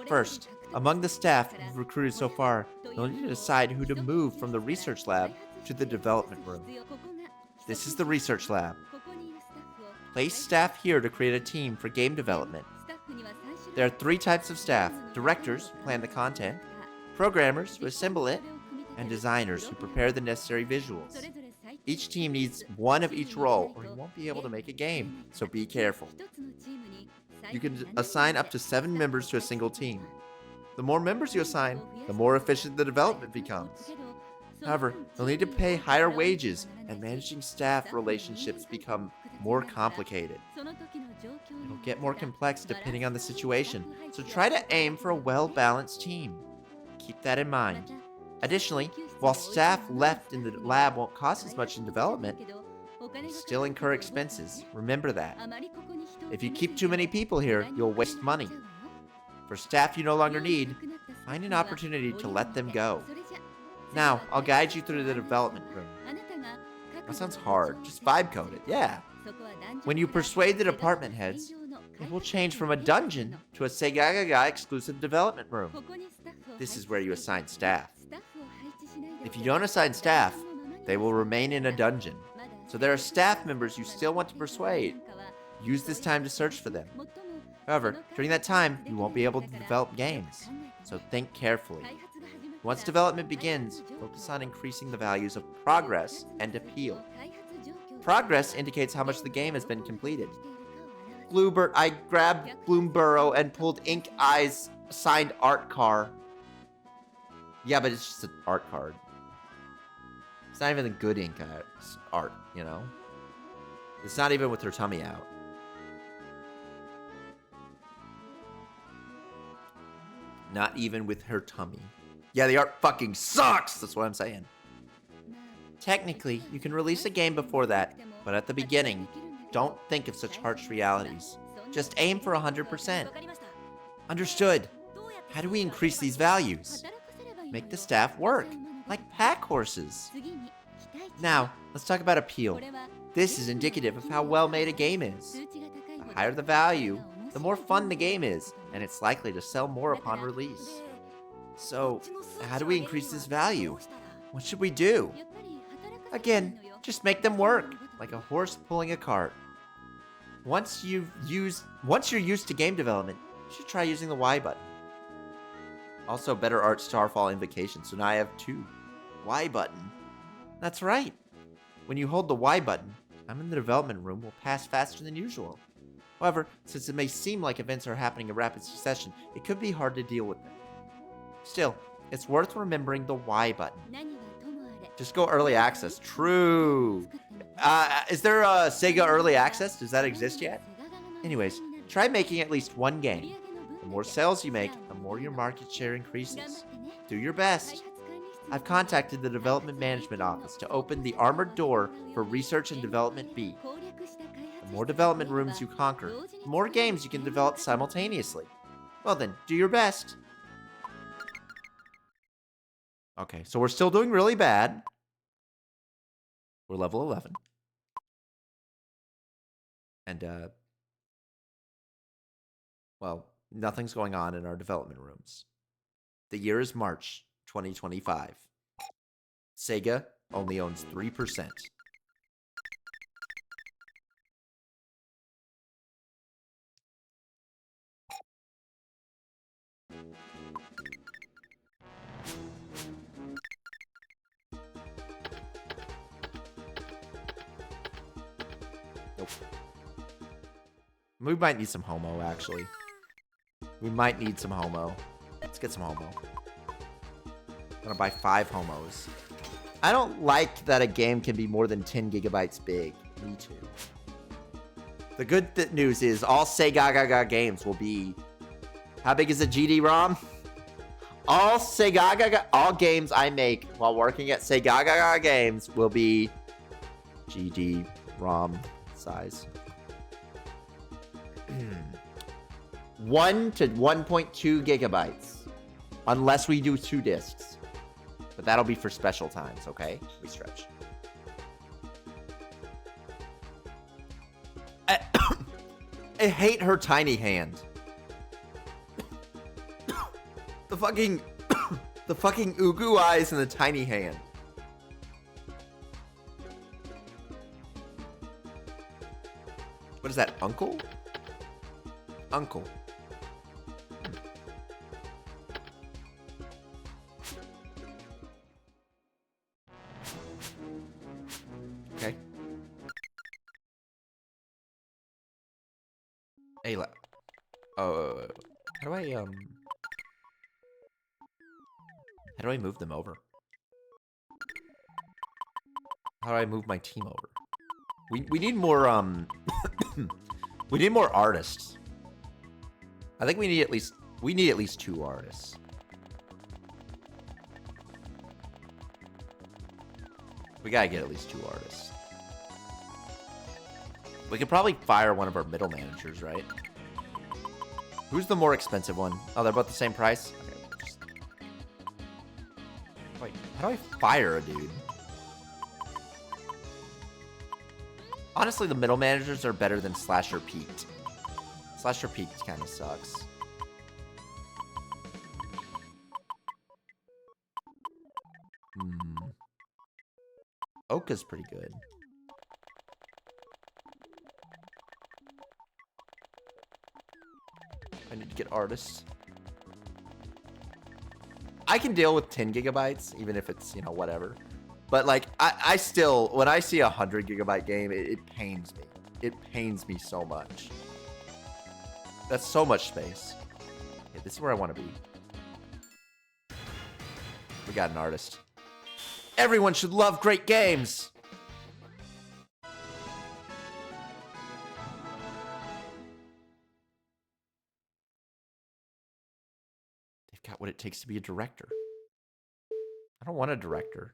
Speaker 1: First, among the staff you've recruited so far, you'll need to decide who to move from the research lab to the development room. This is the research lab. Place staff here to create a team for game development. There are 3 types of staff: directors who plan the content, programmers who assemble it, and designers who prepare the necessary visuals. Each team needs one of each role, or you won't be able to make a game, so be careful. You can assign up to 7 members to a single team. The more members you assign, the more efficient the development becomes. However, you'll need to pay higher wages, and managing staff relationships become more complicated. It'll get more complex depending on the situation, so try to aim for a well-balanced team. Keep that in mind. Additionally, while staff left in the lab won't cost as much in development, they still incur expenses. Remember that. If you keep too many people here, you'll waste money. For staff you no longer need, find an opportunity to let them go. Now, I'll guide you through the development room. That sounds hard. Just vibe code it, yeah. When you persuade the department heads, it will change from a dungeon to a Segagaga exclusive development room. This is where you assign staff. If you don't assign staff, they will remain in a dungeon. So there are staff members you still want to persuade. Use this time to search for them. However, during that time, you won't be able to develop games. So think carefully. Once development begins, focus on increasing the values of progress and appeal. Progress indicates how much the game has been completed. I grabbed Bloomburrow and pulled Ink Eye's signed art card. Yeah, but it's just an art card. It's not even the good Ink Eye's art, you know? It's not even with her tummy out. Not even with her tummy. Yeah, the art fucking sucks! That's what I'm saying. Technically, you can release a game before that, but at the beginning, don't think of such harsh realities. Just aim for 100%. Understood. How do we increase these values? Make the staff work, like pack horses. Now, let's talk about appeal. This is indicative of how well made a game is. The higher the value, the more fun the game is, and it's likely to sell more upon release. So, how do we increase this value? What should we do? Again, just make them work, like a horse pulling a cart. Once you're used to game development, you should try using the Y button. Also, better art Starfall Invocation, so now I have 2. Y button. That's right. When you hold the Y button, time in the development room will pass faster than usual. However, since it may seem like events are happening in rapid succession, it could be hard to deal with them. Still, it's worth remembering the Y button. Just go early access. True. Is there a Sega early access? Does that exist yet? Anyways, try making at least one game. The more sales you make, the more your market share increases. Do your best. I've contacted the Development Management Office to open the armored door for Research and Development B. The more development rooms you conquer, the more games you can develop simultaneously. Well then, do your best. Okay, so we're still doing really bad. We're level 11. And, well, nothing's going on in our development rooms. The year is March 2025. Sega only owns 3%. Nope. We might need some homo, actually. We might need some homo. Let's get some homo. I'm gonna buy 5 homos. I don't like that a game can be more than 10 gigabytes big. Me too. The good news is all Segagaga games will be... How big is a GD-ROM? All Segagaga... All games I make while working at Segagaga Games will be GD-ROM size. 1 to 1.2 gigabytes. Unless we do 2 discs. But that'll be for special times, okay? We stretch. I hate her tiny hand. The fucking the fucking Ugu eyes and the tiny hand. What is that, uncle? Uncle. Okay. Hey, how do I move them over? How do I move my team over? We need more we need more artists. I think we need at least 2 artists. We gotta get at least 2 artists. We could probably fire one of our middle managers, right? Who's the more expensive one? Oh, they're both the same price? Okay, wait, how do I fire a dude? Honestly, the middle managers are better than Slasher Peaked. Slasher Peaked kind of sucks. Oka's pretty good. I need to get artists. I can deal with 10 gigabytes, even if it's, you know, whatever. But, like, I still, when I see a 100 gigabyte game, it pains me. It pains me so much. That's so much space. Okay, this is where I want to be. We got an artist. Everyone should love great games. They've got what it takes to be a director. I don't want a director.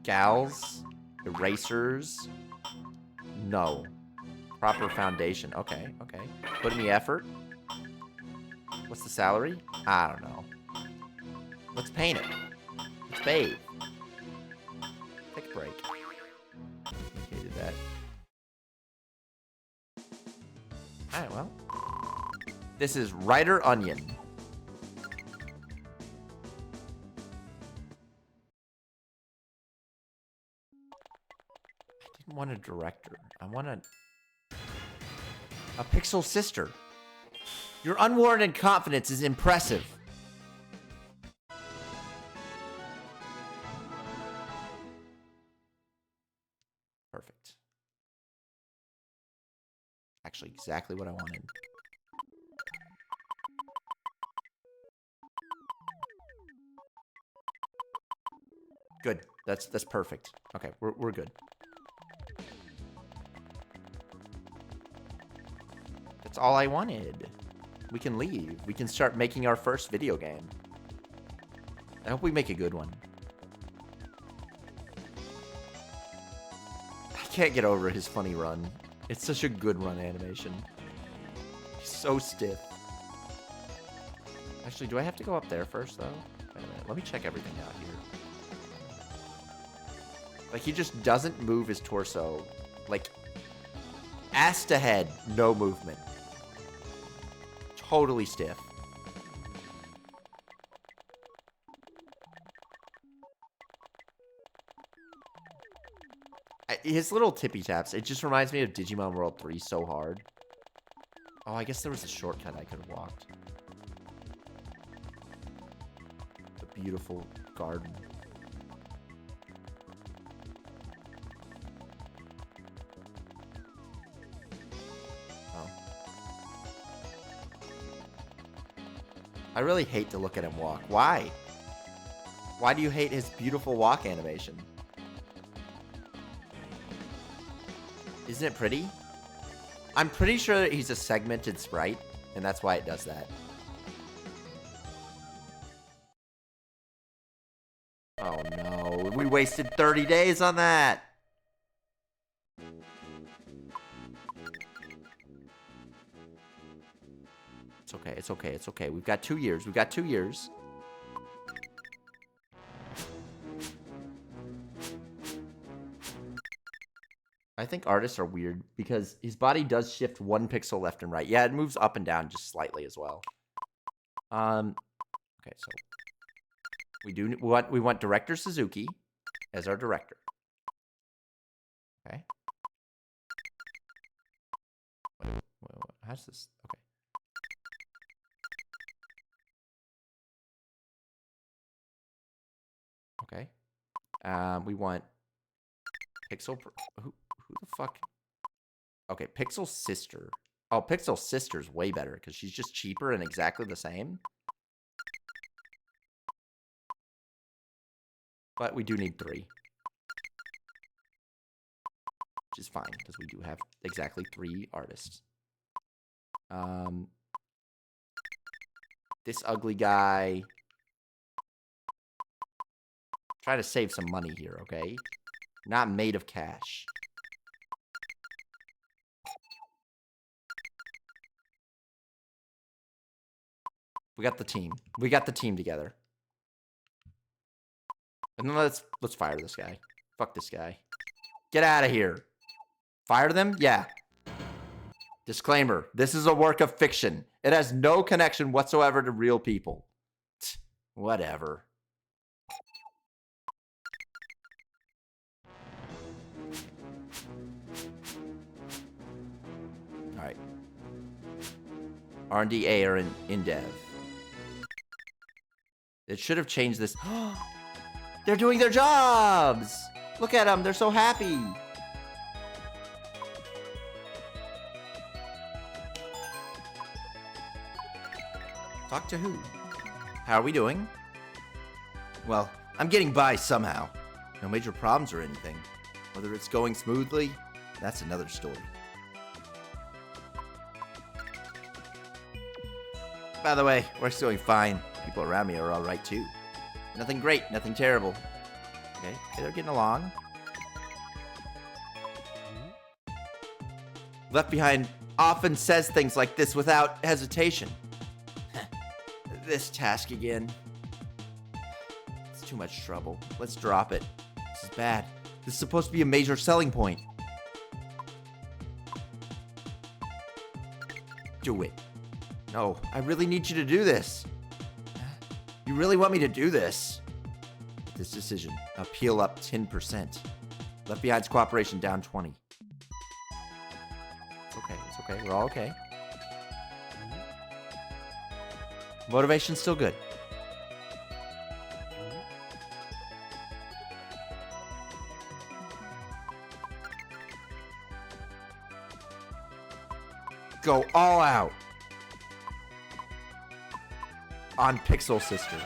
Speaker 1: Gals, erasers. No. Proper foundation. Okay, okay. Put in the effort. What's the salary? I don't know. Let's paint it. Let's bathe. Take a break. Okay, did that. Alright, well. This is Writer Onion. I didn't want a director. I want a pixel sister. Your unwarranted confidence is impressive. Perfect. Actually, exactly what I wanted. Good. That's perfect. Okay, we're good. That's all I wanted. We can leave. We can start making our first video game. I hope we make a good one. I can't get over his funny run. It's such a good run animation. He's so stiff. Actually, do I have to go up there first, though? Wait a minute. Let me check everything out here. Like, he just doesn't move his torso. Like, ass to head, no movement. Totally stiff. His little tippy taps, it just reminds me of Digimon World 3 so hard. Oh, I guess there was a shortcut I could have walked. The beautiful garden. Oh. I really hate to look at him walk. Why? Why do you hate his beautiful walk animation? Isn't it pretty? I'm pretty sure that he's a segmented sprite, and that's why it does that. Oh no, we wasted 30 days on that! It's okay, it's okay, it's okay. We've got 2 years, we've got 2 years. think artists are weird because his body does shift 1 pixel left and right. Yeah, it moves up and down just slightly as well. Okay, so we want director Suzuki as our director. Okay. Wait, how's this? Okay. Okay. We want Pixel. Who the fuck? Okay, Pixel Sister. Oh, Pixel Sister's way better because she's just cheaper and exactly the same. But we do need 3. Which is fine because we do have exactly 3 artists. This ugly guy. Try to save some money here, okay? Not made of cash. We got the team. We got the team together. And then let's fire this guy. Fuck this guy. Get out of here. Fire them? Yeah. Disclaimer. This is a work of fiction. It has no connection whatsoever to real people. Whatever. All right. R&D A are in dev. It should have changed this. They're doing their jobs. Look at them. They're so happy. Talk to who? How are we doing? Well, I'm getting by somehow. No major problems or anything. Whether it's going smoothly, that's another story. By the way, work's going fine. People around me are all right too. Nothing great, nothing terrible. Okay, they're getting along. Left Behind often says things like this without hesitation. This task again. It's too much trouble. Let's drop it. This is bad. This is supposed to be a major selling point. Do it. No, I really need you to do this. You really want me to do this? This decision. Appeal up 10%. Left Behind's cooperation down 20. It's okay. It's okay. We're all okay. Motivation's still good. Go all out on Pixel Sister.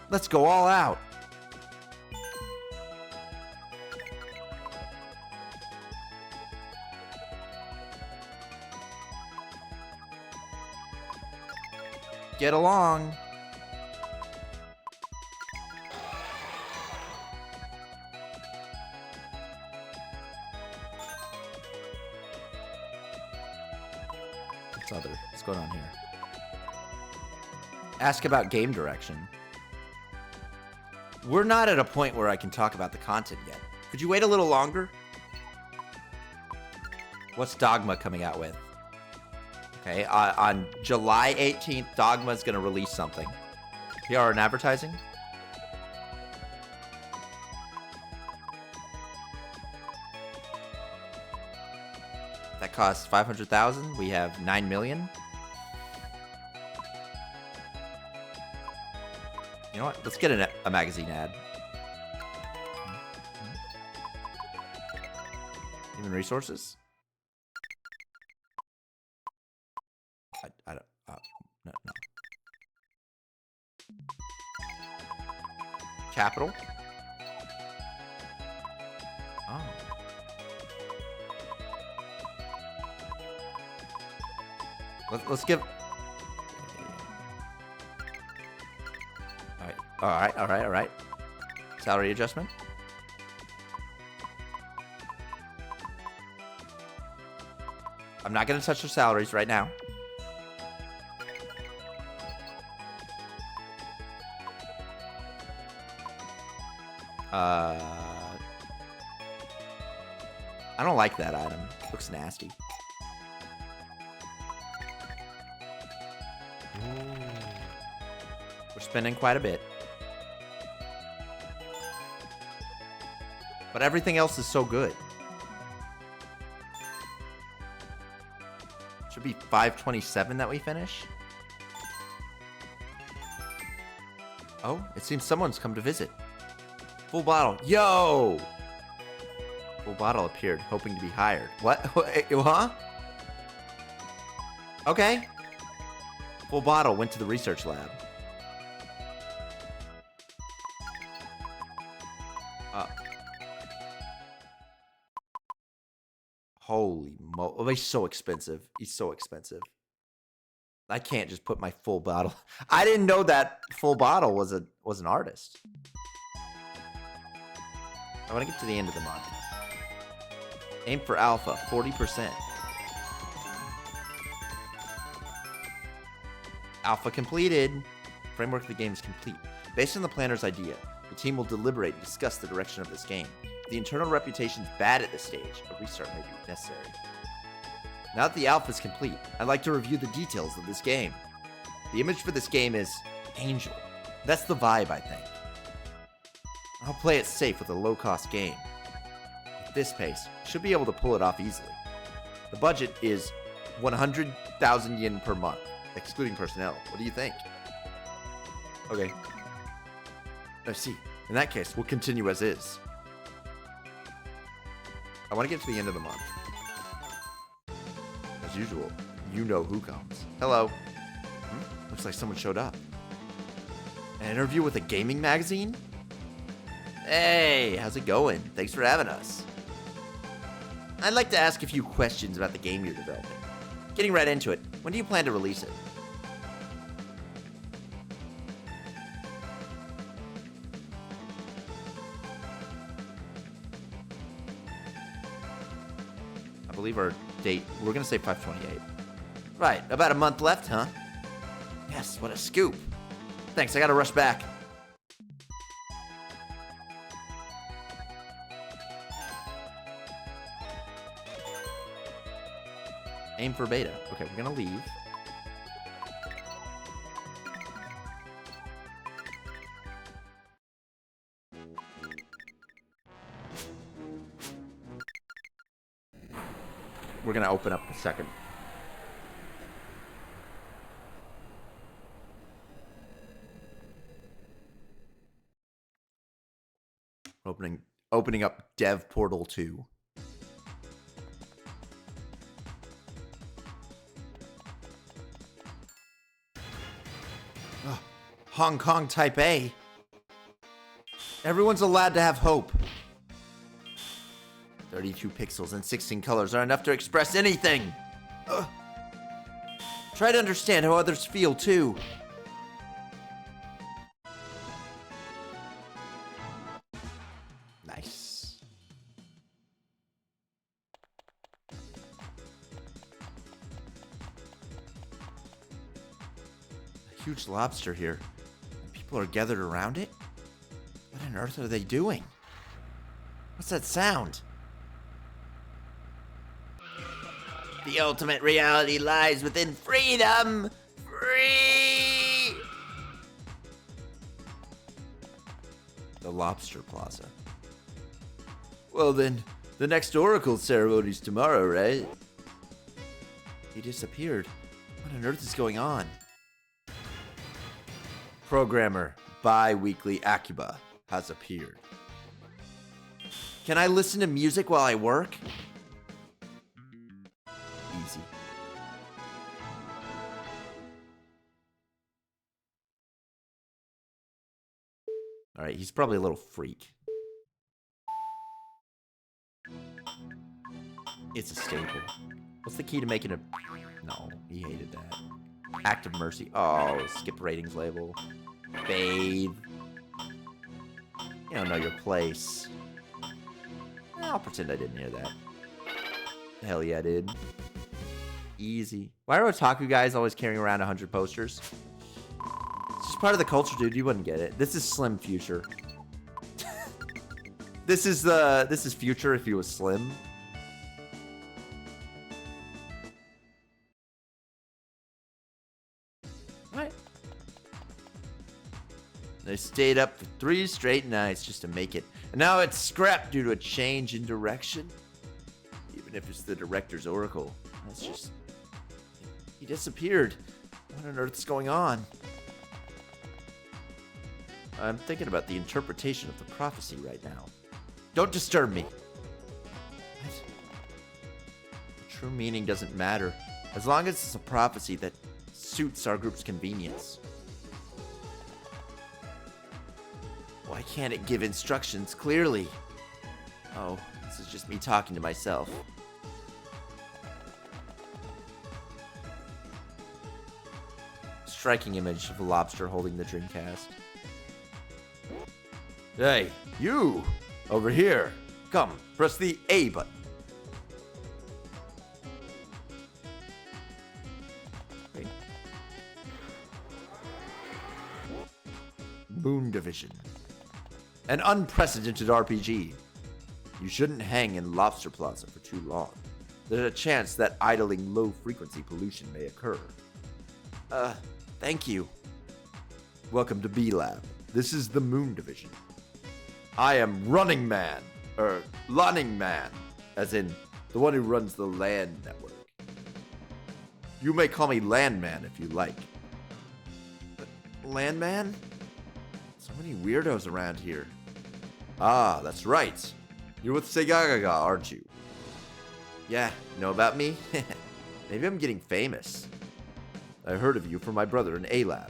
Speaker 1: Let's go all out. Get along. What's going on here? Ask about game direction. We're not at a point where I can talk about the content yet. Could you wait a little longer? What's Dogma coming out with? Okay, on July 18th, Dogma's going to release something. PR and advertising? That costs 500,000. We have 9 million. You know what? Let's get a magazine ad. Human resources? I don't. No. Capital? Oh. Let's give. All right. Salary adjustment. I'm not going to touch their salaries right now. I don't like that item. Looks nasty. Ooh. We're spending quite a bit. But everything else is so good. Should be 527 that we finish. Oh, it seems someone's come to visit. Full bottle. Yo! Full bottle appeared, hoping to be hired. What? Huh? Okay. Full bottle went to the research lab. Holy mo! Oh, he's so expensive. He's so expensive. I can't just put my full bottle. I didn't know that full bottle was an artist. I want to get to the end of the month. Aim for alpha, 40%. Alpha completed. Framework of the game is complete. Based on the planner's idea, the team will deliberate and discuss the direction of this game. If the internal reputation is bad at this stage, a restart may be necessary. Now that the alpha is complete, I'd like to review the details of this game. The image for this game is Angel. That's the vibe, I think. I'll play it safe with a low-cost game. At this pace, should be able to pull it off easily. The budget is 100,000 yen per month, excluding personnel. What do you think? Okay. I see. In that case, we'll continue as is. I want to get to the end of the month. As usual, you know who comes. Hello. Looks like someone showed up. An interview with a gaming magazine? Hey, how's it going? Thanks for having us. I'd like to ask a few questions about the game you're developing. Getting right into it, when do you plan to release it? I believe our date, we're going to say 5/28. Right, about a month left, huh? Yes, what a scoop. Thanks, I gotta rush back. Aim for beta. Okay, we're gonna leave. We're gonna open up the second. Opening up Dev Portal 2. Ugh. Hong Kong Type A. Everyone's allowed to have hope. 32 pixels and 16 colors are enough to express anything. Ugh. Try to understand how others feel too. Nice. A huge lobster here. People are gathered around it? What on earth are they doing? What's that sound? The ultimate reality lies within freedom! Free! The Lobster Plaza. Well then, the next Oracle ceremony's tomorrow, right? He disappeared. What on earth is going on? Programmer Bi-Weekly Akuba has appeared. Can I listen to music while I work? Easy. Alright, he's probably a little freak. It's a staple. What's the key to making a... No, he hated that. Act of mercy. Oh, skip ratings label. Bathe. You don't know your place. I'll pretend I didn't hear that. Hell yeah, I did. Easy. Why are otaku guys always carrying around 100 posters? It's just part of the culture, dude. You wouldn't get it. This is Slim Future. This is future if he was slim. I stayed up for 3 straight nights just to make it. And now it's scrapped due to a change in direction. Even if it's the director's oracle. That's just... He disappeared. What on earth is going on? I'm thinking about the interpretation of the prophecy right now. Don't disturb me. What? The true meaning doesn't matter, as long as it's a prophecy that suits our group's convenience. Why can't it give instructions clearly? Oh, this is just me talking to myself. Striking image of a lobster holding the Dreamcast. Hey, you! Over here! Come, press the A button. Okay. Moon Division. An unprecedented RPG. You shouldn't hang in Lobster Plaza for too long. There's a chance that idling low-frequency pollution may occur. Thank you. Welcome to B-Lab. This is the Moon Division. I am Running Man, or Lunning Man, as in the one who runs the LAN network. You may call me Landman if you like. But Landman? So many weirdos around here. Ah, that's right. You're with Segagaga, aren't you? Yeah, know about me? Maybe I'm getting famous. I heard of you from my brother in A-Lab.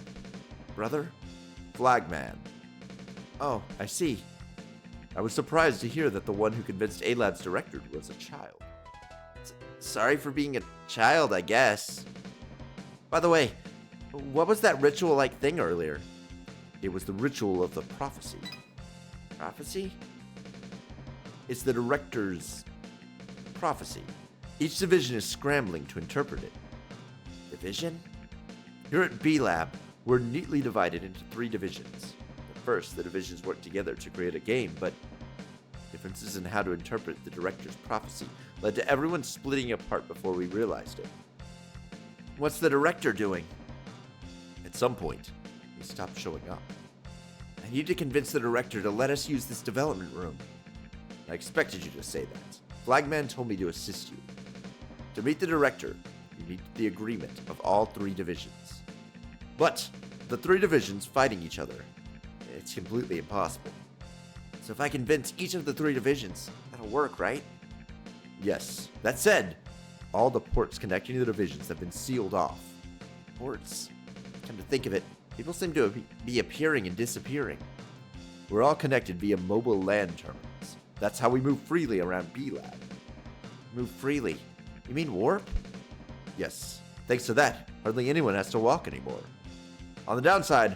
Speaker 1: Brother? Flagman. Oh, I see. I was surprised to hear that the one who convinced A-Lab's director was a child. Sorry for being a child, I guess. By the way, what was that ritual-like thing earlier? It was the ritual of the prophecy. Prophecy? It's the director's prophecy. Each division is scrambling to interpret it. Division? Here at B-Lab, we're neatly divided into 3 divisions. At first, the divisions worked together to create a game, but differences in how to interpret the director's prophecy led to everyone splitting apart before we realized it. What's the director doing? At some point, he stopped showing up. I need to convince the director to let us use this development room. I expected you to say that. Flagman told me to assist you. To meet the director, you need the agreement of all 3 divisions. But the 3 divisions fighting each other, it's completely impossible. So if I convince each of the 3 divisions, that'll work, right? Yes. That said, all the ports connecting to the divisions have been sealed off. Ports? Come to think of it, people seem to be appearing and disappearing. We're all connected via mobile LAN terminals. That's how we move freely around B-Lab. Move freely? You mean warp? Yes. Thanks to that, hardly anyone has to walk anymore. On the downside,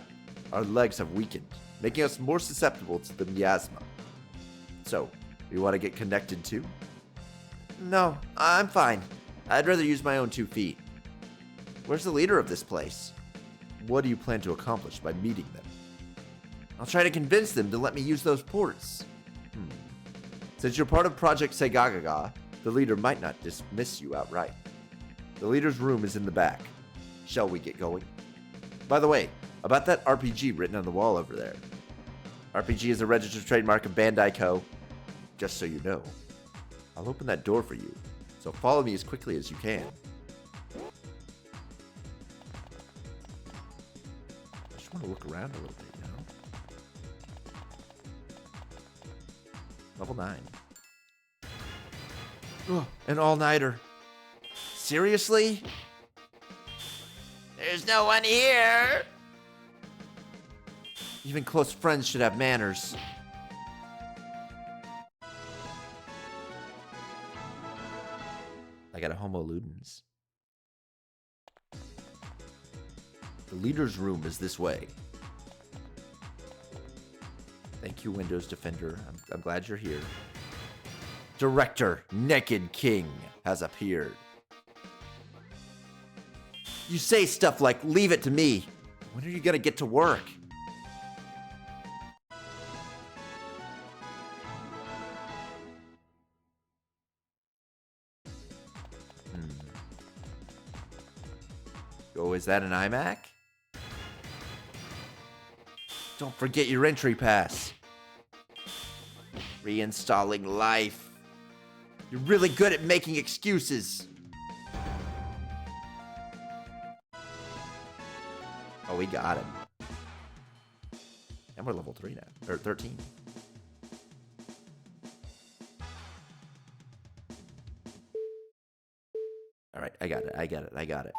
Speaker 1: our legs have weakened, making us more susceptible to the miasma. So, you want to get connected too? No, I'm fine. I'd rather use my own 2 feet. Where's the leader of this place? What do you plan to accomplish by meeting them? I'll try to convince them to let me use those ports. Since you're part of Project Segagaga, the leader might not dismiss you outright. The leader's room is in the back. Shall we get going? By the way, about that RPG written on the wall over there. RPG is a registered trademark of Bandai Co. Just so you know. I'll open that door for you, so follow me as quickly as you can. I just want to look around a little bit, you know? Level 9. Ugh, an all-nighter. Seriously? There's no one here! Even close friends should have manners. I got a Homo Ludens. The leader's room is this way. Thank you, Windows Defender. I'm glad you're here. Director Naked King has appeared. You say stuff like, leave it to me. When are you gonna get to work? Oh, is that an iMac? Don't forget your entry pass. Reinstalling life. You're really good at making excuses. Oh, we got him. And we're level 3 now. Or 13. Alright, I got it.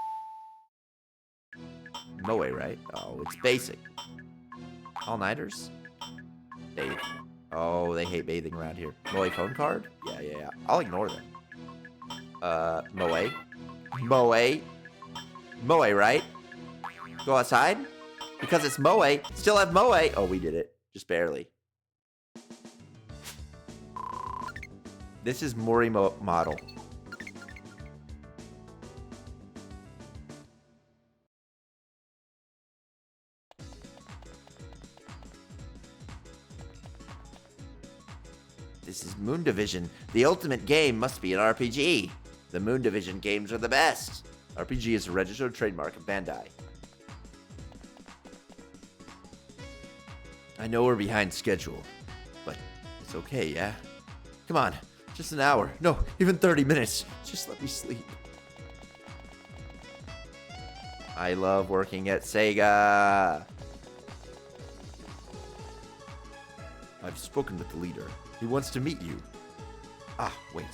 Speaker 1: Moe, right? Oh, it's basic. All-nighters? Bathe. Oh, they hate bathing around here. Moe phone card? Yeah. I'll ignore them. Moe? Moe, right? Go outside? Because it's Moe. Still have Moe. Oh, we did it. Just barely. This is Mori model. This is Moon Division. The ultimate game must be an RPG. The Moon Division games are the best. RPG is a registered trademark of Bandai. I know we're behind schedule, but it's okay, yeah? Come on, just an hour. No, even 30 minutes. Just let me sleep. I love working at Sega. I've spoken with the leader. He wants to meet you. Ah, wait.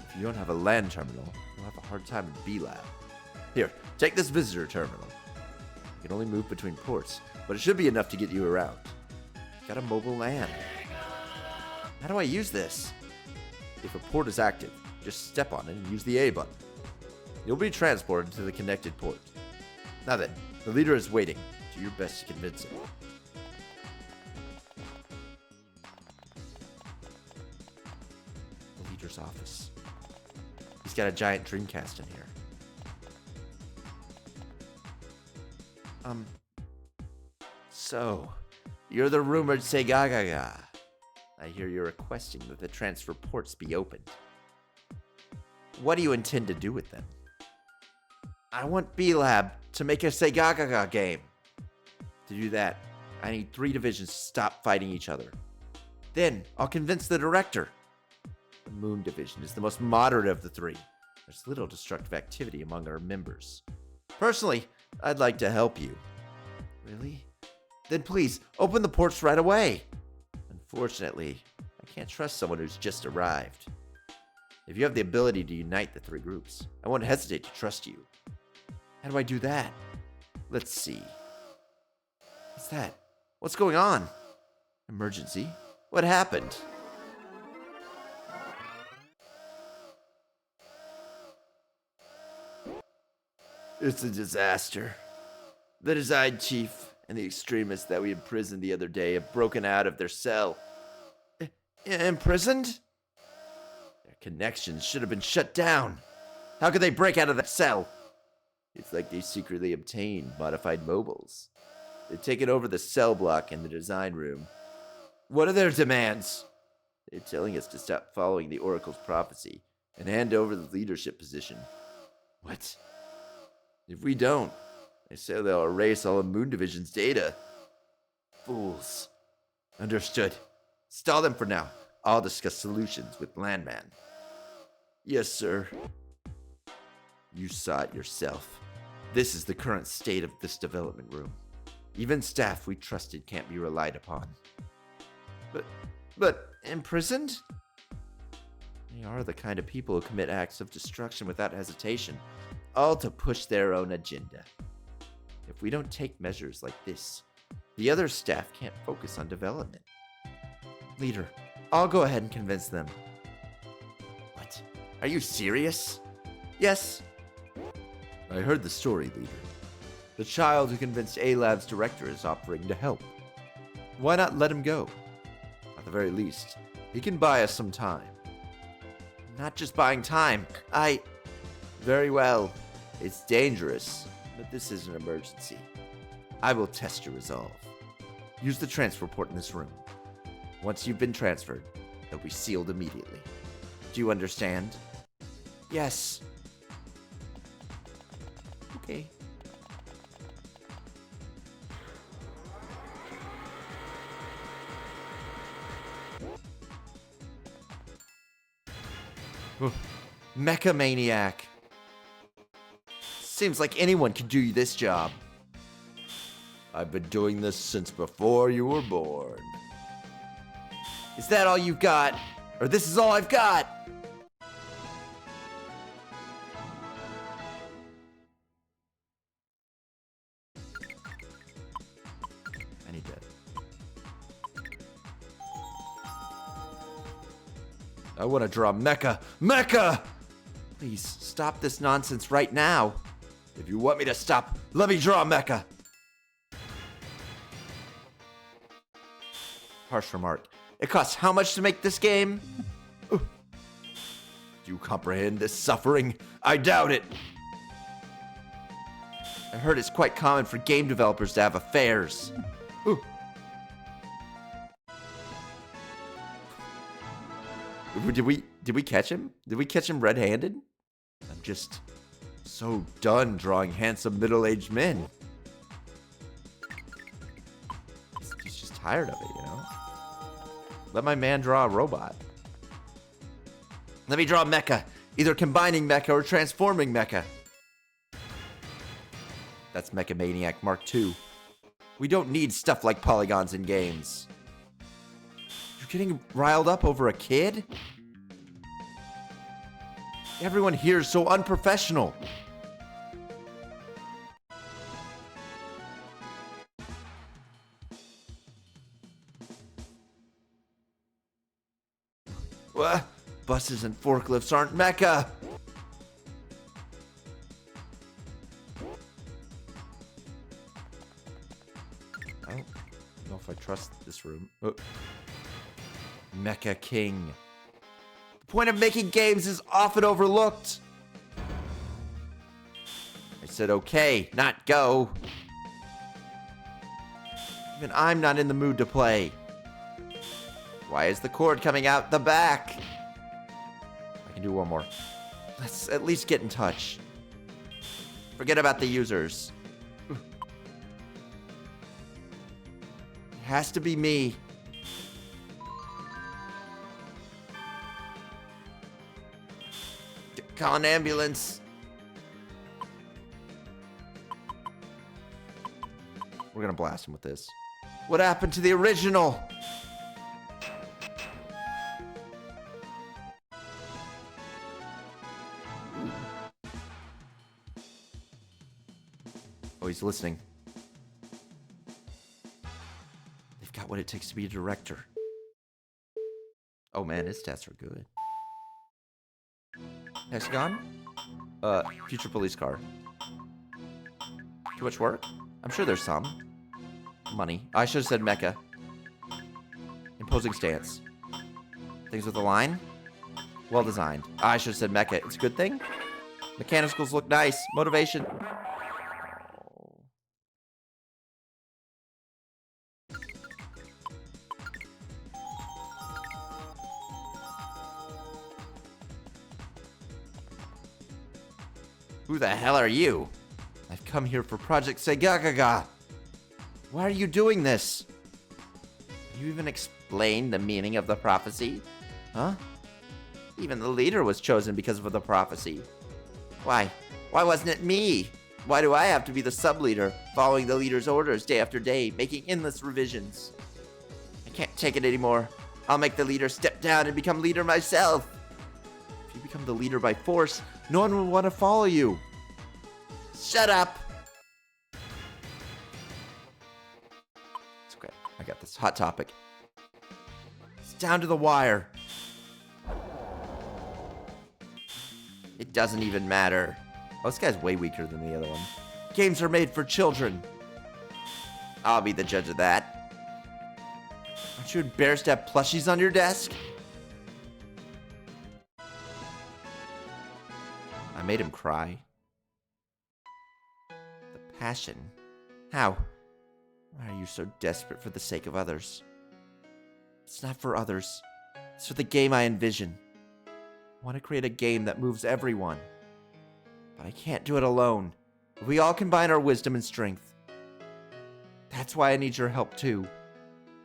Speaker 1: If you don't have a LAN terminal, you'll have a hard time in B-Lab. Here, take this visitor terminal. You can only move between ports, but it should be enough to get you around. Got a mobile LAN. How do I use this? If a port is active, just step on it and use the A button. You'll be transported to the connected port. Now then, the leader is waiting. Do your best to convince him. The leader's office. He's got a giant Dreamcast in here. So, you're the rumored Segagaga. I hear you're requesting that the transfer ports be opened. What do you intend to do with them? I want B-Lab to make a Segagaga game. To do that, I need 3 divisions to stop fighting each other. Then, I'll convince the director. The Moon Division is the most moderate of the 3. There's little destructive activity among our members. Personally, I'd like to help you. Really? Then please, open the ports right away. Unfortunately, I can't trust someone who's just arrived. If you have the ability to unite the 3 groups, I won't hesitate to trust you. How do I do that? Let's see. What's that? What's going on? Emergency? What happened? It's a disaster. The design chief and the extremists that we imprisoned the other day have broken out of their cell. Imprisoned? Their connections should have been shut down. How could they break out of that cell? It's like they secretly obtained modified mobiles. They've taken over the cell block and the design room. What are their demands? They're telling us to stop following the Oracle's prophecy and hand over the leadership position. What? If we don't, they say they'll erase all of Moon Division's data. Fools. Understood. Stall them for now. I'll discuss solutions with Landman. Yes, sir. You saw it yourself. This is the current state of this development room. Even staff we trusted can't be relied upon. But imprisoned? They are the kind of people who commit acts of destruction without hesitation, all to push their own agenda. If we don't take measures like this, the other staff can't focus on development. Leader, I'll go ahead and convince them. What? Are you serious? Yes. I heard the story, Leader. The child who convinced A-Lab's director is offering to help. Why not let him go? At the very least, he can buy us some time. Not just buying time. Very well. It's dangerous, but this is an emergency. I will test your resolve. Use the transfer port in this room. Once you've been transferred, it'll be sealed immediately. Do you understand? Yes. Okay. Mecha Maniac. Seems like anyone could do this job. I've been doing this since before you were born. Is that all you've got? Or this is all I've got? I need that. I want to draw Mecha. Mecha! Please, stop this nonsense right now. If you want me to stop, let me draw Mecha. Harsh remark. It costs how much to make this game? Do you comprehend this suffering? I doubt it. I heard it's quite common for game developers to have affairs. Did we catch him? Did we catch him red-handed? I'm just so done drawing handsome middle-aged men. He's just tired of it, you know? Let my man draw a robot. Let me draw Mecha. Either combining Mecha or transforming Mecha. That's Mecha Maniac Mark II. We don't need stuff like polygons in games. You're getting riled up over a kid? Everyone here is so unprofessional. What? Buses and forklifts aren't Mecha. I don't know if I trust this room. Mecha King. The point of making games is often overlooked. I said okay, not go. Even I'm not in the mood to play. Why is the cord coming out the back? I can do one more. Let's at least get in touch. Forget about the users. It has to be me. Call an ambulance. We're gonna blast him with this. What happened to the original? Oh, he's listening. They've got what it takes to be a director. Oh man, his stats are good. Hexagon? Future police car. Too much work? I'm sure there's some. Money. I should have said mecha. Imposing stance. Things with a line? Well designed. I should have said mecha. It's a good thing? Mechanicals look nice. Motivation. Who the hell are you? I've come here for Project Segagaga. Why are you doing this? Can you even explain the meaning of the prophecy? Huh? Even the leader was chosen because of the prophecy. Why? Why wasn't it me? Why do I have to be the sub-leader, following the leader's orders day after day, making endless revisions? I can't take it anymore. I'll make the leader step down and become leader myself. If you become the leader by force, no one will want to follow you. Shut up. It's okay. I got this. Hot topic. It's down to the wire. It doesn't even matter. Oh, this guy's way weaker than the other one. Games are made for children. I'll be the judge of that. Aren't you embarrassed to have plushies on your desk? I made him cry. The passion. How? Why are you so desperate for the sake of others? It's not for others. It's for the game I envision. I want to create a game that moves everyone. But I can't do it alone. We all combine our wisdom and strength. That's why I need your help too.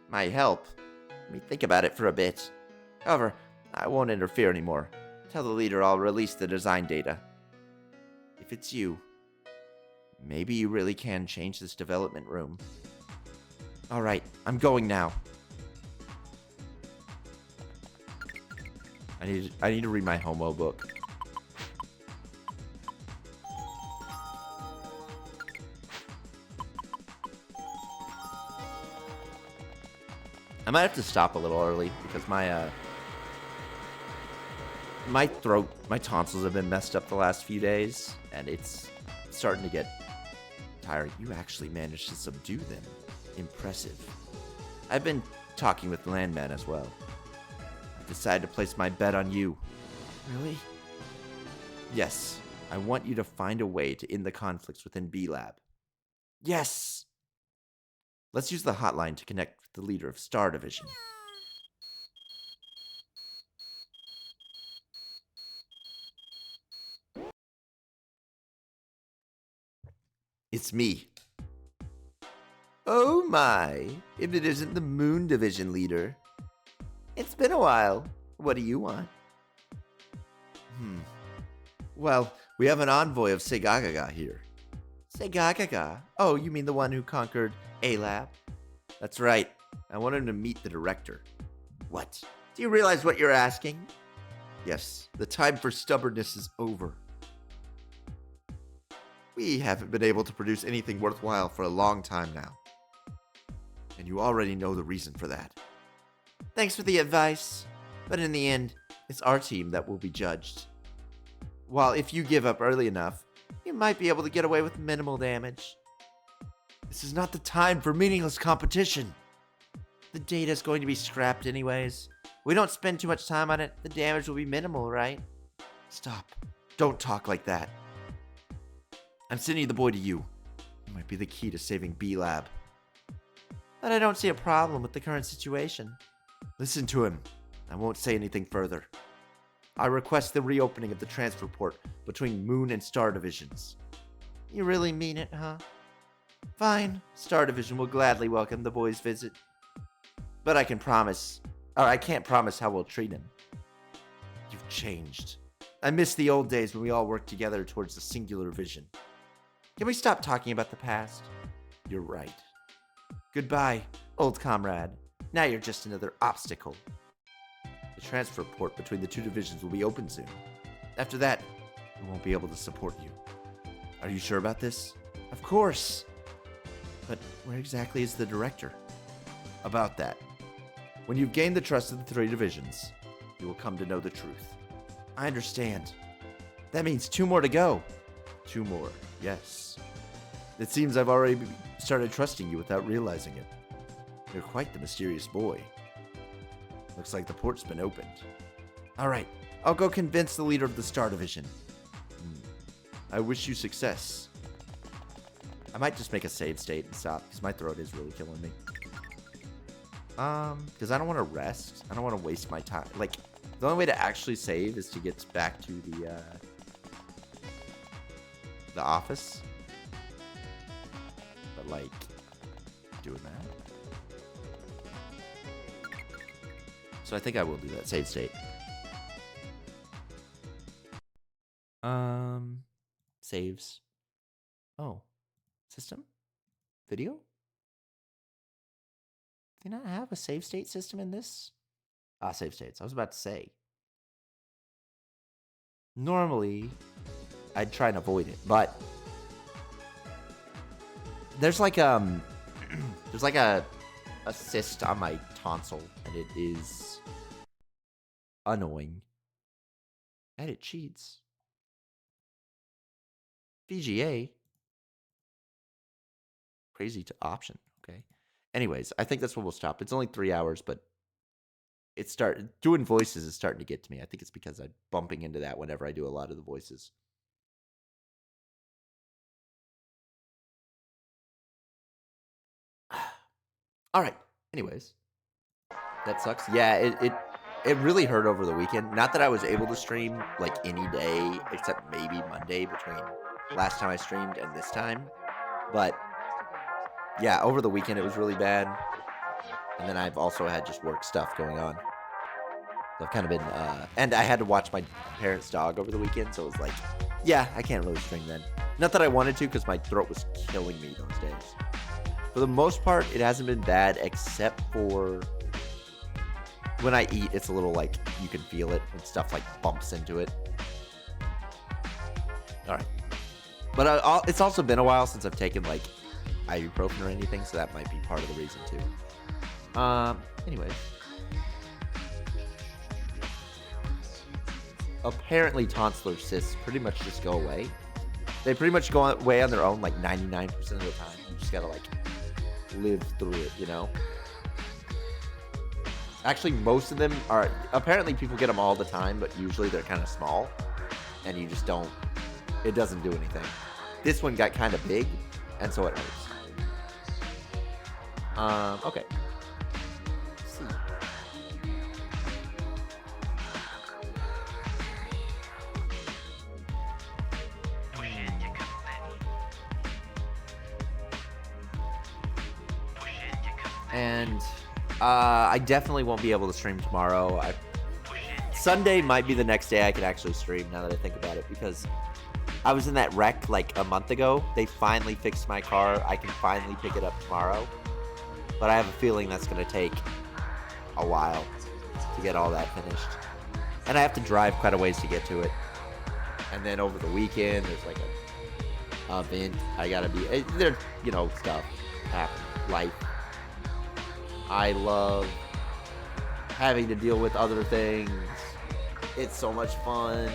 Speaker 1: My help? Let me think about it for a bit. However, I won't interfere anymore. Tell the leader I'll release the design data. If it's you, maybe you really can change this development room. Alright, I'm going now. I need to read my homo book. I might have to stop a little early because my throat, my tonsils have been messed up the last few days, and it's starting to get tiring. You actually managed to subdue them. Impressive. I've been talking with Landman as well. I've decided to place my bet on you. Really? Yes. I want you to find a way to end the conflicts within B-Lab. Yes! Let's use the hotline to connect with the leader of Star Division. It's me. Oh my, if it isn't the Moon Division leader. It's been a while. What do you want? Well, we have an envoy of Segagaga here. Segagaga? Oh, you mean the one who conquered A-Lab? That's right. I want him to meet the director. What? Do you realize what you're asking? Yes, the time for stubbornness is over. We haven't been able to produce anything worthwhile for a long time now. And you already know the reason for that. Thanks for the advice, but in the end, it's our team that will be judged. While if you give up early enough, you might be able to get away with minimal damage. This is not the time for meaningless competition. The data is going to be scrapped anyways. We don't spend too much time on it, the damage will be minimal, right? Stop. Don't talk like that. I'm sending the boy to you. He might be the key to saving B-Lab. But I don't see a problem with the current situation. Listen to him. I won't say anything further. I request the reopening of the transfer port between Moon and Star Divisions. You really mean it, huh? Fine. Star Division will gladly welcome the boy's visit. But I can't promise how we'll treat him. You've changed. I miss the old days when we all worked together towards a singular vision. Can we stop talking about the past? You're right. Goodbye, old comrade. Now you're just another obstacle. The transfer port between the two divisions will be open soon. After that, we won't be able to support you. Are you sure about this? Of course. But where exactly is the director? About that. When you've gained the trust of the three divisions, you will come to know the truth. I understand. That means 2 more to go. 2 more, yes. It seems I've already started trusting you without realizing it. You're quite the mysterious boy. Looks like the port's been opened. Alright, I'll go convince the leader of the Star Division. I wish you success. I might just make a save state and stop, because my throat is really killing me. Because I don't want to rest. I don't want to waste my time. Like, the only way to actually save is to get back to the office. But, like, doing that. So I think I will do that. Save state. Saves. Oh. System? Video? Do you not have a save state system in this? Ah, save states. I was about to say. Normally, I'd try and avoid it, but there's like there's like a cyst on my tonsil, and it is annoying. And it cheats. VGA. Crazy to option. Okay. Anyways, I think that's where we'll stop. It's only 3 hours, but doing voices is starting to get to me. I think it's because I'm bumping into that whenever I do a lot of the voices. All right. Anyways, that sucks. Yeah, it really hurt over the weekend. Not that I was able to stream like any day except maybe Monday between last time I streamed and this time, but yeah, over the weekend it was really bad. And then I've also had just work stuff going on. So I've kind of been, and I had to watch my parents' dog over the weekend, so it was like, yeah, I can't really stream then. Not that I wanted to, because my throat was killing me those days. For the most part, it hasn't been bad, except for when I eat, it's a little like, you can feel it, and stuff like bumps into it. Alright. But it's also been a while since I've taken like ibuprofen or anything, so that might be part of the reason too. Anyways. Apparently tonsillar cysts pretty much just go away. They pretty much go away on their own like 99% of the time. You just gotta like live through it, you know? Actually, most of them are, apparently people get them all the time, but usually they're kind of small and you just don't, it doesn't do anything. This one got kind of big, and so it hurts. Okay. Let's see. And I definitely won't be able to stream tomorrow. Sunday might be the next day I could actually stream, now that I think about it, because I was in that wreck like a month ago. They finally fixed my car. I can finally pick it up tomorrow. But I have a feeling that's going to take a while to get all that finished. And I have to drive quite a ways to get to it. And then over the weekend, there's like a event. I got to be, there, you know, stuff happen, life. I love having to deal with other things. It's so much fun.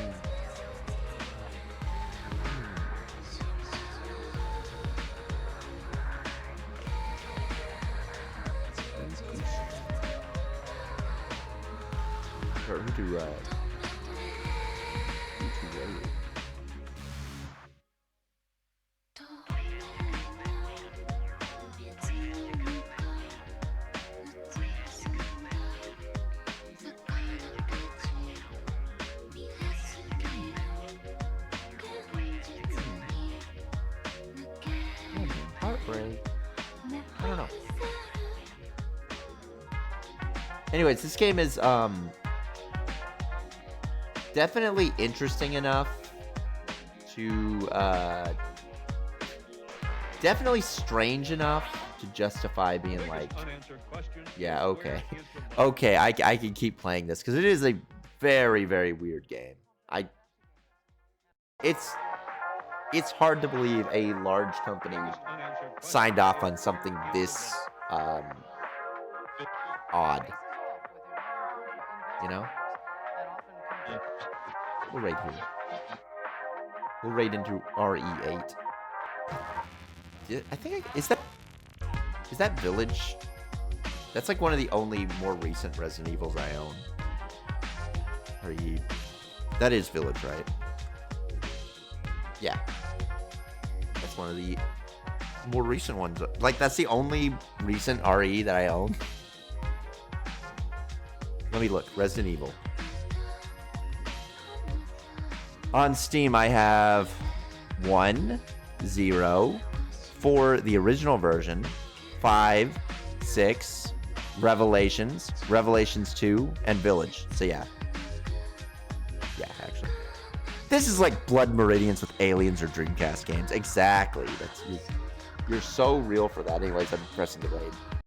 Speaker 1: Heartbreak. I don't know. Anyways, this game is definitely interesting enough to definitely strange enough to justify being like, yeah, okay. Okay, I can keep playing this because it is a very, very weird game. It's hard to believe a large company signed off on something this odd. You know? We'll raid here. We'll raid into RE8. I think is that Village? That's like one of the only more recent Resident Evils I own. That is Village, right? Yeah. That's one of the more recent ones. Like, that's the only recent RE that I own. Let me look. Resident Evil. On Steam, I have 1, 0, for the original version, 5, 6, Revelations, Revelations 2, and Village. So yeah. Yeah, actually. This is like Blood Meridians with aliens or Dreamcast games. Exactly. You're so real for that. Anyways, I'm pressing the raid.